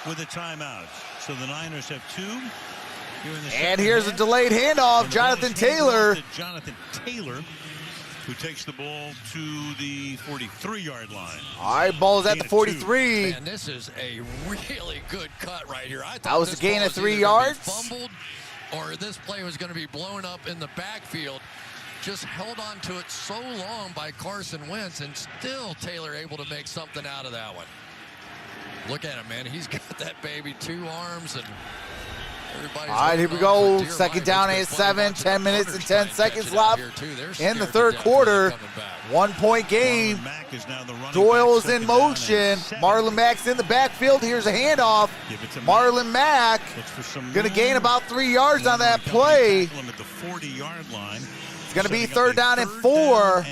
with a timeout. So the Niners have two. And here's a delayed handoff. Jonathan Taylor. Jonathan Taylor, who takes the ball to the 43-yard line. All right, ball's at the 43. Man, this is a really good cut right here. I thought that was a gain of 3 yards. Fumbled, or this play was going to be blown up in the backfield. Just held on to it so long by Carson Wentz, and still Taylor able to make something out of that one. Look at him, man. He's got that baby 2 arms, and everybody's all right, here we go. Second down and 7. 10 minutes and 10 seconds left in the third quarter. 1 point game. Doyle's in motion. Marlon Mack's in the backfield. Here's a handoff. Marlon Mack going to gain about 3 yards on that play. It's going to be third down and 4.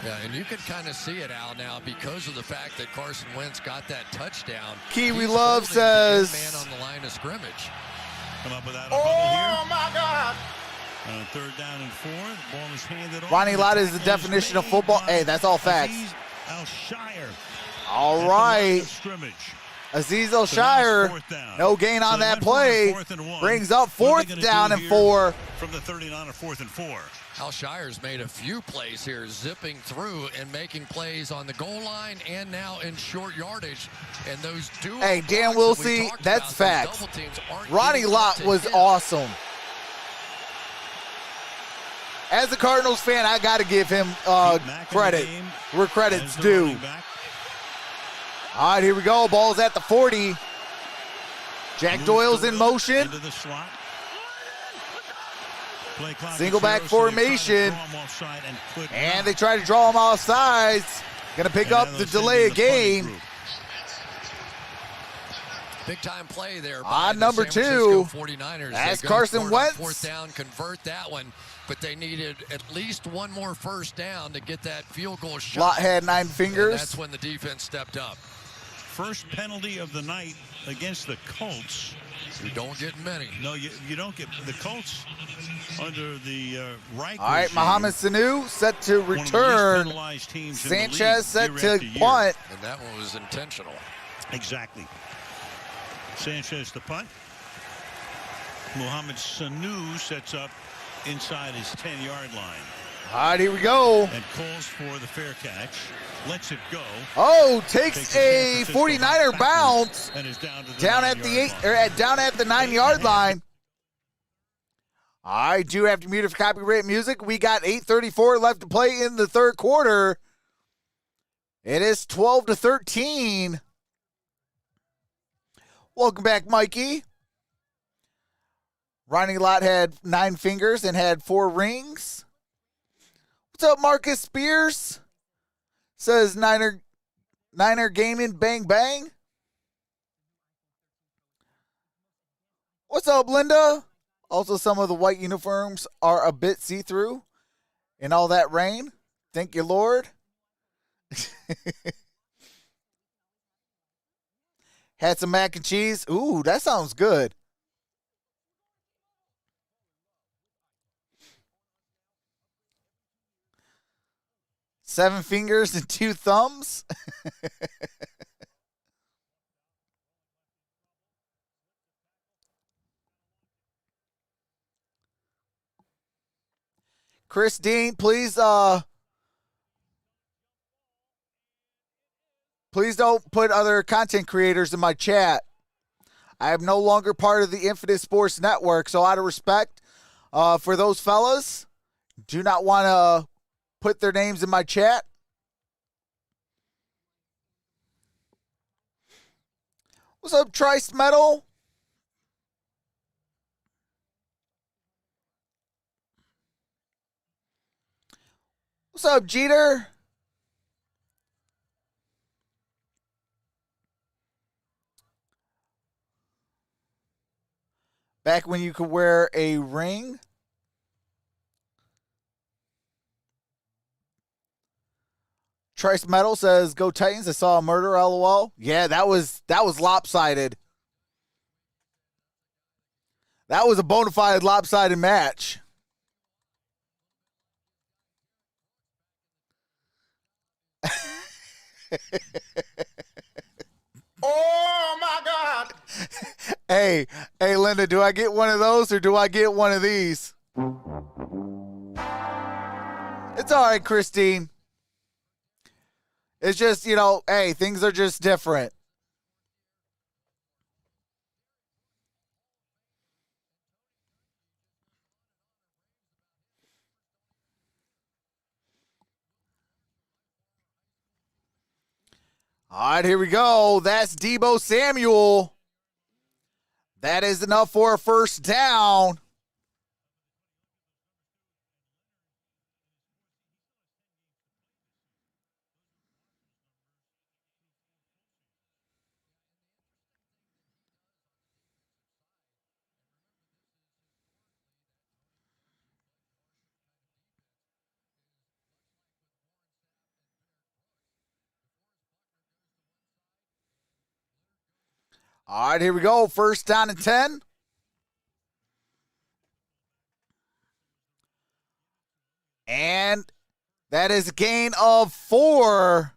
Yeah, and you can kind of see it, Al, now because of the fact that Carson Wentz got that touchdown. Kiwi Love says, man on the line of scrimmage. Come up without a here. My God. Third down and 4. The ball is handed off. Ronnie Lott is the definition of football. Hey, that's all facts. Al-Shire. All right. Azeez Al-Shire, no gain on that play. Brings up fourth down and 4. From the 39 or 4th and 4. Al-Shire's made a few plays here, zipping through and making plays on the goal line and now in short yardage. And those dual hey, Dan Wilsey, that's facts. Ronnie Lott was awesome. As a Cardinals fan, I got to give him credit where credit's due. All right, here we go. Ball's at the 40. Jack Doyle's in motion. Single back formation. And they try to draw him off sides. Going to pick up the delay of game. Big time play there. On number 2. 49ers. That's Carson Wentz. Fourth down, convert that one. But they needed at least one more first down to get that field goal shot. Lott had 9 fingers. And that's when the defense stepped up. first penalty of the night against the Colts. You don't get many. No, you don't get the Colts under the Reich. All right, Mohamed Sanu set to return. Sanchez set to punt. And that one was intentional. Exactly. Sanchez to punt. Mohamed Sanu sets up inside his 10-yard line. All right, here we go. And calls for the fair catch. Lets it go. Oh, takes a 49er bounce and is down at the 9-yard line. I do have to mute it for copyright music. We got 8:34 left to play in the third quarter. It is 12-13. Welcome back, Mikey. Ronnie Lott had 9 fingers and had 4 rings. What's up, Marcus Spears? Says Niner Gaming Bang Bang. What's up, Linda? Also, some of the white uniforms are a bit see-through in all that rain. Thank you, Lord. Had some mac and cheese. Ooh, that sounds good. Seven fingers and 2 thumbs. Chris Dean, please don't put other content creators in my chat. I am no longer part of the Infinite Sports Network, so out of respect for those fellas, do not want to put their names in my chat. What's up, Trice Metal? What's up, Jeter? Back when you could wear a ring. Trice Metal says, "Go Titans! I saw a murder." LOL. Yeah, that was lopsided. That was a bona fide lopsided match. Oh my God! Hey, Linda, do I get one of those or do I get one of these? It's all right, Christine. It's just, hey, things are just different. All right, here we go. That's Deebo Samuel. That is enough for a first down. All right, here we go. First down and 10. And that is a gain of 4.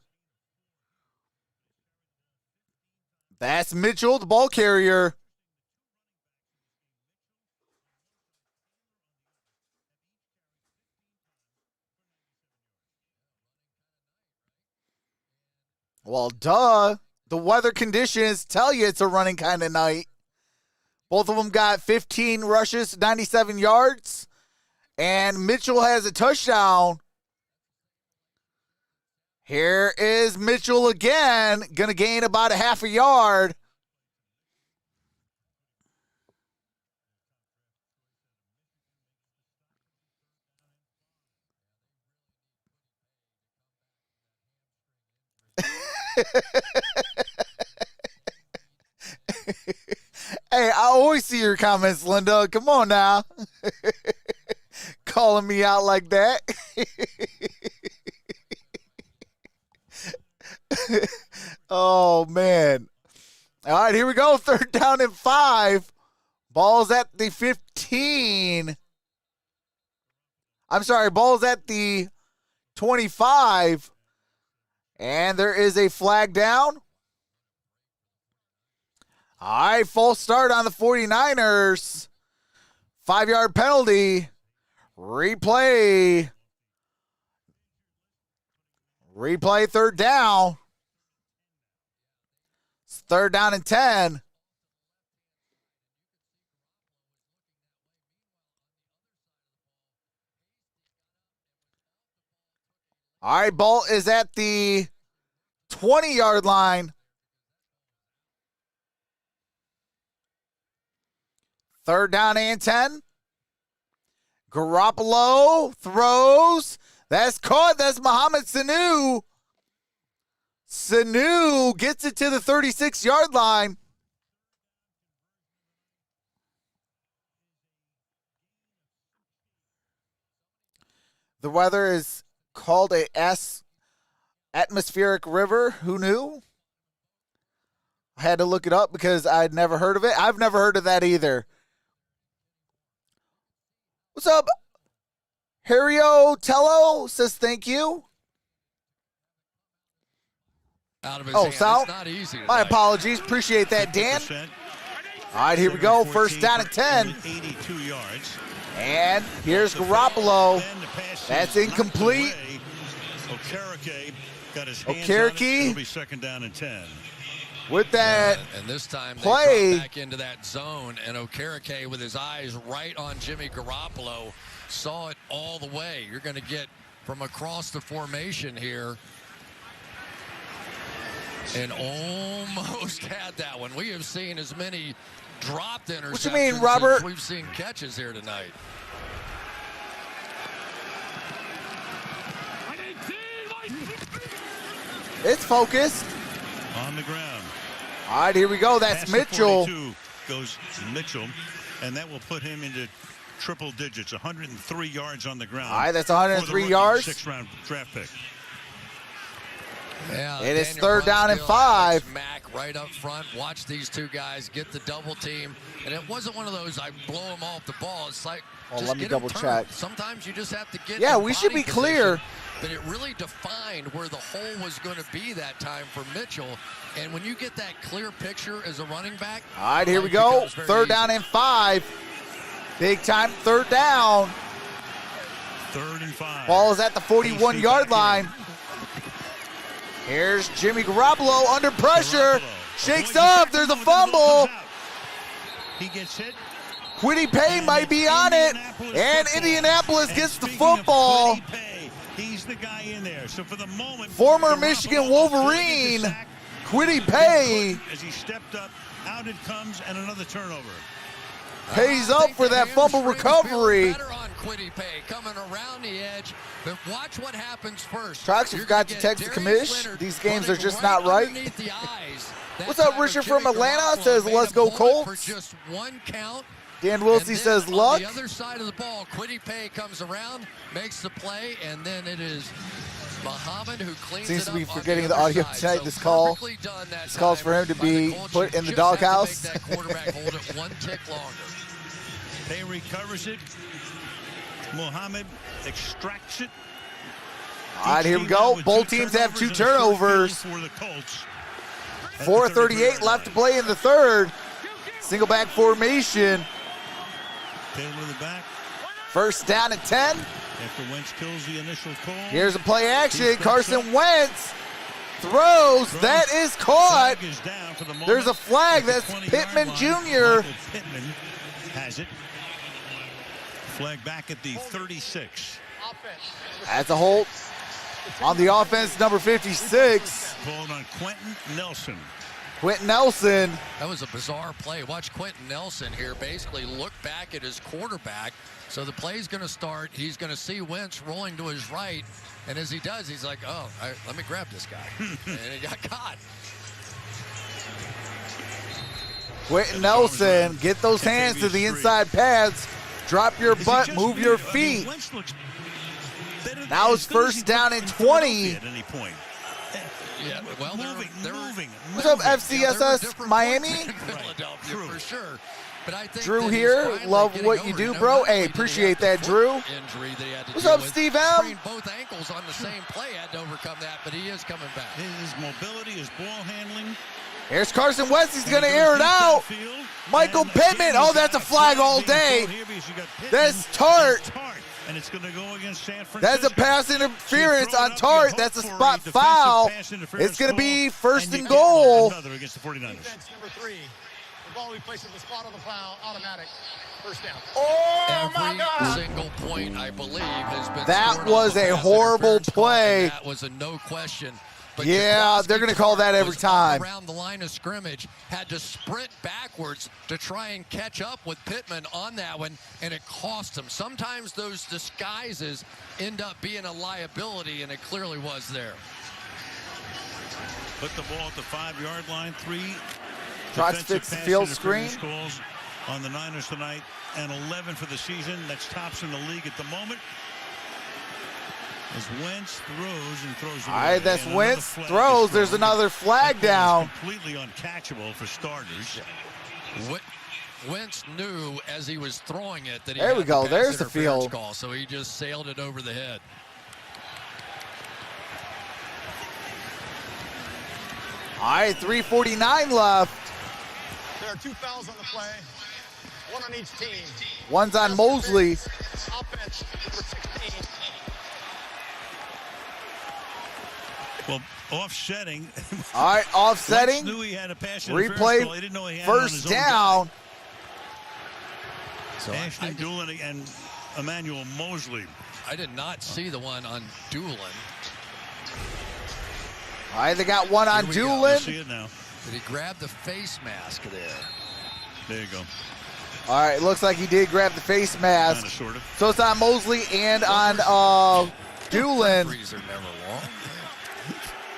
That's Mitchell, the ball carrier. Well, duh. The weather conditions tell you it's a running kind of night. Both of them got 15 rushes, 97 yards. And Mitchell has a touchdown. Here is Mitchell again. Going to gain about a half a yard. Hey, I always see your comments, Linda. Come on now. Calling me out like that. Oh, man. All right, here we go. 3rd down and 5. Ball's at the 15. I'm sorry, ball's at the 25. And there is a flag down. All right, false start on the 49ers. 5-yard penalty. Replay. 3rd down. It's 3rd down and 10. All right, ball is at the 20-yard line. 3rd down and 10. Garoppolo throws. That's caught. That's Mohamed Sanu. Sanu gets it to the 36-yard line. The weather is called a atmospheric river. Who knew? I had to look it up because I'd never heard of it. I've never heard of that either. What's up? Hario Tello says thank you. Out of his Oh, hand. Sal. It's not easy My tonight. apologies. Appreciate that, Dan. All right, here we go. 1st down and 10. 82 yards. And here's Garoppolo. That's incomplete. Okereke got his hands Okereke. on it. It'll be 2nd down and 10. With that and this time play, they drop back into that zone, and Okereke with his eyes right on Jimmy Garoppolo saw it all the way. You're going to get from across the formation here, and almost had that one. We have seen as many dropped interceptions what you mean, Robert? as we've seen catches here tonight. It's focused. On the ground. All right, here we go. That's Past Mitchell. the 42 goes Mitchell, and that will put him into triple digits, 103 yards on the ground. All right, that's 103 yards. 6th-round draft pick. Yeah, it is Daniel 3rd down and Brunskill, 5. Alex Mack right up front. Watch these two guys get the double team. And it wasn't one of those, I blow them off the ball. It's like, Well, just let me get 'em double turned. check. Sometimes you just have to get Yeah, in we should body be clear. position. But it really defined where the hole was going to be that time for Mitchell. And when you get that clear picture as a running back. All right, here we it go. becomes very 3rd easy. down and 5. Big time 3rd down. 3rd and 5. Ball is at the 41-yard line. Here's Jimmy Garoppolo under pressure. Shakes up. There's a fumble. He gets hit. Quiddy Pay might be on it. And Indianapolis gets the football. He's the guy in there. So for the moment, Former Michigan Wolverine, Quiddy Pay, as he stepped up, out it comes, and another turnover. Pays up for that fumble recovery. Better on Quiddy Pay coming around the edge, but watch what happens first. Trox, you forgot to text the commish. These games are just not right. What's up, Richard from Atlanta? Says, let's go Colts. For just one count. Dan Wilsey says, luck. On the other side of the ball, Quiddy Pay comes around, makes the play, and then it is Muhammad who cleans Seems it to up be on forgetting the the audio other side. tonight. So This call. perfectly done that This calls for time him to by the be Colts. put in the Just have to doghouse. make that quarterback hold it one tick longer. Pay recovers it. Muhammad extracts it. All right, here we go. Both teams have 2 turnovers. 4:38 left to play in the 3rd. Single back formation. Taylor in the back. 1st down and 10. After Wentz kills the initial call. Here's a play action. Carson Wentz throws. That is caught. Flag is down for the moment. There's a flag. At the That's 20-yard Pittman line. Jr. Michael Pittman has it. Flag back at the 36. That's a hold on the offense, number 56. Called on Quentin Nelson. Quentin Nelson. That was a bizarre play. Watch Quentin Nelson here basically look back at his quarterback. So the play's going to start. He's going to see Wentz rolling to his right. And as he does, he's like, oh, let me grab this guy. And he got caught. Quentin Nelson, get those hands to the inside pads. Drop your butt, move your feet. Now it's 1st down and 20. At any point. Yeah, well, moving. What's up, FCSS Miami? Philadelphia for sure. But I think Drew that he's here. finally Love getting what you over do, it. bro. Not only Hey, did he appreciate have the that, foot Drew. Injury that he had to What's deal up, with. Steve M? Sprained both ankles on the same play. Had to overcome that, but he is coming back. His mobility, his ball handling. Here's Carson Wentz. He's going to air it out. Michael Pittman. Oh, that's a flag all day. That's Tart. And it's going to go against San Francisco. That's a pass interference on Tart. That's a spot foul. It's going to be first and goal. Another against the 49ers. Defense number 3. The ball we place at the spot of the foul, automatic. First down. Oh, my God. Every single point, I believe, has been That scored was on the a pass horrible interference call, play. and that was a no question. But Yeah, Jaworski they're going to call that every was up time. around the line of scrimmage, had to sprint backwards to try and catch up with Pittman on that one, and it cost him. Sometimes those disguises end up being a liability, and it clearly was there. Put the ball at the 5-yard line. 3 Trox defensive fits the pass field interference screen. calls on the Niners tonight, and 11 for the season. That's tops in the league at the moment. As Wentz throws All right, that's Wentz throws. There's another flag down. Completely uncatchable for starters. Wentz knew as he was throwing it that he There we had go. the pass There's the interference field. call, so he just sailed it over the head. All right, 3:49 left. There are 2 fouls on the play. 1 on each team. One's on Mosley. Offense number 16. Well, offsetting. All right, offsetting. Wentz knew he had a pass interference Replay. call. He didn't know he had it on his First own down. guy. So Ashton Doolin and Emmanuel Mosley. I did not see the one on Doolin. All right, they got one on Here we go. Doolin. See it now. Did he grab the face mask there? There you go. All right, looks like he did grab the face mask. Kinda, sorta. So it's on Mosley and on Doolin. Referees are never wrong.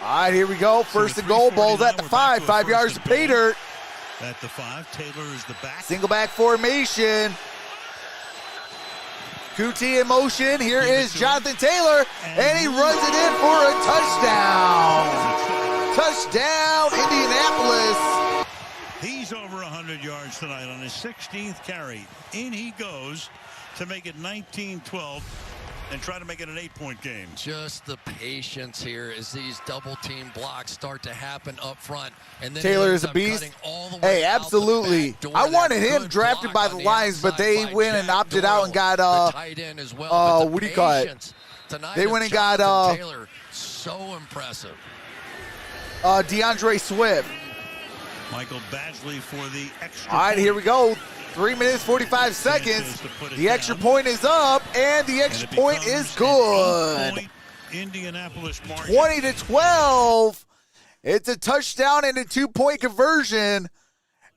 All right, here we go. First and goal. Ball's at the 5. 5 yards to pay dirt. At the 5, Taylor is the back. Single back formation. QT in motion. Here is Jonathan Taylor, and he runs it in for a touchdown. Touchdown, Indianapolis. He's over 100 yards tonight on his 16th carry. In he goes to make it 19-12 and try to make it an 8-point game. Just the patience here as these double team blocks start to happen up front. And then Taylor he is ends a up beast. cutting all the way Hey, out the absolutely. back door. I wanted That him good drafted block by on the Lions, but outside they by went and Jack opted out and Doyle, got the tight end as well. But the what do you call it? patience tonight They of went and got Jonathan Taylor, so impressive. DeAndre Swift. Michael Badgley for the extra All right, point. here we go. 3 minutes, 45 seconds. The extra point is up, and the extra point is good. 8-point Indianapolis margin. 20-12. It's a touchdown and a 2-point conversion.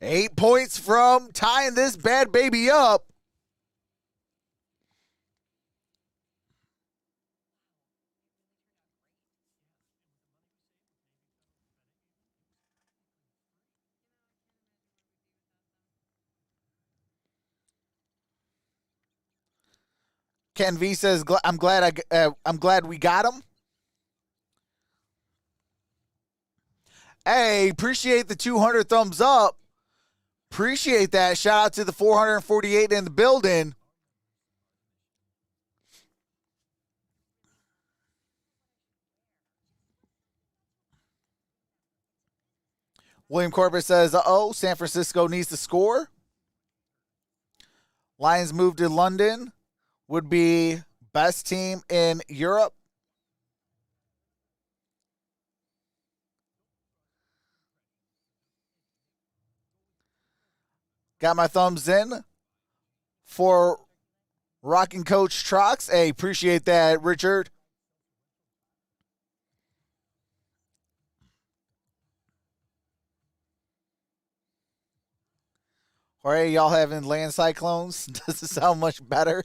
8 points from tying this bad baby up. Ken V says, "I'm glad we got him." Hey, appreciate the 200 thumbs up. Appreciate that. Shout out to the 448 in the building. William Corbett says, uh-oh, San Francisco needs to score. Lions move to London. Would be best team in Europe. Got my thumbs in for rocking Coach Trox. Hey, appreciate that, Richard. Jorge, y'all having land cyclones? Does it sound much better?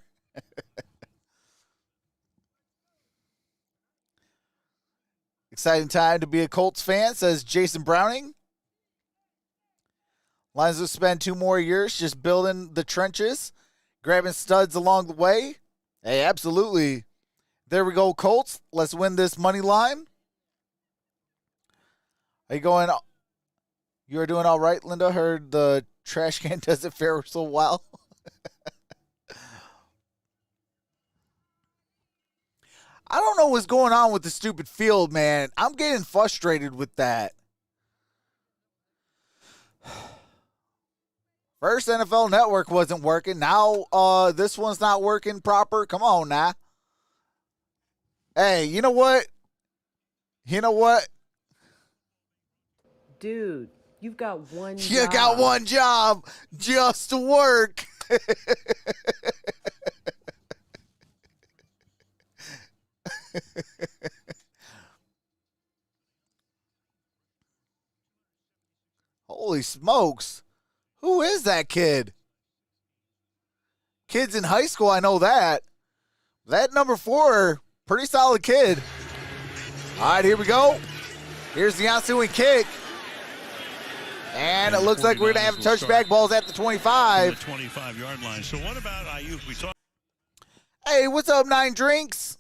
Exciting time to be a Colts fan, says Jason Browning. Lions will spend 2 more years just building the trenches, grabbing studs along the way. Hey, absolutely. There we go, Colts. Let's win this money line. Are you going? You are doing all right, Linda. Heard the trash can doesn't fare so well. I don't know what's going on with the stupid field, man. I'm getting frustrated with that. First, NFL Network wasn't working. Now, this one's not working proper. Come on, now. Hey, you know what? You know what? Dude, you've got one job. You got one job, just to work. Holy smokes. Who is that kid? Kid's in high school, I know that. That number 4, pretty solid kid. All right, here we go. Here's the ensuing kick. And it looks like we're going to have touchback balls at the 25. The 25-yard line. So what about Ayuk? We talked. Hey, what's up, 9 Drinks?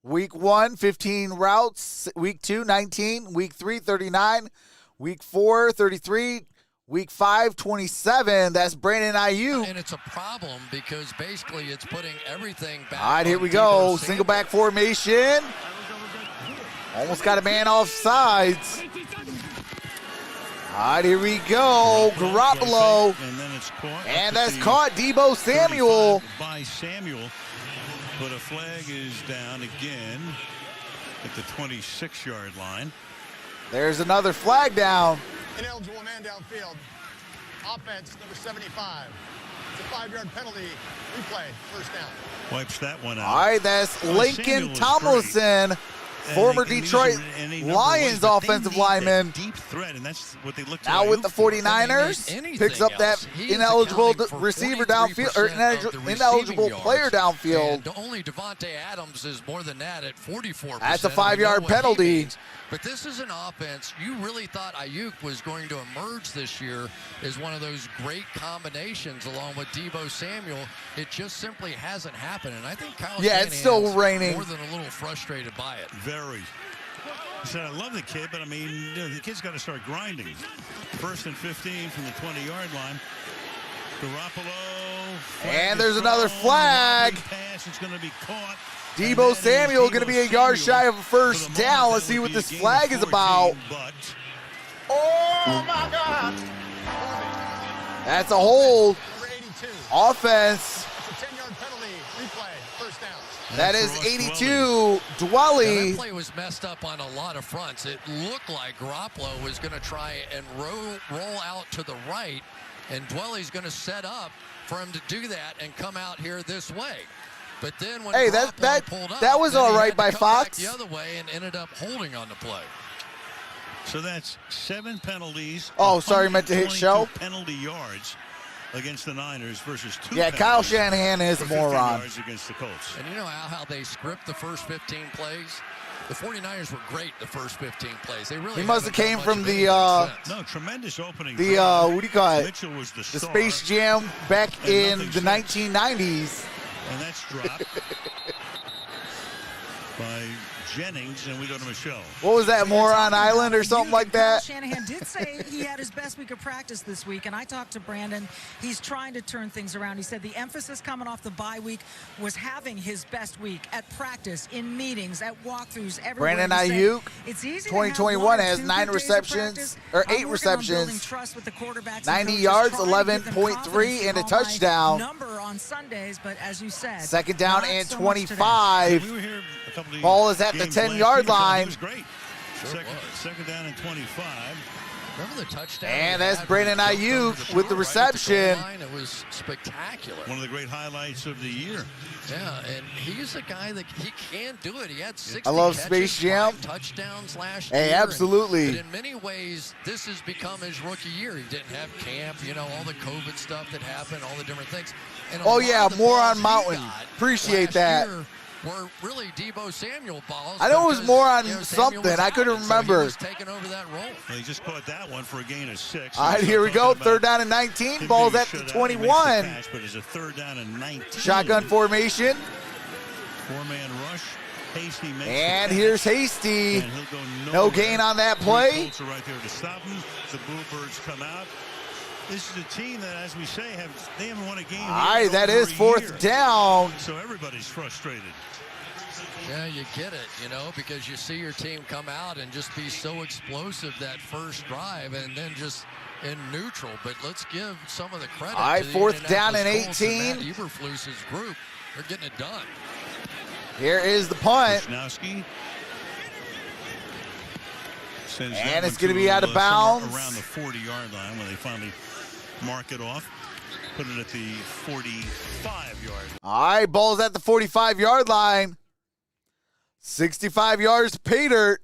Week 1, 15 routes. Week 2, 19. Week 3, 39. Week 4, 33. Week 5, 27. That's Brandon Ayuk. And it's a problem because basically it's putting everything back. All right, here we go. Single back formation. Almost got a man off sides. All right, here we go. Garoppolo. And then it's caught. And that's caught. Debo Samuel. By Samuel. But a flag is down again at the 26-yard line. There's another flag down. Ineligible man downfield. Offense, number 75. It's a 5-yard penalty. Replay, first down. Wipes that one out. All right, that's Lincoln Tomlinson, former Detroit Lions offensive lineman. Deep threat, and that's what they look to. Now with the 49ers, picks up that ineligible receiver downfield, or ineligible player downfield. And only Devontae Adams is more than that at 44%. That's a 5-yard penalty. But this is an offense. You really thought Ayuk was going to emerge this year as one of those great combinations along with Debo Samuel. It just simply hasn't happened. And I think Kyle Shanahan it's still raining. More than a little frustrated by it. Very. He said, I love the kid, but I mean, the kid's got to start grinding. 1st and 15 from the 20-yard line. Garoppolo. And there's another flag. Pass. It's going to be caught. Debo Samuel going to be a yard shy of a first down. Let's see what this flag is about. Oh, my God. That's a hold. Offense. It's a 10-yard penalty. Replay, first down. That is 82, Dwelly. That play was messed up on a lot of fronts. It looked like Garoppolo was going to try and roll out to the right, and Dwelly's going to set up for him to do that and come out here this way. But then when that was all right by Fox. The other way and ended up holding on the play. So that's 7 penalties. Oh, sorry, meant to hit show. Penalty yards against the Niners versus 2. Yeah, Kyle Shanahan is a moron. Against the Colts. And you know how they script the first 15 plays? The 49ers were great the first 15 plays. They really. He must have came from the no, tremendous opening. The what do you call it? Mitchell was the Space Jam back in the 1990s. And that's dropped by Jennings, and we go to Michelle. What was that, Moron Island or something like that? Shanahan did say he had his best week of practice this week, and I talked to Brandon. He's trying to turn things around. He said the emphasis coming off the bye week was having his best week at practice, in meetings, at walkthroughs, everywhere. Brandon Ayuk, it's easy 2021 has 9 receptions, or 8 receptions, 90 yards, 11.3, and a touchdown. Number on Sundays, but as you said, second down and 25. Ball is at the 10-yard line. It was great. Second down and 25. Remember the touchdown? And that's Brandon Ayuk with the reception. It was spectacular. One of the great highlights of the year. Yeah, and he's a guy that he can do it. He had 60 I love catches, Space Jam. 5 touchdowns last year. Hey, absolutely. But in many ways, this has become his rookie year. He didn't have camp, all the COVID stuff that happened, all the different things. And oh, yeah, more on Mountain. Appreciate that. were really Deebo Samuel balls. I know it was because, more on Samuel something. was I couldn't out, and so remember. he was taking over that role. Well, he just caught that one for a gain of 6. All right, here we go. Third down and 19. Ball's at the 21. But it's a third down and 19. Shotgun formation. 4-man rush. Hasty makes and here's Hasty. And he'll go no gain on that play. Colts are right there to stop him. The Bluebirds come out. This is a team that, as we say, they haven't won a game. All right, that is fourth down. So everybody's frustrated. Yeah, you get it, because you see your team come out and just be so explosive that first drive and then just in neutral. But let's give some of the credit All right, to the fourth down and Indianapolis 18. Colts and Matt Eberflus's group. They're getting it done. Here is the punt. Wisnowski and it's going to be out of bounds. Around the 40-yard line when they finally mark it off. Put it at the 45-yard line. All right, ball's at the 45-yard line. 65 yards to pay dirt.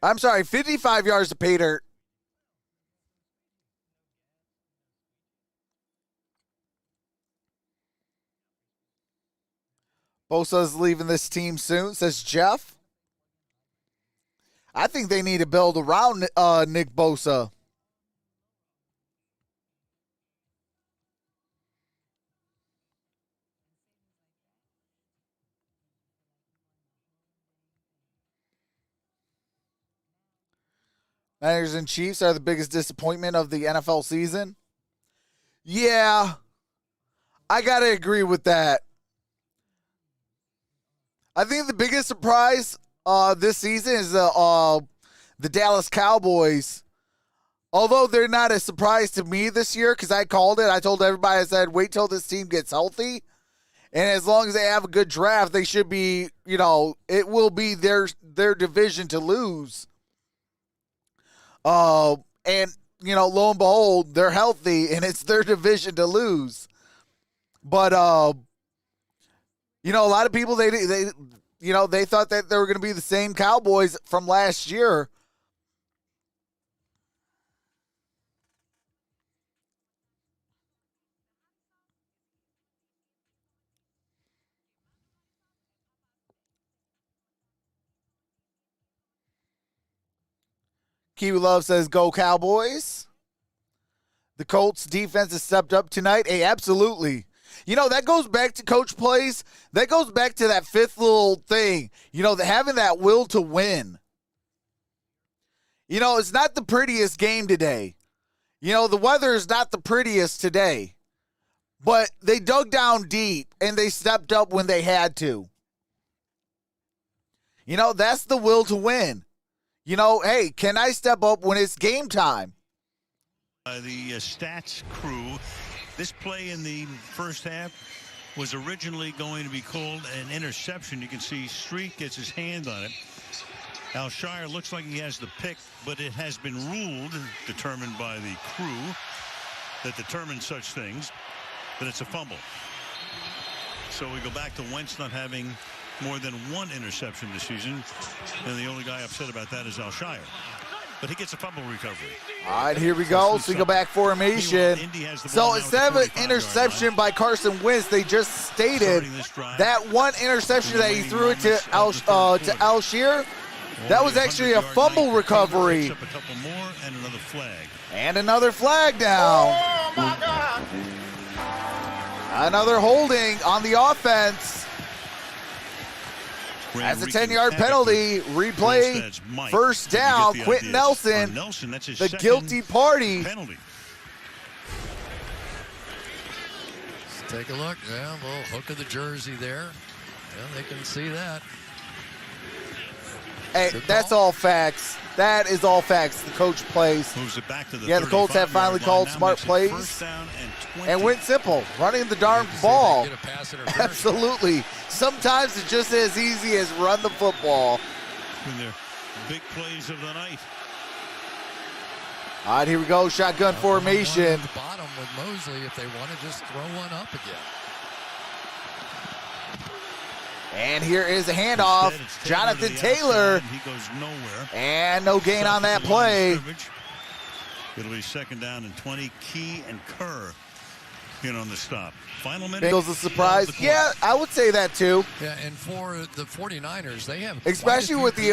I'm sorry, 55 yards to pay dirt. Bosa's leaving this team soon, says Jeff. I think they need to build around Nick Bosa. Niners and Chiefs are the biggest disappointment of the NFL season. Yeah, I got to agree with that. I think the biggest surprise this season is the Dallas Cowboys. Although they're not a surprise to me this year because I called it. I told everybody, I said, wait till this team gets healthy. And as long as they have a good draft, they should be, it will be their division to lose. And, lo and behold, they're healthy and it's their division to lose. But, a lot of people, they thought that they were going to be the same Cowboys from last year. Kiwi Love says, go Cowboys. The Colts defense has stepped up tonight. Hey, absolutely. That goes back to coach plays. That goes back to that fifth little thing. Having that will to win. It's not the prettiest game today. The weather is not the prettiest today. But they dug down deep and they stepped up when they had to. That's the will to win. Hey, can I step up when it's game time? The stats crew, this play in the first half was originally going to be called an interception. You can see Street gets his hand on it. Alshire looks like he has the pick, but it has been ruled, determined by the crew that determines such things, that it's a fumble. So we go back to Wentz not having more than one interception this season, and the only guy upset about that is Alshire. But he gets a fumble recovery. All right, here we go. Single back formation. So instead of an interception by Carson Wentz, they just stated that one interception that he threw it to Alshire, that was actually a fumble recovery. A couple more and another flag. And another flag down. Oh, my God. Another holding on the offense. As a 10-yard penalty, replay, first down, Quentin Nelson, the guilty party. Penalty. Let's take a look. Yeah, a little hook of the jersey there. Yeah, they can see that. Hey, that's all facts. That is all facts. The coach plays. Moves it back to the the Colts have finally called smart plays. And went simple, running the darn ball. Absolutely. Sometimes it's just as easy as run the football. And they're big plays of the night. All right, here we go. Shotgun formation. The bottom with Mosley if they want to just throw one up again. And here is a handoff. Jonathan Taylor. He goes nowhere. And no gain on that play. It'll be second down and 20. Key and Kerr in on the stop. Final minute. Bengals a surprise. Yeah, I would say that too. Yeah, and for the 49ers, they have especially with the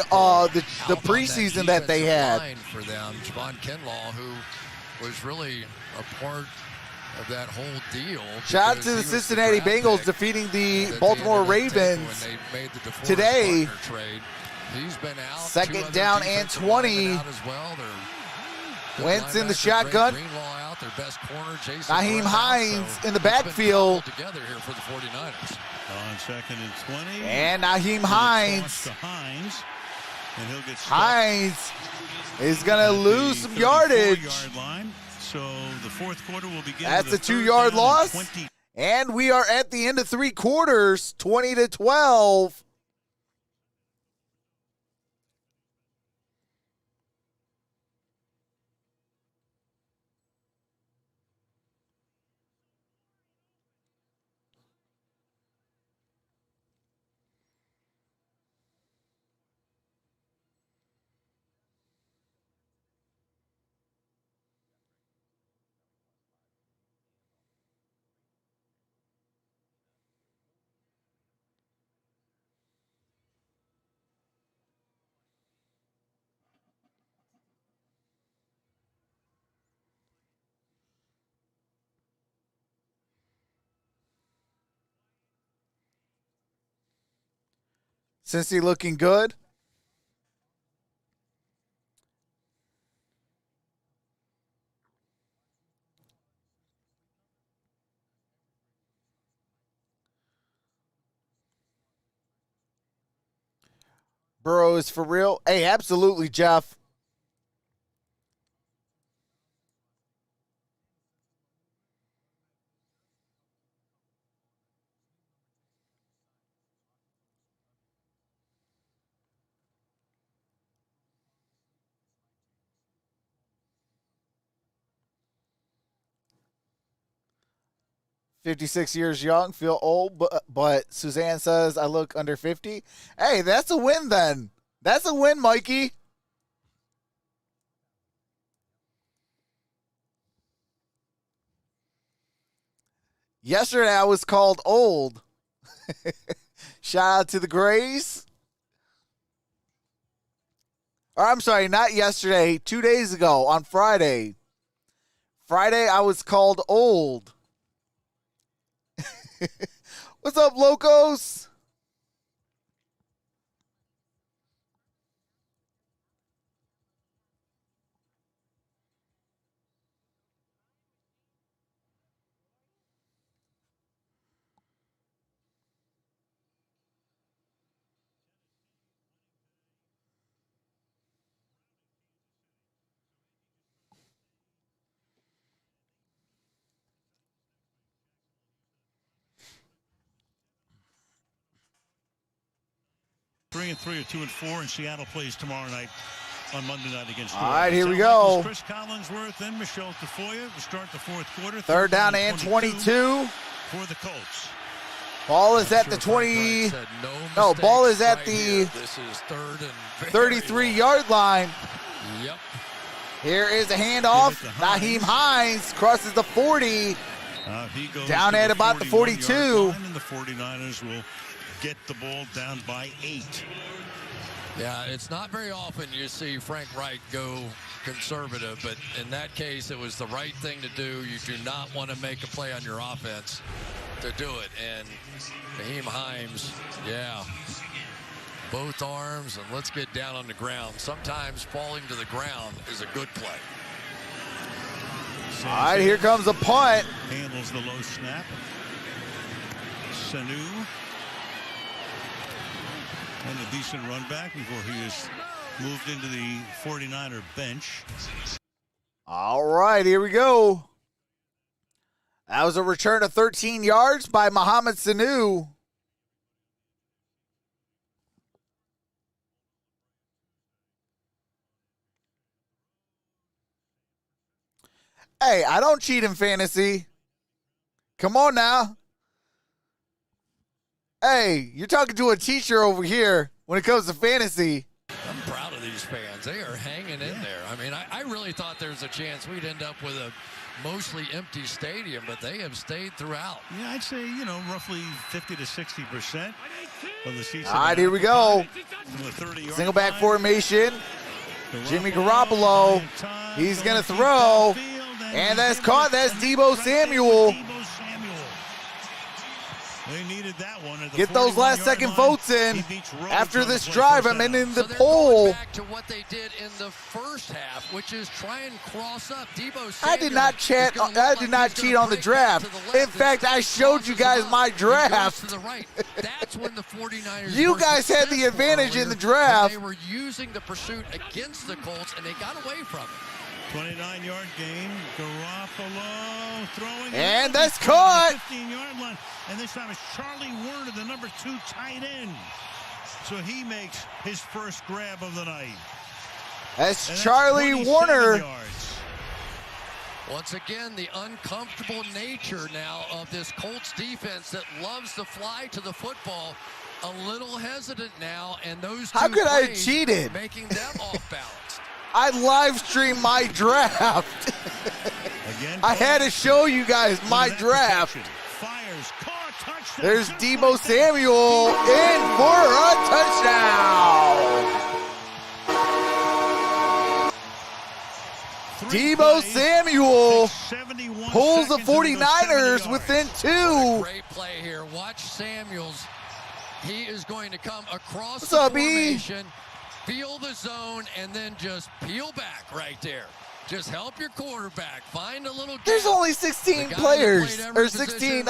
preseason that they had for them. Javon Kinlaw, who was really a part of that whole deal. Shout out to the Cincinnati Bengals defeating the Baltimore Ravens today. He's been out. Second down and 20. Wentz in the shotgun. Their best corner, Nyheim Hines in the backfield. Together here for the 49ers. On second and 20. And Nyheim Hines. And he'll get Hines is going to lose some yardage. Line. So the fourth quarter will begin. That's a 2-yard loss. And we are at the end of 3 quarters, 20-12. Cincy looking good. Burrow is for real. Hey, absolutely, Jeff. "56 years young, feel old, but Suzanne says I look under 50. Hey, that's a win then. That's a win, Mikey. Yesterday I was called old. Shout out to the Grays. Or I'm sorry, not yesterday, 2 days ago on Friday. Friday I was called old. What's up, Locos? Three and 3 or 2 and 4, and Seattle plays tomorrow night on Monday night against. All right, here we go. Chris Collinsworth and Michelle Tafoya to start the fourth quarter. Third down and 22 for the Colts. Ball is at the 20. No, ball is at the 33-yard line. Yep. Here is a handoff. Nyheim Hines crosses the 40. Down at about the 42. And the 49ers will get the ball down by 8. Yeah, it's not very often you see Frank Reich go conservative, but in that case, it was the right thing to do. You do not want to make a play on your offense to do it. And Nyheim Hines, yeah, both arms, and let's get down on the ground. Sometimes falling to the ground is a good play. All right, here comes a punt. Handles the low snap. Sanu. And a decent run back before he is moved into the 49er bench. All right, here we go. That was a return of 13 yards by Mohamed Sanu. Hey, I don't cheat in fantasy. Come on now. Hey, you're talking to a teacher over here when it comes to fantasy. I'm proud of these fans. They are hanging hanging in there. I mean, I really thought there was a chance we'd end up with a mostly empty stadium, but they have stayed throughout. Yeah, I'd say, roughly 50 to 60% of the seats. All right, here we go. Single back formation. Jimmy Garoppolo. He's going to throw. And that's caught. That's Deebo Samuel. They needed that one. Get those last second votes in. After this drive, I'm in the poll. Back to what they did in the first half, which is try and cross up. Deebo Samuel. I did not cheat on the draft. In fact, I showed you guys my draft. That's when the 49ers You guys had the advantage in the draft. They were using the pursuit against the Colts, and they got away from it. 29-yard gain. Garoppolo throwing. And that's caught. 15-yard line. And this time it's Charlie Warner, the number 2 tight end. So he makes his first grab of the night. That's Charlie Warner. Yards. Once again, the uncomfortable nature now of this Colts defense that loves to fly to the football. A little hesitant now, and those two How could I have plays cheated? making them off balance. I live streamed my draft. Again, I had to show you guys my draft. Fires, caught, touchdown. There's Deebo Samuel in for a touchdown. Deebo Samuel pulls the 49ers within 2. Great play here. Watch Samuels. He is going to come across What's the up, E? formation, feel the zone, and then just peel back right there. Just help your quarterback. Find a little gap. There's only 16 players, or 16,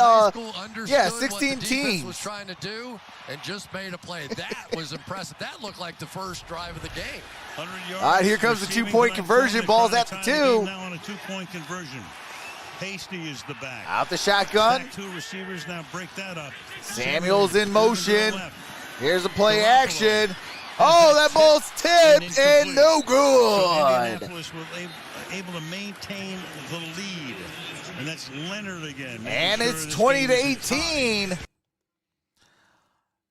yeah, 16 teams. Was trying to do and just made a play. That was impressive. That looked like the first drive of the game. All right, here comes the 2-point conversion. Ball's at the 2. Now on a 2-point conversion. Hasty is the back. Out the shotgun. Back 2 receivers now break that up. Samuel's in motion. Here's a play action. Oh, that ball's tipped and no good. Indianapolis was able to maintain the lead. And that's Leonard again. And it's 20-18.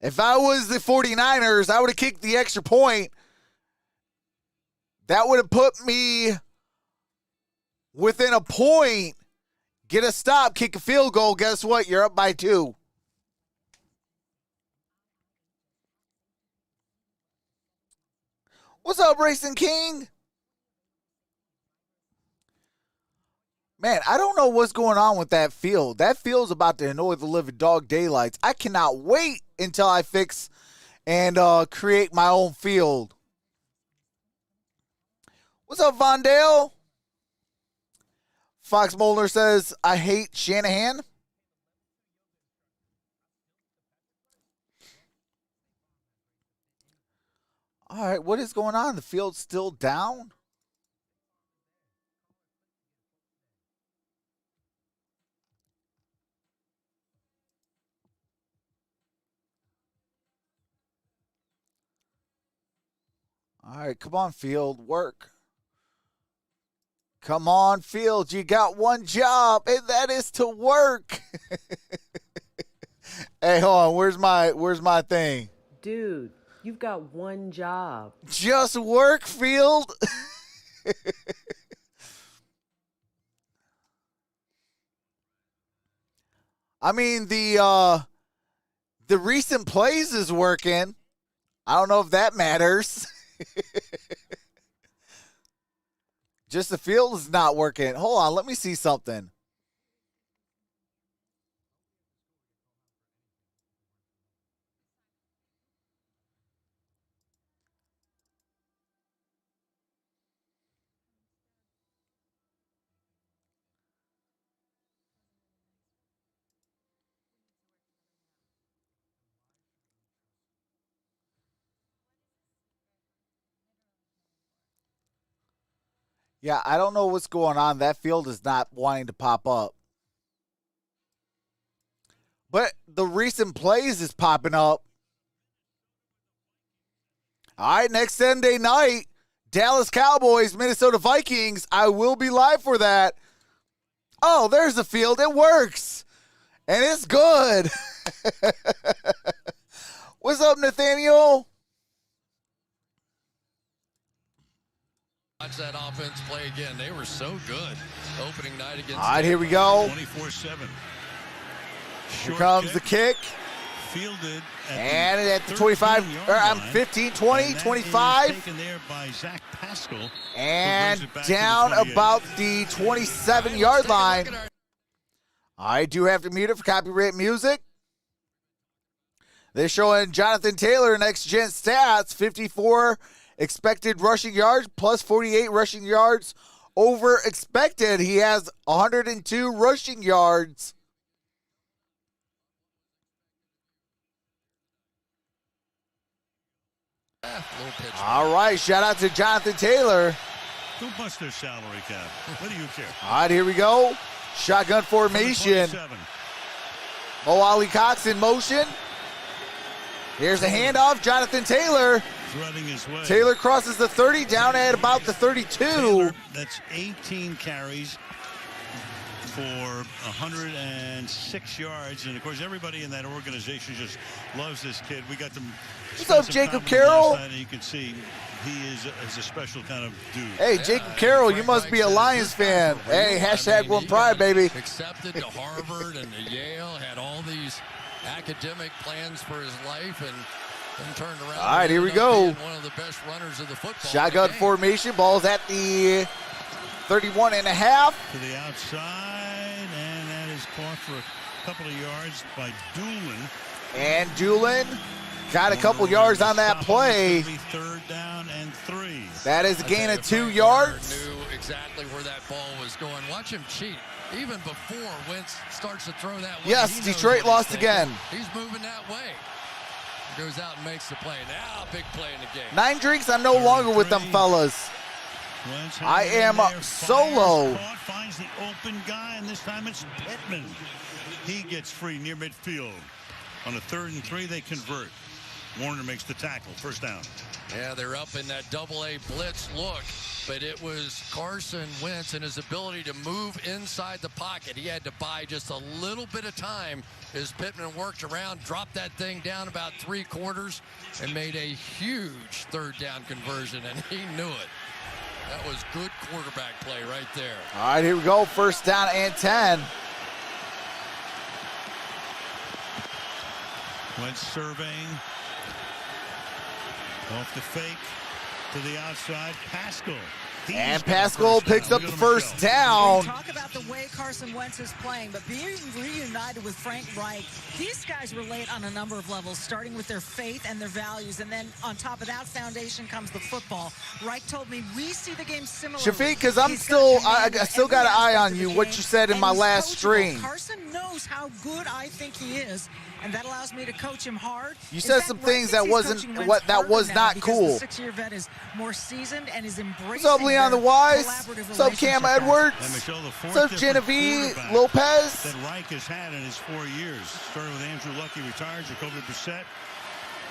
If I was the 49ers, I would have kicked the extra point. That would have put me within a point. Get a stop, kick a field goal. Guess what? You're up by 2. What's up, Racing King? Man, I don't know what's going on with that field. That field's about to annoy the living dog daylights. I cannot wait until I fix and create my own field. What's up, Vondale? Fox Molnar says, I hate Shanahan. All right, what is going on? The field's still down? All right, come on, field, work. Come on, field, you got one job, and that is to work. Hey, hold on, where's my thing? Dude, you've got one job. Just work, field. I mean, the recent plays is working. I don't know if that matters. Just the field is not working. Hold on, let me see something. Yeah, I don't know what's going on. That field is not wanting to pop up. But the recent plays is popping up. All right, next Sunday night, Dallas Cowboys, Minnesota Vikings. I will be live for that. Oh, there's the field. It works. And it's good. What's up, Nathaniel? Watch that offense play again. They were so good opening night against. All right, here we go. 24-7. Here comes the kick. Fielded and at the 25, 15, 20, 25. Taken there by Zach Pascal, and down about the 27-yard line. I do have to mute it for copyright music. They're showing Jonathan Taylor Next Gen Stats, 54 expected rushing yards plus 48 rushing yards over expected. He has 102 rushing yards. All right, shout out to Jonathan Taylor. Who busts their salary cap? What do you care? All right, here we go. Shotgun formation. Mo Ali Cox in motion. Here's a handoff. Jonathan Taylor. Running his way. Taylor crosses the 30 down at about the 32. Taylor, that's 18 carries for 106 yards. And, of course, everybody in that organization just loves this kid. We got them. What's up, Jacob Carroll? And you can see he is a special kind of dude. Hey, Jacob Carroll, you must be a Lions fan. Hey, hashtag one pride, baby. Accepted to Harvard and to Yale, had all these academic plans for his life, and then turned around. All right, here we go. One of the best runners of the football. Shotgun formation. Ball's at the 31 and a half. To the outside, and that is caught for a couple of yards by Doolin. And Doolin got a couple yards on that play. Third down and 3. That is a gain of 2 yards. Knew exactly where that ball was going. Watch him cheat. Even before Wentz starts to throw that way. Yes, Detroit lost again. He's moving that way. Goes out and makes the play. Now, big play in the game. 9 drinks, I'm no longer with them fellas. I am solo. Finds the open guy, and this time it's Pittman. He gets free near midfield. On a 3rd and 3, they convert. Warner makes the tackle. First down. Yeah, they're up in that double-A blitz look, but it was Carson Wentz and his ability to move inside the pocket. He had to buy just a little bit of time as Pittman worked around, dropped that thing down about 3/4, and made a huge 3rd down conversion, and he knew it. That was good quarterback play right there. All right, here we go. First down and 10. Wentz surveying. Off the fake to the outside. Pascal. And Pascal picks up the first down. Talk about the way Carson Wentz is playing, but being reunited with Frank Reich, these guys relate on a number of levels, starting with their faith and their values, and then on top of that foundation comes the football. Reich told me we see the game similarly. Shafiq, because I still got an eye on you, what you said in my last stream. Carson knows how good I think he is, and that allows me to coach him hard. You said some things that was not cool. The 6-year vet is more seasoned and is embracing. What's up, Leon the Wise? What's up, Cam Edwards? What's up, Genevieve Lopez? That Reich has had in his 4 years. Started with Andrew Luck, retired, Jacoby Brissett,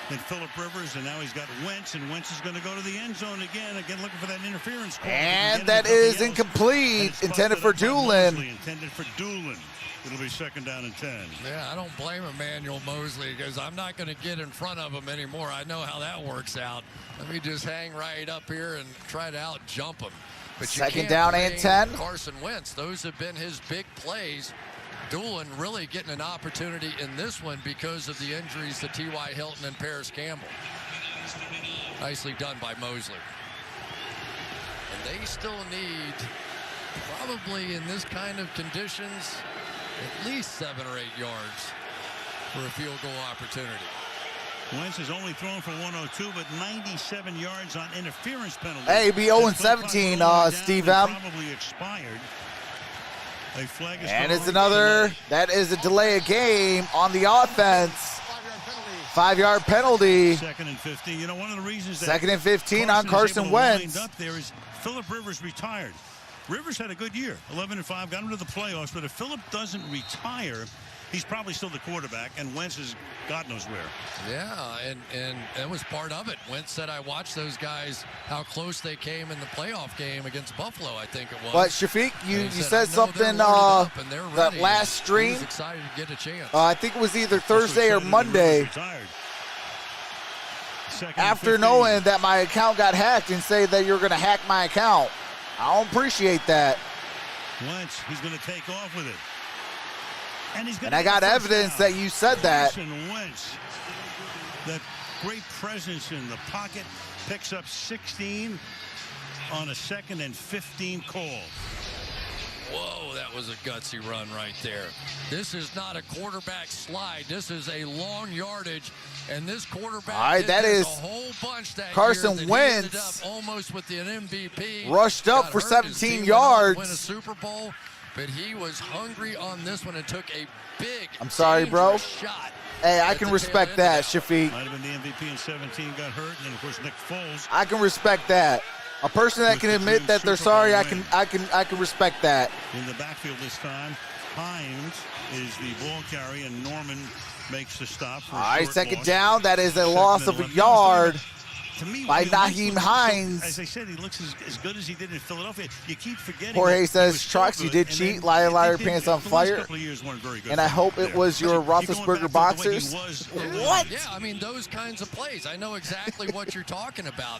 then Phillip Rivers, and now he's got Wentz, and Wentz is going to go to the end zone again looking for that interference call. And that is incomplete, intended for Doolin. Intended for Doolin. It'll be 2nd down and 10. Yeah, I don't blame Emmanuel Mosley because I'm not going to get in front of him anymore. I know how that works out. Let me just hang right up here and try to out-jump him. But 2nd down and 10. Carson Wentz, those have been his big plays. Doolin really getting an opportunity in this one because of the injuries to T.Y. Hilton and Paris Campbell. Nicely done by Mosley. And they still need, probably in this kind of conditions, at least 7 or 8 yards for a field goal opportunity. Wentz has only thrown for 102, but 97 yards on interference penalty. Hey, be 0-17, Steve M. Probably expired. A flag is and it's another, that is a delay of game on the offense. 5-yard penalty. 2nd and 15. You know, one of the reasons that 2nd and 15 on Carson Wentz. Up there is Phillip Rivers retired. Rivers had a good year, 11-5, got him to the playoffs, but if Phillip doesn't retire, he's probably still the quarterback, and Wentz is God knows where. Yeah, and that was part of it. Wentz said, I watched those guys, how close they came in the playoff game against Buffalo, I think it was. But Shafiq, you said something that last stream. He was excited to get a chance. I think it was either Thursday or Monday. Second after 15. knowing that my account got hacked and say that you're going to hack my account. I don't appreciate that. Wentz, he's going to take off with it. And I got evidence that you said that. Wentz, that great presence in the pocket, picks up 16 on a 2nd and 15 call. Whoa, that was a gutsy run right there. This is not a quarterback slide. This is a long yardage, and this quarterback all right, that is a whole bunch that Carson year that Wentz he ended up almost with an MVP. rushed up Got for hurt. His 17 team yards. went on to win a Super Bowl, but he was hungry on this one and took a big, I'm sorry, bro. shot. Hey, I can respect that, Shafiq. Might have been the MVP in 17, got hurt, and then of course Nick Foles. I can respect that. A person that can admit that they're sorry, I can respect that. In the backfield this time, Hines is the ball carrier, and Norman makes the stop. For All right, short second loss. down. That is a Second loss and of a 11. yard To me, by when he looks Naheem so- Hines. As I said, he looks as good as he did in Philadelphia. You keep forgetting. Jorge that he says, was so Trox, you good, did and cheat. then Liar, liar, the pants on last fire. couple of years weren't very good And I for hope him it was there. your Listen, you're going Roethlisberger back to the way he boxers. was- What? Yeah, I mean, those kinds of plays. I know exactly what you're talking about.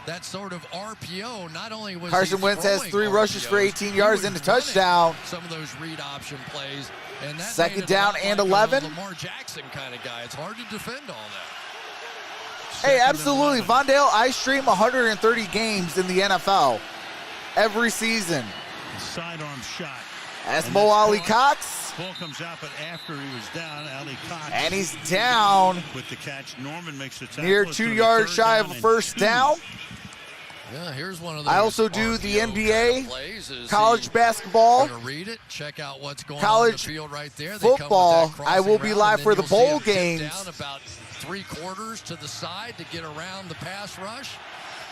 That sort of RPO, not only was Carson he Wentz has throwing 3 rushes for RPOs, 18 he yards was and a touchdown. running some of those read option plays. And that Second made it a down lot and like 11. a Lamar Jackson kind of guy. It's hard to defend all that. Hey, absolutely. Vondale, I stream 130 games in the NFL every season. Sidearm shot. That's And Mo that's Ali caught. Cox. Ball comes out, but after he was down, Ali Cox. And he's down with the catch. Norman makes the tackle. near It's 2 gonna be yards third shy down of a and first 2. down. Yeah, here's one of those. I also do the RPO NBA, kind of plays. Is college he basketball, gonna read it, check out what's going on college in the field right there. football. They come with that I will crossing be route, live and for then the you'll see bowl him tip games. down about 3/4 to the side to get around the pass rush.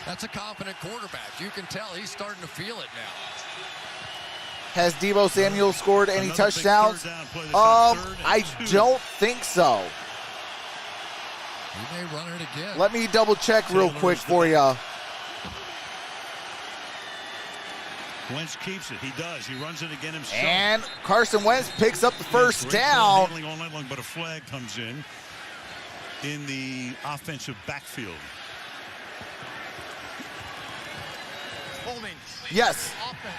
That's a confident quarterback. You can tell he's starting to feel it now. Has Deebo Samuel scored any Another big touchdowns? third down play this time, third and I 2. don't think so. He may run it again. Let me double check real quick for you. Wentz keeps it. He does. He runs it again himself. And Carson Wentz picks up the first Great ball down. handling all night long, but a flag comes in the offensive backfield. Holding. Yes. Offense.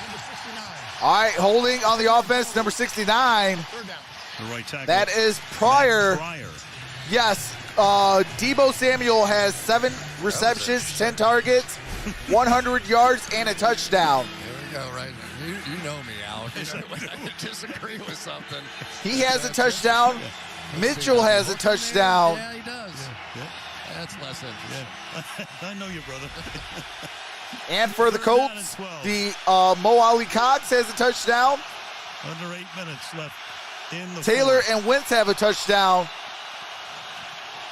Number 69. All right, holding on the offense, number 69. Third down. The right tackle. That is Pryor. Pryor. Yes, Deebo Samuel has 7 receptions, 10 targets, 100 yards, and a touchdown. There we go, right? You know me, Al. When I disagree with something. He has a touchdown. Mitchell has a touchdown. Yeah, he does. Yeah. That's less interesting. I know you, brother. And for the Third down and Colts, 12. the Mo Ali Cox has a touchdown. Under 8 minutes left in the Taylor fourth. and Wentz have a touchdown.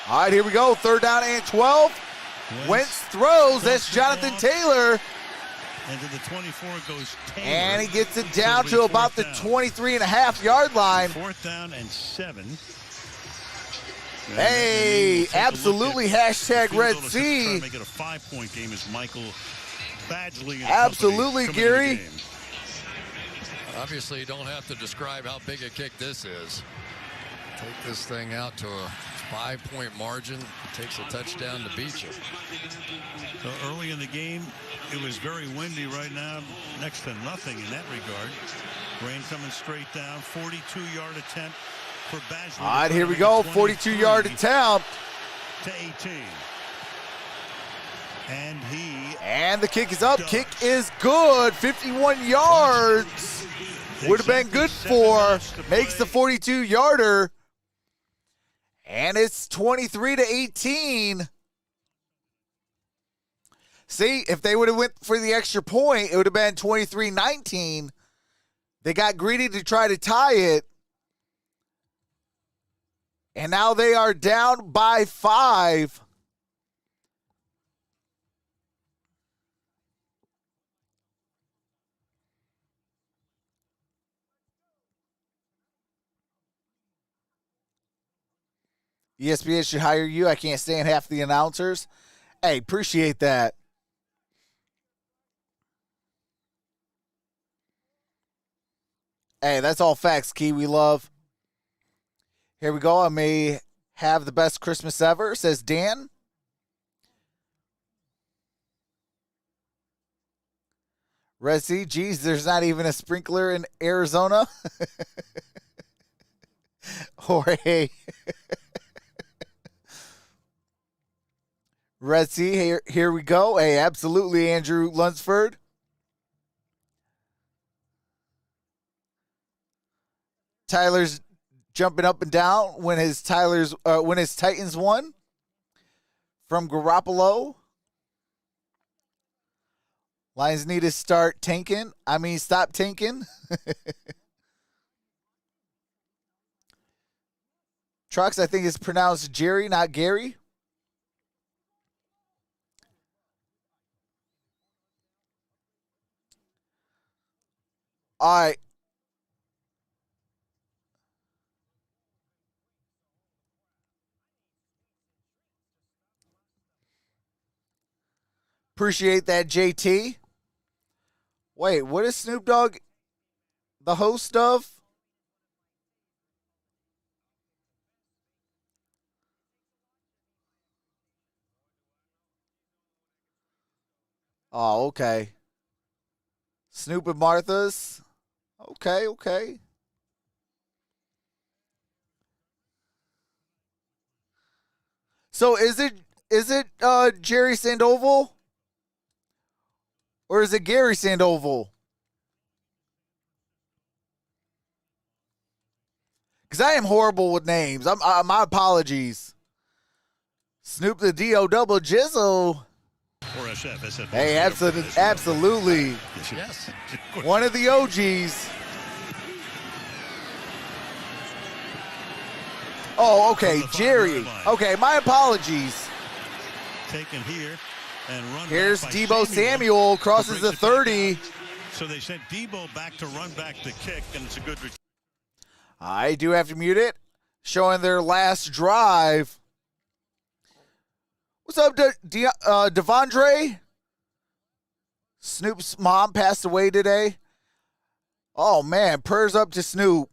All right, here we go. Third down and 12. Wentz throws. That's Jonathan Taylor. And to the 24 goes Taylor. And he gets it So down it'll to be about the fourth down. 23.5-yard line. 4th down and 7. And Hey, we'll take a absolutely. look at Hashtag the field Red goal to try to Sea. make it a 5-point game as Michael Badgley and Absolutely, company come into the Gary. game. Obviously, you don't have to describe how big a kick this is. Take this thing out to a 5-point margin. It takes a touchdown to beat you. So early in the game, it was very windy. Right now, next to nothing in that regard. Rain coming straight down. 42-yard attempt for Badgley. All right, here we go. 42-yard attempt. To 18. And the kick is up. Kick is good. 51 yards. Would have been good for. Makes the 42-yarder. And it's 23-18. See, if they would have went for the extra point, it would have been 23-19. They got greedy to try to tie it. And now they are down by 5. ESPN should hire you. I can't stand half the announcers. Hey, appreciate that. Hey, that's all facts, Key. We love. Here we go. I may have the best Christmas ever, says Dan. Red Sea, geez, there's not even a sprinkler in Arizona. Jorge. Red Sea, here we go. Hey, absolutely, Andrew Lunsford. Tyler's jumping up and down when his Titans won from Garoppolo. Lions need to stop tanking. Trox, I think it's pronounced Jerry, not Gary. All right. Appreciate that, JT. Wait, what is Snoop Dogg the host of? Oh, okay. Snoop and Martha's. Okay. So is it Jerry Sandoval? Or is it Gary Sandoval? Because I am horrible with names. My apologies. Snoop the D.O. double jizzle. Or SF. Hey, absolutely. Yes. One of the OGs. Oh, okay, Jerry. Okay, my apologies. Taken here and run. Here's Deebo Samuel crosses the 30. So they sent Deebo back to run back the kick, and it's a good return. I do have to mute it. Showing their last drive. What's up, Devondre? Snoop's mom passed away today. Oh, man. Prayers up to Snoop.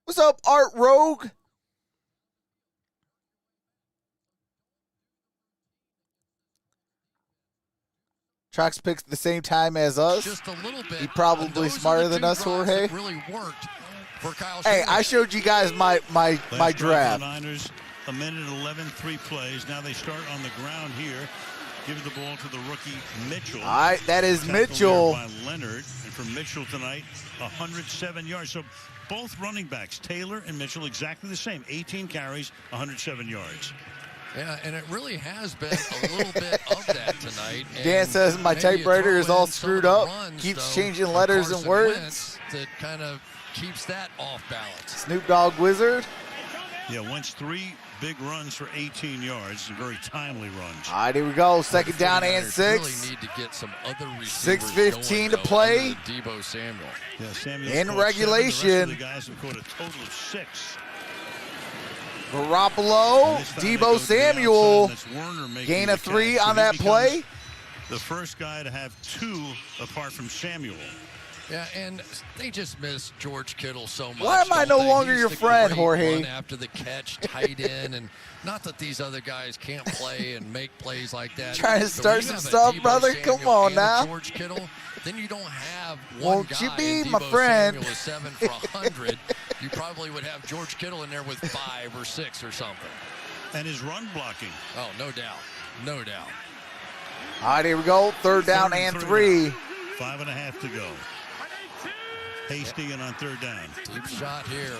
What's up, Art Rogue? Trox picks the same time as us. Just a little bit. He probably smarter than us, Jorge. Really worked for Kyle. Hey, I showed you guys my draft. Niners, a minute 11, 3 plays. Now they start on the ground here. Give the ball to the rookie Mitchell. All right, that is Tackled Mitchell. there by Leonard, and from Mitchell tonight, 107 yards. So both running backs, Taylor and Mitchell, exactly the same. 18 carries, 107 yards. Yeah, and it really has been a little bit of that tonight. Dan says my typewriter is all screwed up. Keeps changing letters and words. That kind of keeps that off balance. Snoop Dogg Wizard. Yeah, once 3 big runs for 18 yards, very timely runs. All right, here we go. Second down and 6. Really need to get some other receivers 6:15 to play. Deebo Samuel. Yeah, Samuel in regulation. The guys have caught a total of 6. Garoppolo, Deebo Samuel, gain of 3 on that play. The first guy to have 2 apart from Samuel. Yeah, and they just miss George Kittle so much. Why am I no longer your friend, Jorge? After the catch, tight end, and not that these other guys can't play and make plays like that. Trying to start some stuff, brother. Come on now. George Kittle, then you don't have one guy. Won't you be my friend? Samuel is 7 for 100. You probably would have George Kittle in there with 5 or 6 or something. And his run blocking. Oh, no doubt. No doubt. All right, here we go. Third down and 3. 5.5 to go. Hasty and on third down. Deep shot here.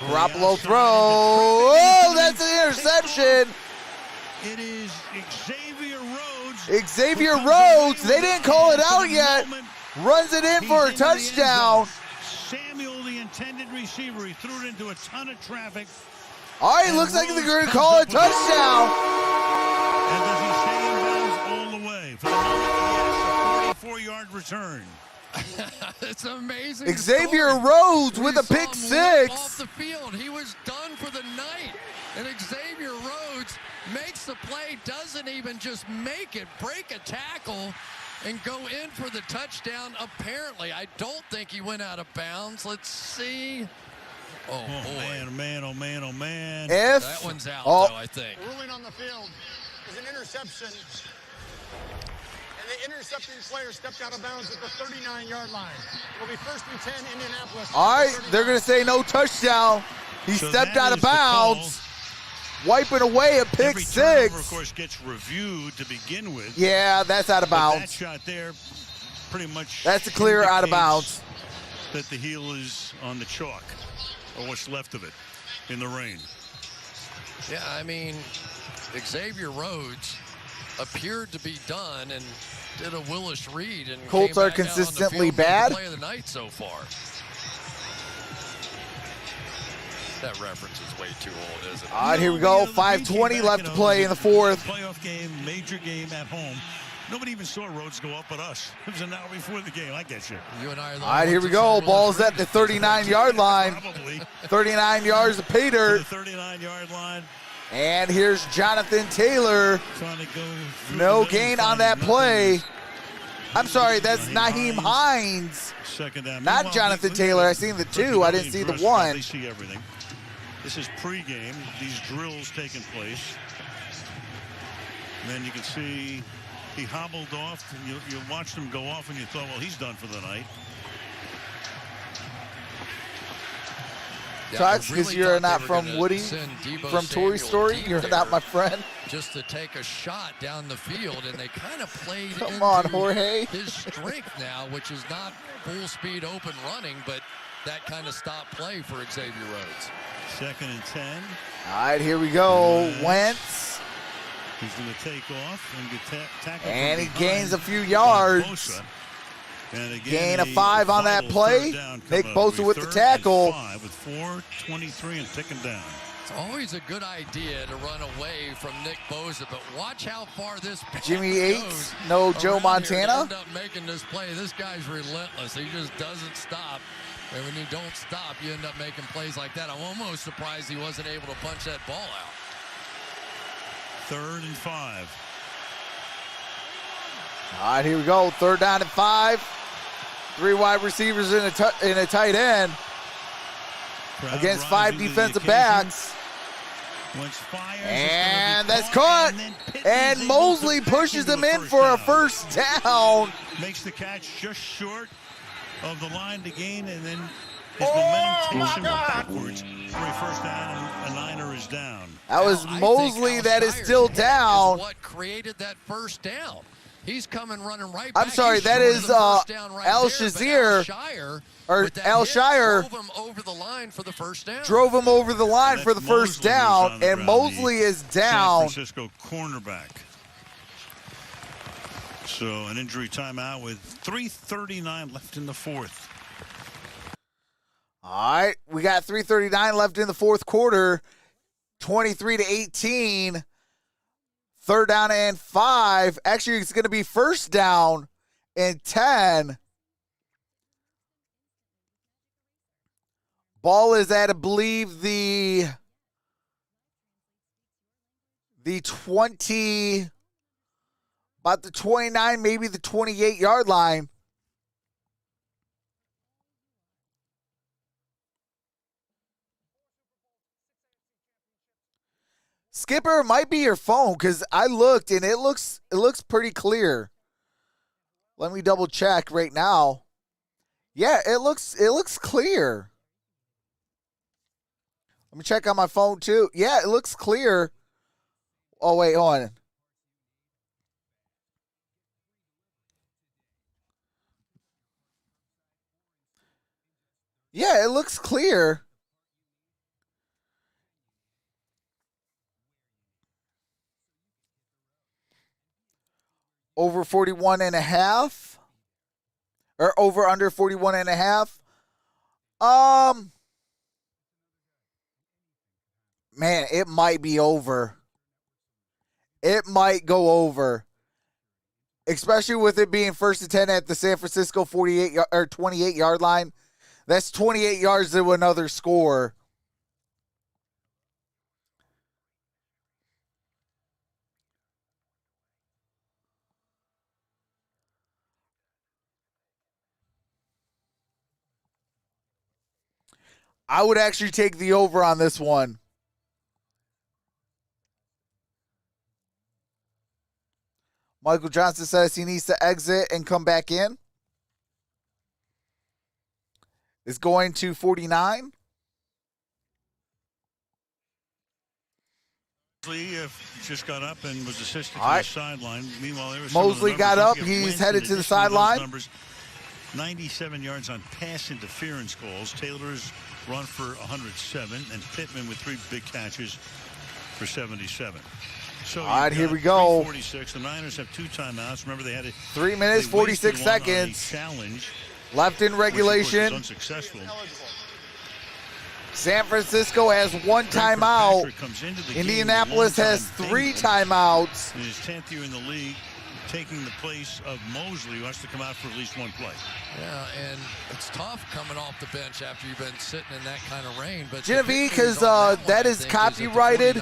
Garoppolo throw. Oh, that's an interception. It is Xavier Rhodes. Xavier Rhodes. They didn't call it out yet. Runs it in for a touchdown. Samuel, the intended receiver, he threw it into a ton of traffic. All right, looks like they're going to call a touchdown. And does he stay in bounds all the way? For the moment, he has a 44-yard return. It's amazing. Xavier Rhodes with a pick 6. Off the field. He was done for the night. And Xavier Rhodes makes the play, doesn't even just make it, break a tackle, and go in for the touchdown. Apparently, I don't think he went out of bounds. Let's see. Oh boy. Man. If that one's out, though, I think. The ruling on the field is an interception And the intercepting player stepped out of bounds at the 39-yard line. It'll be 1st and 10, Indianapolis. All right, they're going to say no touchdown. He stepped out of bounds, wiping away a pick Every six. turnover, of course, gets reviewed to begin with. Yeah, that's out of bounds. That shot there pretty much That's a clear out of bounds. That the heel is on the chalk, or what's left of it, in the rain. Yeah, I mean, Xavier Rhodes appeared to be done and did a Willis Reed and Colts came are back out on the consistently field for the bad. play of the night so far. That reference is way too old, isn't it? All right, here we go. 5:20 left to play in the fourth. Playoff game, major game at home. Nobody even saw Rhodes go up but us. It was an hour before the game. I get you. You and I are the All right, here we go. Ball's at the 39-yard line. Probably. 39 yards of pay dirt. The 39-yard line. And here's Jonathan Taylor. Trying to go No gain on that play. I'm sorry, that's Naheem Hines. Second down. Not Jonathan Taylor. I seen the two. I didn't see the one. They see everything. This is pregame. These drills taking place. And then you can see he hobbled off. And you watched him go off, and you thought, well, he's done for the night. Sucks because you're not from Woody, from Toy Story. You're not my friend. Just to take a shot down the field, and they kind of played Come on, into Jorge. his strength now, which is not full speed open running, but that kind of stop play for Xavier Rhodes. 2nd and 10. All right, here we go. Wentz. He's going to take off and get tackled. And he gains a few yards. Gain of 5 on that play. Nick Bosa with the tackle. With 4:23 and ticking down. It's always a good idea to run away from Nick Bosa, but watch how far this Jimmy goes Yates, no Joe Montana. End up making this play. This guy's relentless. He just doesn't stop. And when you don't stop, you end up making plays like that. I'm almost surprised he wasn't able to punch that ball out. 3rd and 5. All right, here we go. 3rd down and 5. 3 wide receivers in a tight end against 5 defensive backs. And that's caught. And Mosley pushes him in for a first down. Makes the catch just short of the line to gain, and then his momentum takes him backwards for a first down, and a Niner is down. That was Mosley that is still down. What created that first down? He's coming running right I'm back. sorry, He's that short is of the first down right Al there, Shazier. but Al Shire, Or with that Al hit, Shire drove him over the line for the first down. drove him over the line for the first Mosley down, on the and ground, Mosley the is down. San Francisco cornerback. So an injury timeout with 3:39 left in the fourth. All right, we got 3:39 left in the fourth quarter. 23-18. 3rd down and 5. Actually, it's going to be 1st down and 10. Ball is at, I believe, the 20, about the 29, maybe the 28-yard line. Skipper, it might be your phone because I looked and it looks pretty clear. Let me double check right now. Yeah, it looks clear. Let me check on my phone too. Yeah, it looks clear. Oh wait, hold on. Yeah, it looks clear. Over 41 and a half, or over under 41 and a half. Man, it might be over. It might go over, especially with it being 1st and 10 at the San Francisco 48 or 28-yard line. That's 28 yards to another score. I would actually take the over on this one. Michael Johnson says he needs to exit and come back in. Is going to 49. Just got up and was assisted All to right. the sideline. Meanwhile, there was Mosley got up. He's headed to the sideline. 97 yards on pass interference calls. Taylor's run for 107, and Pittman with 3 big catches for 77. So all right, here we go. 46. The Niners have 2 timeouts. Remember, they had 3 minutes, 46 seconds. Challenge left in regulation. Unsuccessful. San Francisco has 1 timeout. Indianapolis has 3 timeouts. In his 10th year in the league, taking the place of Mosley, who has to come out for at least 1 play. Yeah, and it's tough coming off the bench after you've been sitting in that kind of rain. But Genevieve, because that is copyrighted,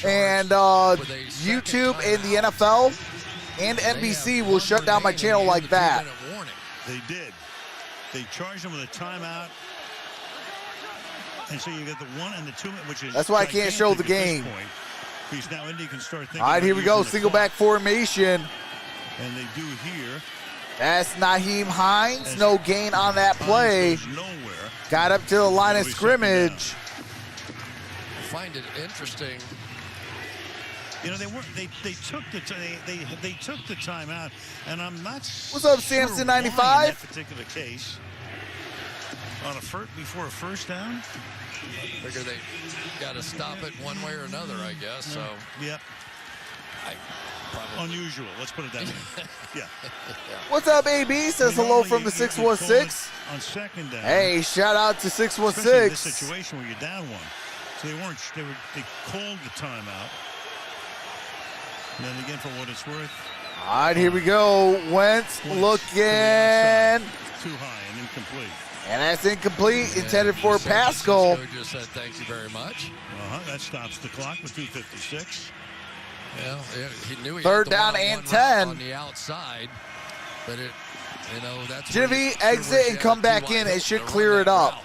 and YouTube and the NFL and NBC will shut down my channel like that. They did. They charged him with a timeout. And so you get the 1 and the 2, which is that's why I can't show the game. Because now Indy can start thinking. All right, here we go. Single back formation. And they do here. That's Nyheim Hines. No gain on that play. Got up to the line of scrimmage. I find it interesting. You know, they took the timeout, and I'm not. What's up, Samson 95? In that particular case, on before a first down. Figure they got to stop it one way or another, I guess. So. Yep. Unusual. Let's put it that way. Yeah. What's up, AB? Says hello from the 616. On second down. Hey, shout out to 616. In this situation where you're down 1, so they called the timeout. And then again, for what it's worth. All right, here we go. Wentz looking. Too high and incomplete. And that's incomplete, intended for Pascal. Just said thank you very much. That stops the clock with 2:56. Well, he knew he third had the down one-on-one and 10 on the outside, but that's Jimmy, exit and come back in. It should clear it up.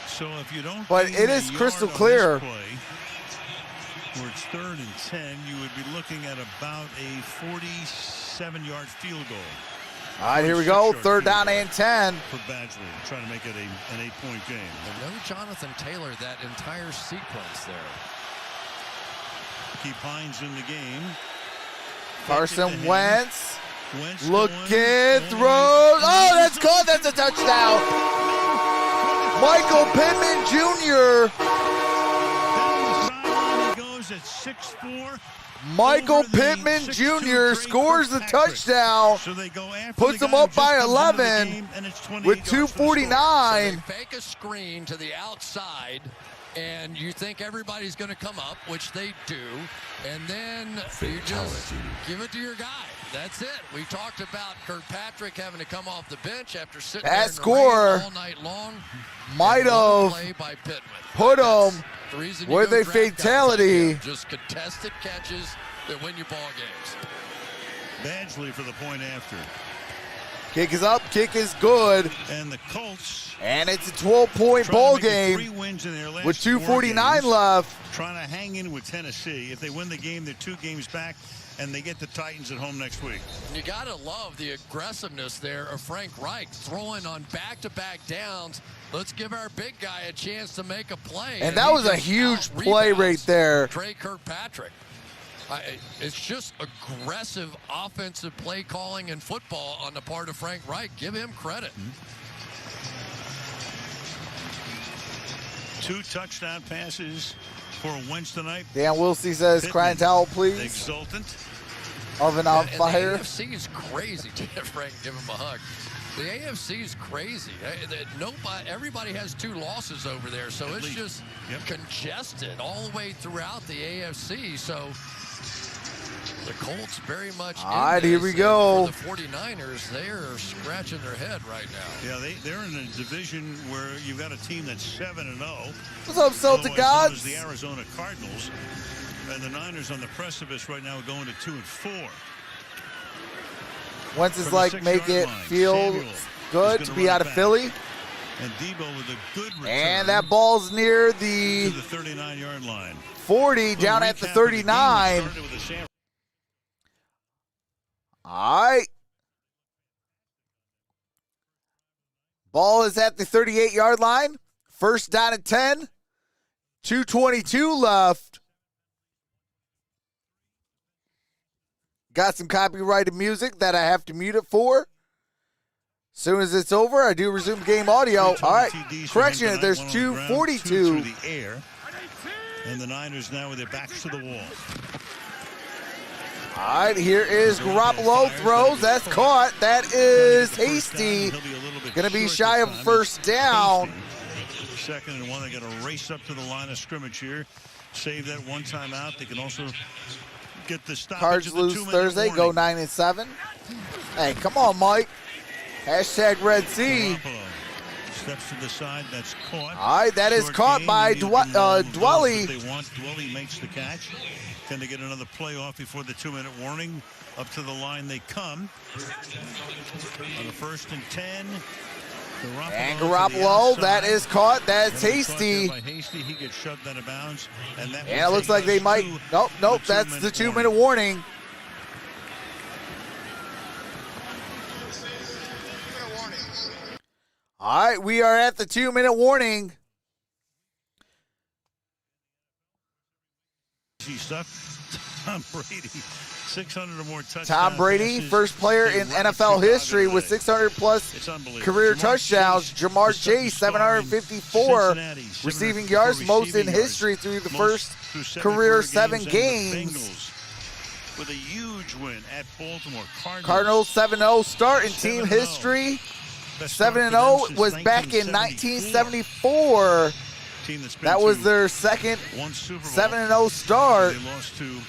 So if you don't, but it is crystal clear. Where it's 3rd and 10, you would be looking at about a 47-yard field goal. All right, here we go. 3rd down and 10. For Badgley, trying to make it an 8-point game. And no Jonathan Taylor that entire sequence there. Keep Hines in the game. Carson Wentz looking, throws. Oh, that's caught. That's a touchdown. Michael Pittman Jr. He goes at 6'4". Michael Pittman Jr. scores the touchdown, puts them up by 11 with 2:49. So they fake a screen to the outside, and you think everybody's going to come up, which they do, and then you just give it to your guy. That's it. We talked about Kirkpatrick having to come off the bench after sitting there in the rain all night long. Might have put him with a fatality. Just contested catches that win you ball games. Badgley for the point after. Kick is up, kick is good. And the Colts. And it's a 12-point ball game with 2:49 left. Trying to hang in with Tennessee. If they win the game, they're 2 games back, and they get the Titans at home next week. You got to love the aggressiveness there of Frank Reich throwing on back-to-back downs. Let's give our big guy a chance to make a play. And that was a huge play right there. Trey Kirkpatrick. It's just aggressive offensive play calling in football on the part of Frank Reich. Give him credit. 2 touchdown passes for Wentz tonight. Dan Wilsey says, crying towel, please. Exultant. Oven on fire. The AFC is crazy. Frank, give him a hug. The AFC is crazy. Everybody has 2 losses over there, so it's just congested all the way throughout the AFC. So the Colts very much. All right, here we go. For the 49ers, they are scratching their head right now. Yeah, they're in a division where you've got a team that's 7-0. What's up, Celtic Gods? The Arizona Cardinals, and the Niners on the precipice right now are going to 2-4. Wentz is like, make it feel good to be out of Philly. And Debo with a good return. And that ball's near the 39-yard line. 40, down at the 39. All right. Ball is at the 38-yard line. First down and 10. 2:22 left. Got some copyrighted music that I have to mute it for. As soon as it's over, I do resume game audio. All right. Correction, there's 2:42. The air. And the Niners now with their backs to the wall. All right, here is Garoppolo. Throws. That's caught. That is Hasty. Going to be shy of first down. Second and 1. They got to race up to the line of scrimmage here. Save that one timeout. They can also get the stop. Cards lose Thursday. Go 9-7. Hey, come on, Mike. Hashtag Red Sea. Steps to the side. That's caught. All right, that is caught by Dwelly. They want Dwelly makes the catch. Can they get another play off before the 2-minute warning? Up to the line they come. On the 1st and 10. And Garoppolo, that is caught. That's Hasty. He gets shoved out of bounds. And it looks like they might. Nope. That's the 2-minute warning. All right, we are at the 2-minute warning. Tom Brady, 600 or more touchdowns. Tom Brady, first player in NFL history with 600-plus career touchdowns. Jamar Chase, 754 receiving yards, most in history through the first career 7 games. With a huge win at Baltimore. Cardinals 7-0 start in team history. 7-0 was back in 1974. That was their second 7-0 start. They lost to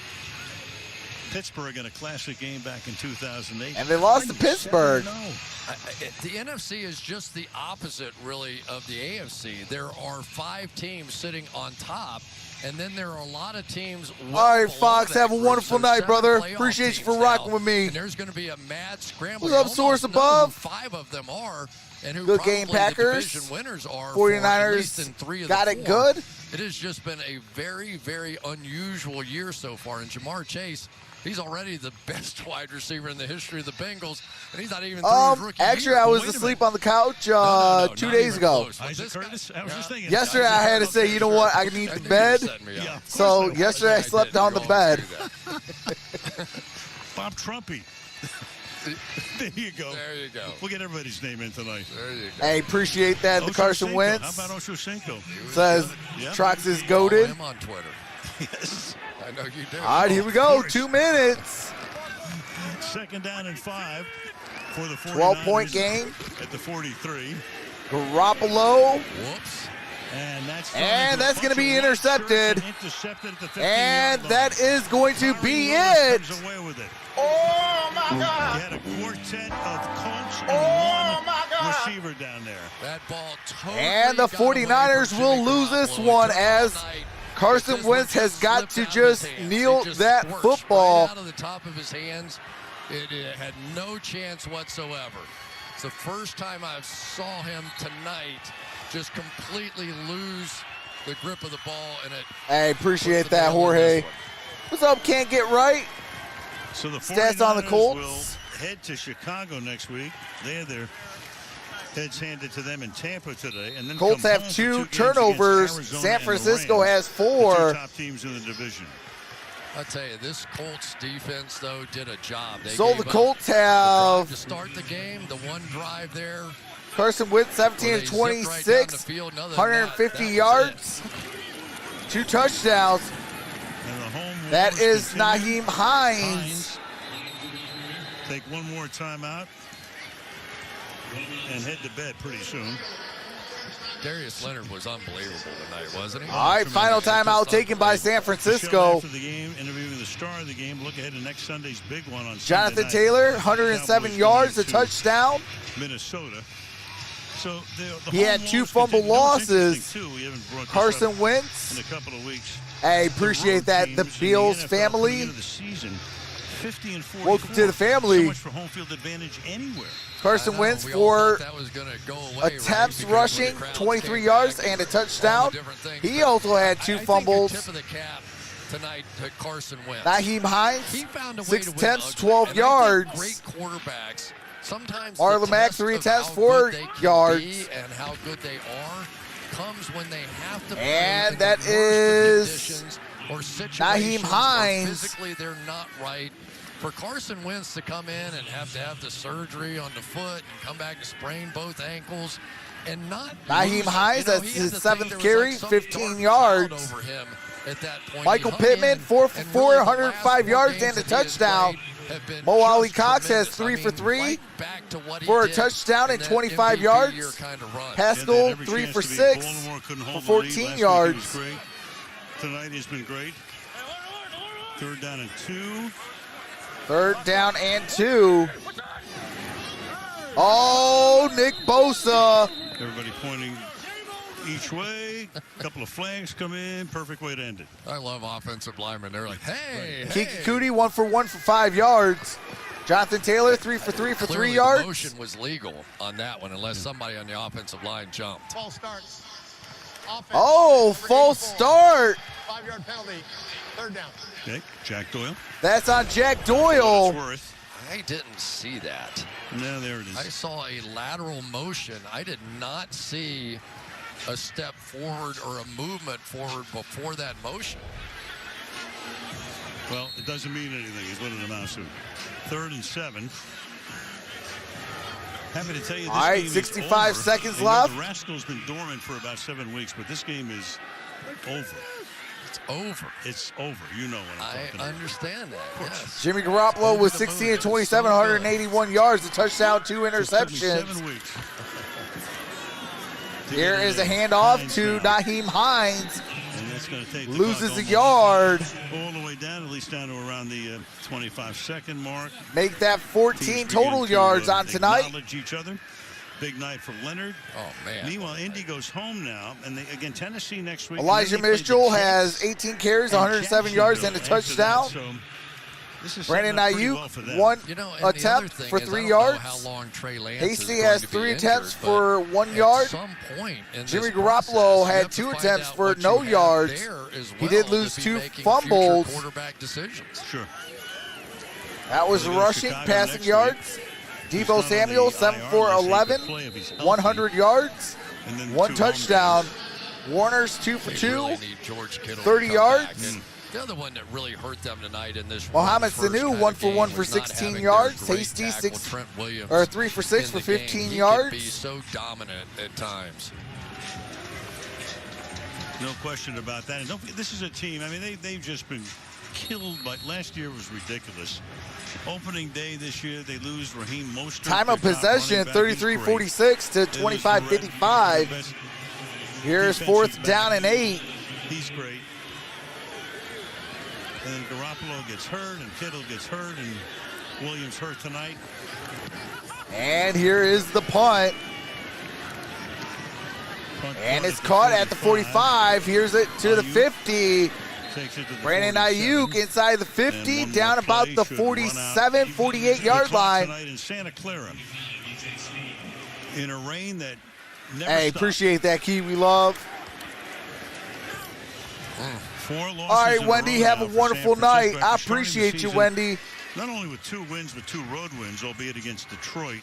Pittsburgh in a classic game back in 2008. And they lost to Pittsburgh. The NFC is just the opposite, really, of the AFC. There are 5 teams sitting on top, and then there are a lot of teams. All right, Fox, have a wonderful night, brother. Appreciate you for rocking with me. And there's going to be a mad scramble. What's up, Source Above? 5 of them are. And who good game, Packers. The division winners are 49ers in 3 of got the 4. it good. It has just been a very, very unusual year so far. And Jamar Chase, he's already the best wide receiver in the history of the Bengals, and he's not even through his rookie actually, year. I was asleep on the couch 2 days ago. Yesterday, I had to say, you know what, I need the bed. So yesterday, I slept on the bed. Bob Trumpy. There you go. There you go. We'll get everybody's name in tonight. There you go. Hey, appreciate that. The Carson Wentz. How about Oshocinco? Says Trox is goated. I'm on Twitter. Yes. I know you do. All right, here we go. 2 minutes. Second down and 5 for the 49ers. 12-point game. At the 43. Garoppolo. Whoops. And that's going to be intercepted. And that is going to be it. Oh, my God. He had a quartet of Colts and one receiver down there. That ball totally and the 49ers will lose this one as Carson Wentz has got to just kneel that football. Right out of the top of his hands. It had no chance whatsoever. It's the first time I saw him tonight just completely lose the grip of the ball. And I appreciate that, Jorge. What's up, Can't Get Right? So the stats on the Colts will head to Chicago next week. They have their heads handed to them in Tampa today, and then Colts have 2 turnovers. San Francisco has 4. The 2 top teams in the division. I'll tell you, this Colts defense though did a job. They so the Colts have to start the game. The one drive there. Carson Wentz 17-26, 150 yards, 2 touchdowns. That is Nyheim Hines. Take one more timeout and head to bed pretty soon. Darius Leonard was unbelievable tonight, wasn't he? All right, final timeout taken by San Francisco. After the game, interviewing the star of the game. Look ahead to next Sunday's big one on Jonathan Taylor, 107 yards, a touchdown. Minnesota. So he had 2 fumble losses. Carson Wentz. In a couple of weeks. I appreciate that. The Beals family. Welcome to the family. So much for home field advantage anywhere. Carson Wentz for attempts rushing, 23 yards and a touchdown. He also had 2 fumbles. tonight to Carson Wentz. Naheem Hines, He found a way 6 to win attempts, ugly. 12 And I yards. think great quarterbacks. Sometimes Marlon the Mack, test 3 of attempts, how 4 good they can yards. be and how good they are comes when they have to play And in that the worst of is conditions or situations Naheem where Hines. physically they're not right. For Carson Wentz to come in and have to have the surgery on the foot and come back and sprain both ankles and not Naheem lose it. Hines, You know, that's he had his to think 7th there was carry, like some 15 dark yards. cloud over him at that point. Michael He hung Pittman, in, 4 for and 4, really the 105 last yards four and a games that he has touchdown. played have been Mo just Ali Cox has tremendous. 3 for 3 right back to what he for a did touchdown in and that 25 MVP yards. year kind of run. Pascal, Every 3 chance for to beat 6 Baltimore, couldn't for hold the lead. 14 Last yards. week he was great. Tonight he's been great. 3rd down and 2. 3rd down and 2. Oh, Nick Bosa. Everybody pointing each way. A couple of flags come in. Perfect way to end it. I love offensive linemen. They're like, hey, Kiki Cootie, 1 for 1 for 5 yards. Jonathan Taylor, 3 for 3 for Clearly 3 yards. The motion was legal on that one unless somebody on the offensive line jumped. False start. Offense. Oh, false start. 5-yard penalty. 3rd down. Okay, Jack Doyle. That's on Jack Doyle. Worth. I didn't see that. No, there it is. I saw a lateral motion. I did not see a step forward or a movement forward before that motion. Well, it doesn't mean anything is what it amounts to. 3rd and 7. Happy to tell you this All right, game 65 is over. seconds I know left. The Rascal's been dormant for about 7 weeks, but this game is over. It's over. It's over. You know what I'm talking about. I understand that, yes. Jimmy Garoppolo was 16 and 27, 181 yards, a touchdown, 2 It took me interceptions. 7 weeks. Here is a handoff to Naheem Hines. And that's going to take the Loses clock a yard. all the way down, at least down to around the 25-second mark. Make that 14 Teams total begin to, yards on tonight. Acknowledge each other. Big night for Leonard. Oh, man. Meanwhile, Indy goes home now. And again, Tennessee next week. Elijah And then they play the Mitchell Jets has 18 carries, and 107 yards, and a Jacksonville after that. touchdown. So this is Brandon setting up pretty well for Ayuk, them. 1 You know, and the other attempt thing for is, I 3 don't know yards. how long Trey Lance Hasty is has going to be 3 injured, attempts but for 1 at yard. some point in Jimmy this Garoppolo process, you had have to 2 find attempts out for what no you have yards. there as He did well lose to be 2 making future fumbles. quarterback decisions. Sure. That was Well, they go to rushing, Chicago passing next yards. He's Debo not on Samuel, the 7 IR for unless he 11, could play if he's healthy. 100 yards, And then 1 2 home touchdown. games. Warner's 2 for They 2. really need George Kittle to 30 come yards. back. And the other one that really hurt them tonight in this Mohamed first Sanu, kind 1 of for game 1 for was not 16 having yards. their great Hasty, tackle, 6 Trent Williams, or 3 for 6 in for the game. 15 He yards. could be so dominant at times. No question about that. And this is a team, I mean, they've just been killed. But last year was ridiculous. Opening day this year, they lose Raheem Mostert. Time of their top possession, running back. He's 33-46 to great. 25-55. Here's 4th down and 8. He's great. And then Garoppolo gets hurt, and Kittle gets hurt, and Williams hurt tonight. And here is the punt. And it's caught at the 45. Here's it to the 50. Brandon Ayuk inside the 50, down about the 47, 48-yard line. Tonight in Santa Clara, in a rain that never Hey, stopped. appreciate that, Kiwi Love. 4 losses All right, in a Wendy, row have now a for wonderful San night. Francisco I after starting the appreciate you, season, Wendy. Not only with 2 wins, but 2 road wins, albeit against Detroit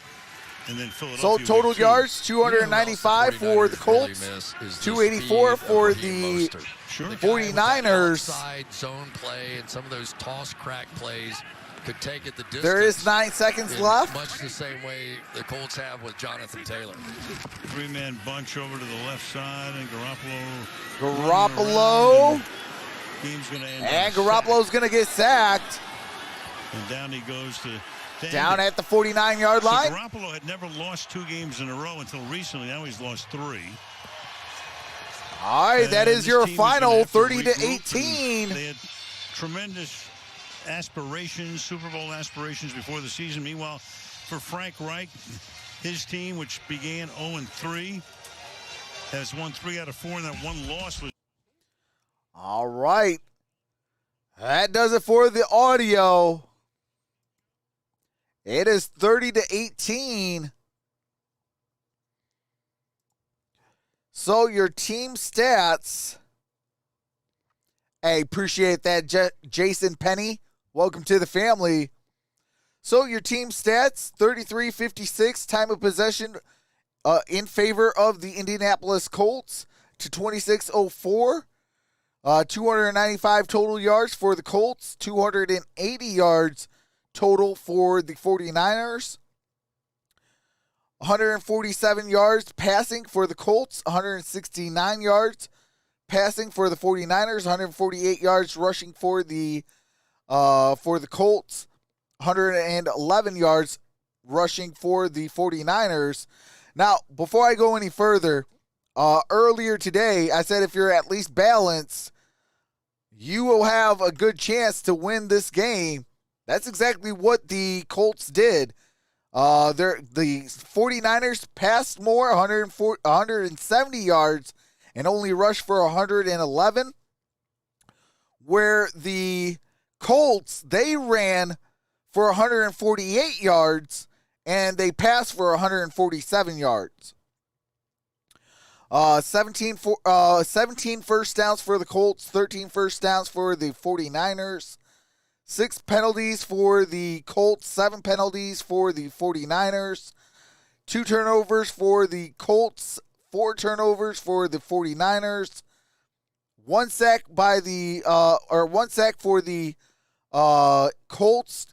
and then Philadelphia. So total with 2. yards, 295 for the Colts, 284 for the 49ers. Outside zone play and some of those toss crack plays could take it the distance. There is 9 seconds left. Much the same way the Colts have with Jonathan Taylor. 3-man bunch over to the left side, and Garoppolo. Game's gonna end And on a sack. Garoppolo's going to get sacked. And down he goes to Down at the 49-yard So line. Garoppolo had never lost 2 games in a row until recently. Now he's lost 3. All right, that And is this your team is gonna final, have to 30-18. They had tremendous aspirations, Super Bowl aspirations before the season. Meanwhile, for Frank Reich, his team, which began 0-3, has won 3 out of 4, and that 1 loss was. All right. That does it for the audio. It is 30-18. So your team stats Hey, appreciate that, Jason Penny. Welcome to the family. So your team stats, 33-56 time of possession in favor of the Indianapolis Colts to 26-04. 295 total yards for the Colts, 280 yards total for the 49ers. 147 yards passing for the Colts, 169 yards passing for the 49ers, 148 yards rushing for the Colts, 111 yards rushing for the 49ers. Now, before I go any further, earlier today, I said if you're at least balanced, you will have a good chance to win this game. That's exactly what the Colts did. The 49ers passed more, 170 yards, and only rushed for 111. Where the Colts, they ran for 148 yards, and they passed for 147 yards. 17 first downs for the Colts, 13 first downs for the 49ers. 6 penalties for the Colts, 7 penalties for the 49ers. 2 turnovers for the Colts, 4 turnovers for the 49ers. 1 sack for the Colts.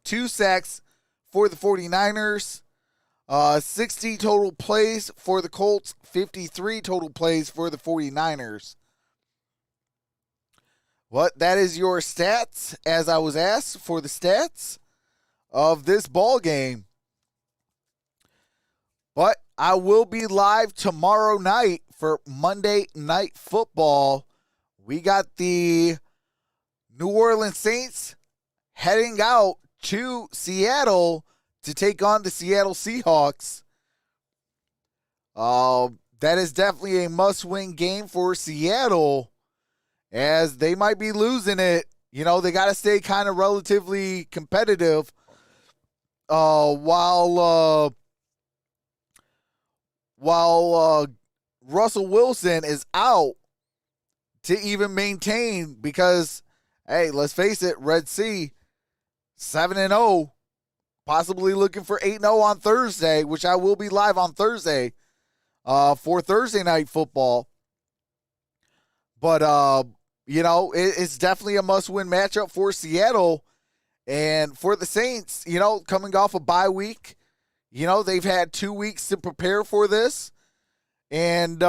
2 sacks for the 49ers. 60 total plays for the Colts, 53 total plays for the 49ers. That is your stats, as I was asked for the stats of this ball game. But I will be live tomorrow night for Monday Night Football. We got the New Orleans Saints heading out to Seattle to take on the Seattle Seahawks. That is definitely a must-win game for Seattle, as they might be losing it. You know, they got to stay kind of relatively competitive while Russell Wilson is out to even maintain, because, hey, let's face it, Red Sea, 7-0, possibly looking for 8-0 on Thursday, which I will be live on Thursday for Thursday Night Football. But, you know, it's definitely a must-win matchup for Seattle. And for the Saints, you know, coming off a bye week, you know, they've had 2 weeks to prepare for this. And,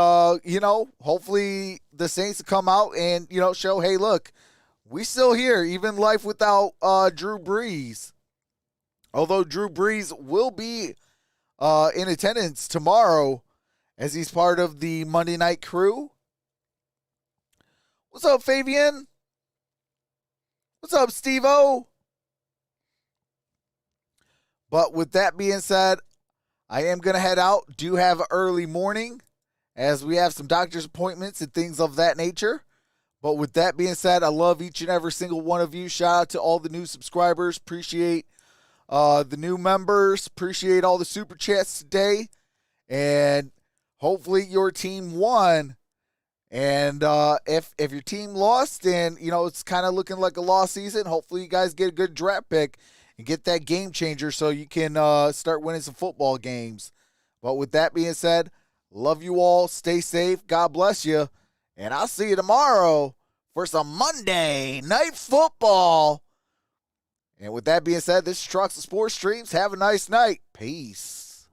you know, hopefully the Saints come out and, you know, show, hey, look, we still here, even life without Drew Brees. Although Drew Brees will be in attendance tomorrow as he's part of the Monday Night Crew. What's up, Fabian? What's up, Steve-O? But with that being said, I am going to head out. Do have an early morning, as we have some doctor's appointments and things of that nature. But with that being said, I love each and every single one of you. Shout out to all the new subscribers. Appreciate the new members. Appreciate all the super chats today. And hopefully your team won. And if your team lost and, you know, it's kind of looking like a lost season, hopefully you guys get a good draft pick and get that game changer so you can start winning some football games. But with that being said, love you all. Stay safe. God bless you. And I'll see you tomorrow for some Monday Night Football. And with that being said, this is Troxel Sports Streams. Have a nice night. Peace.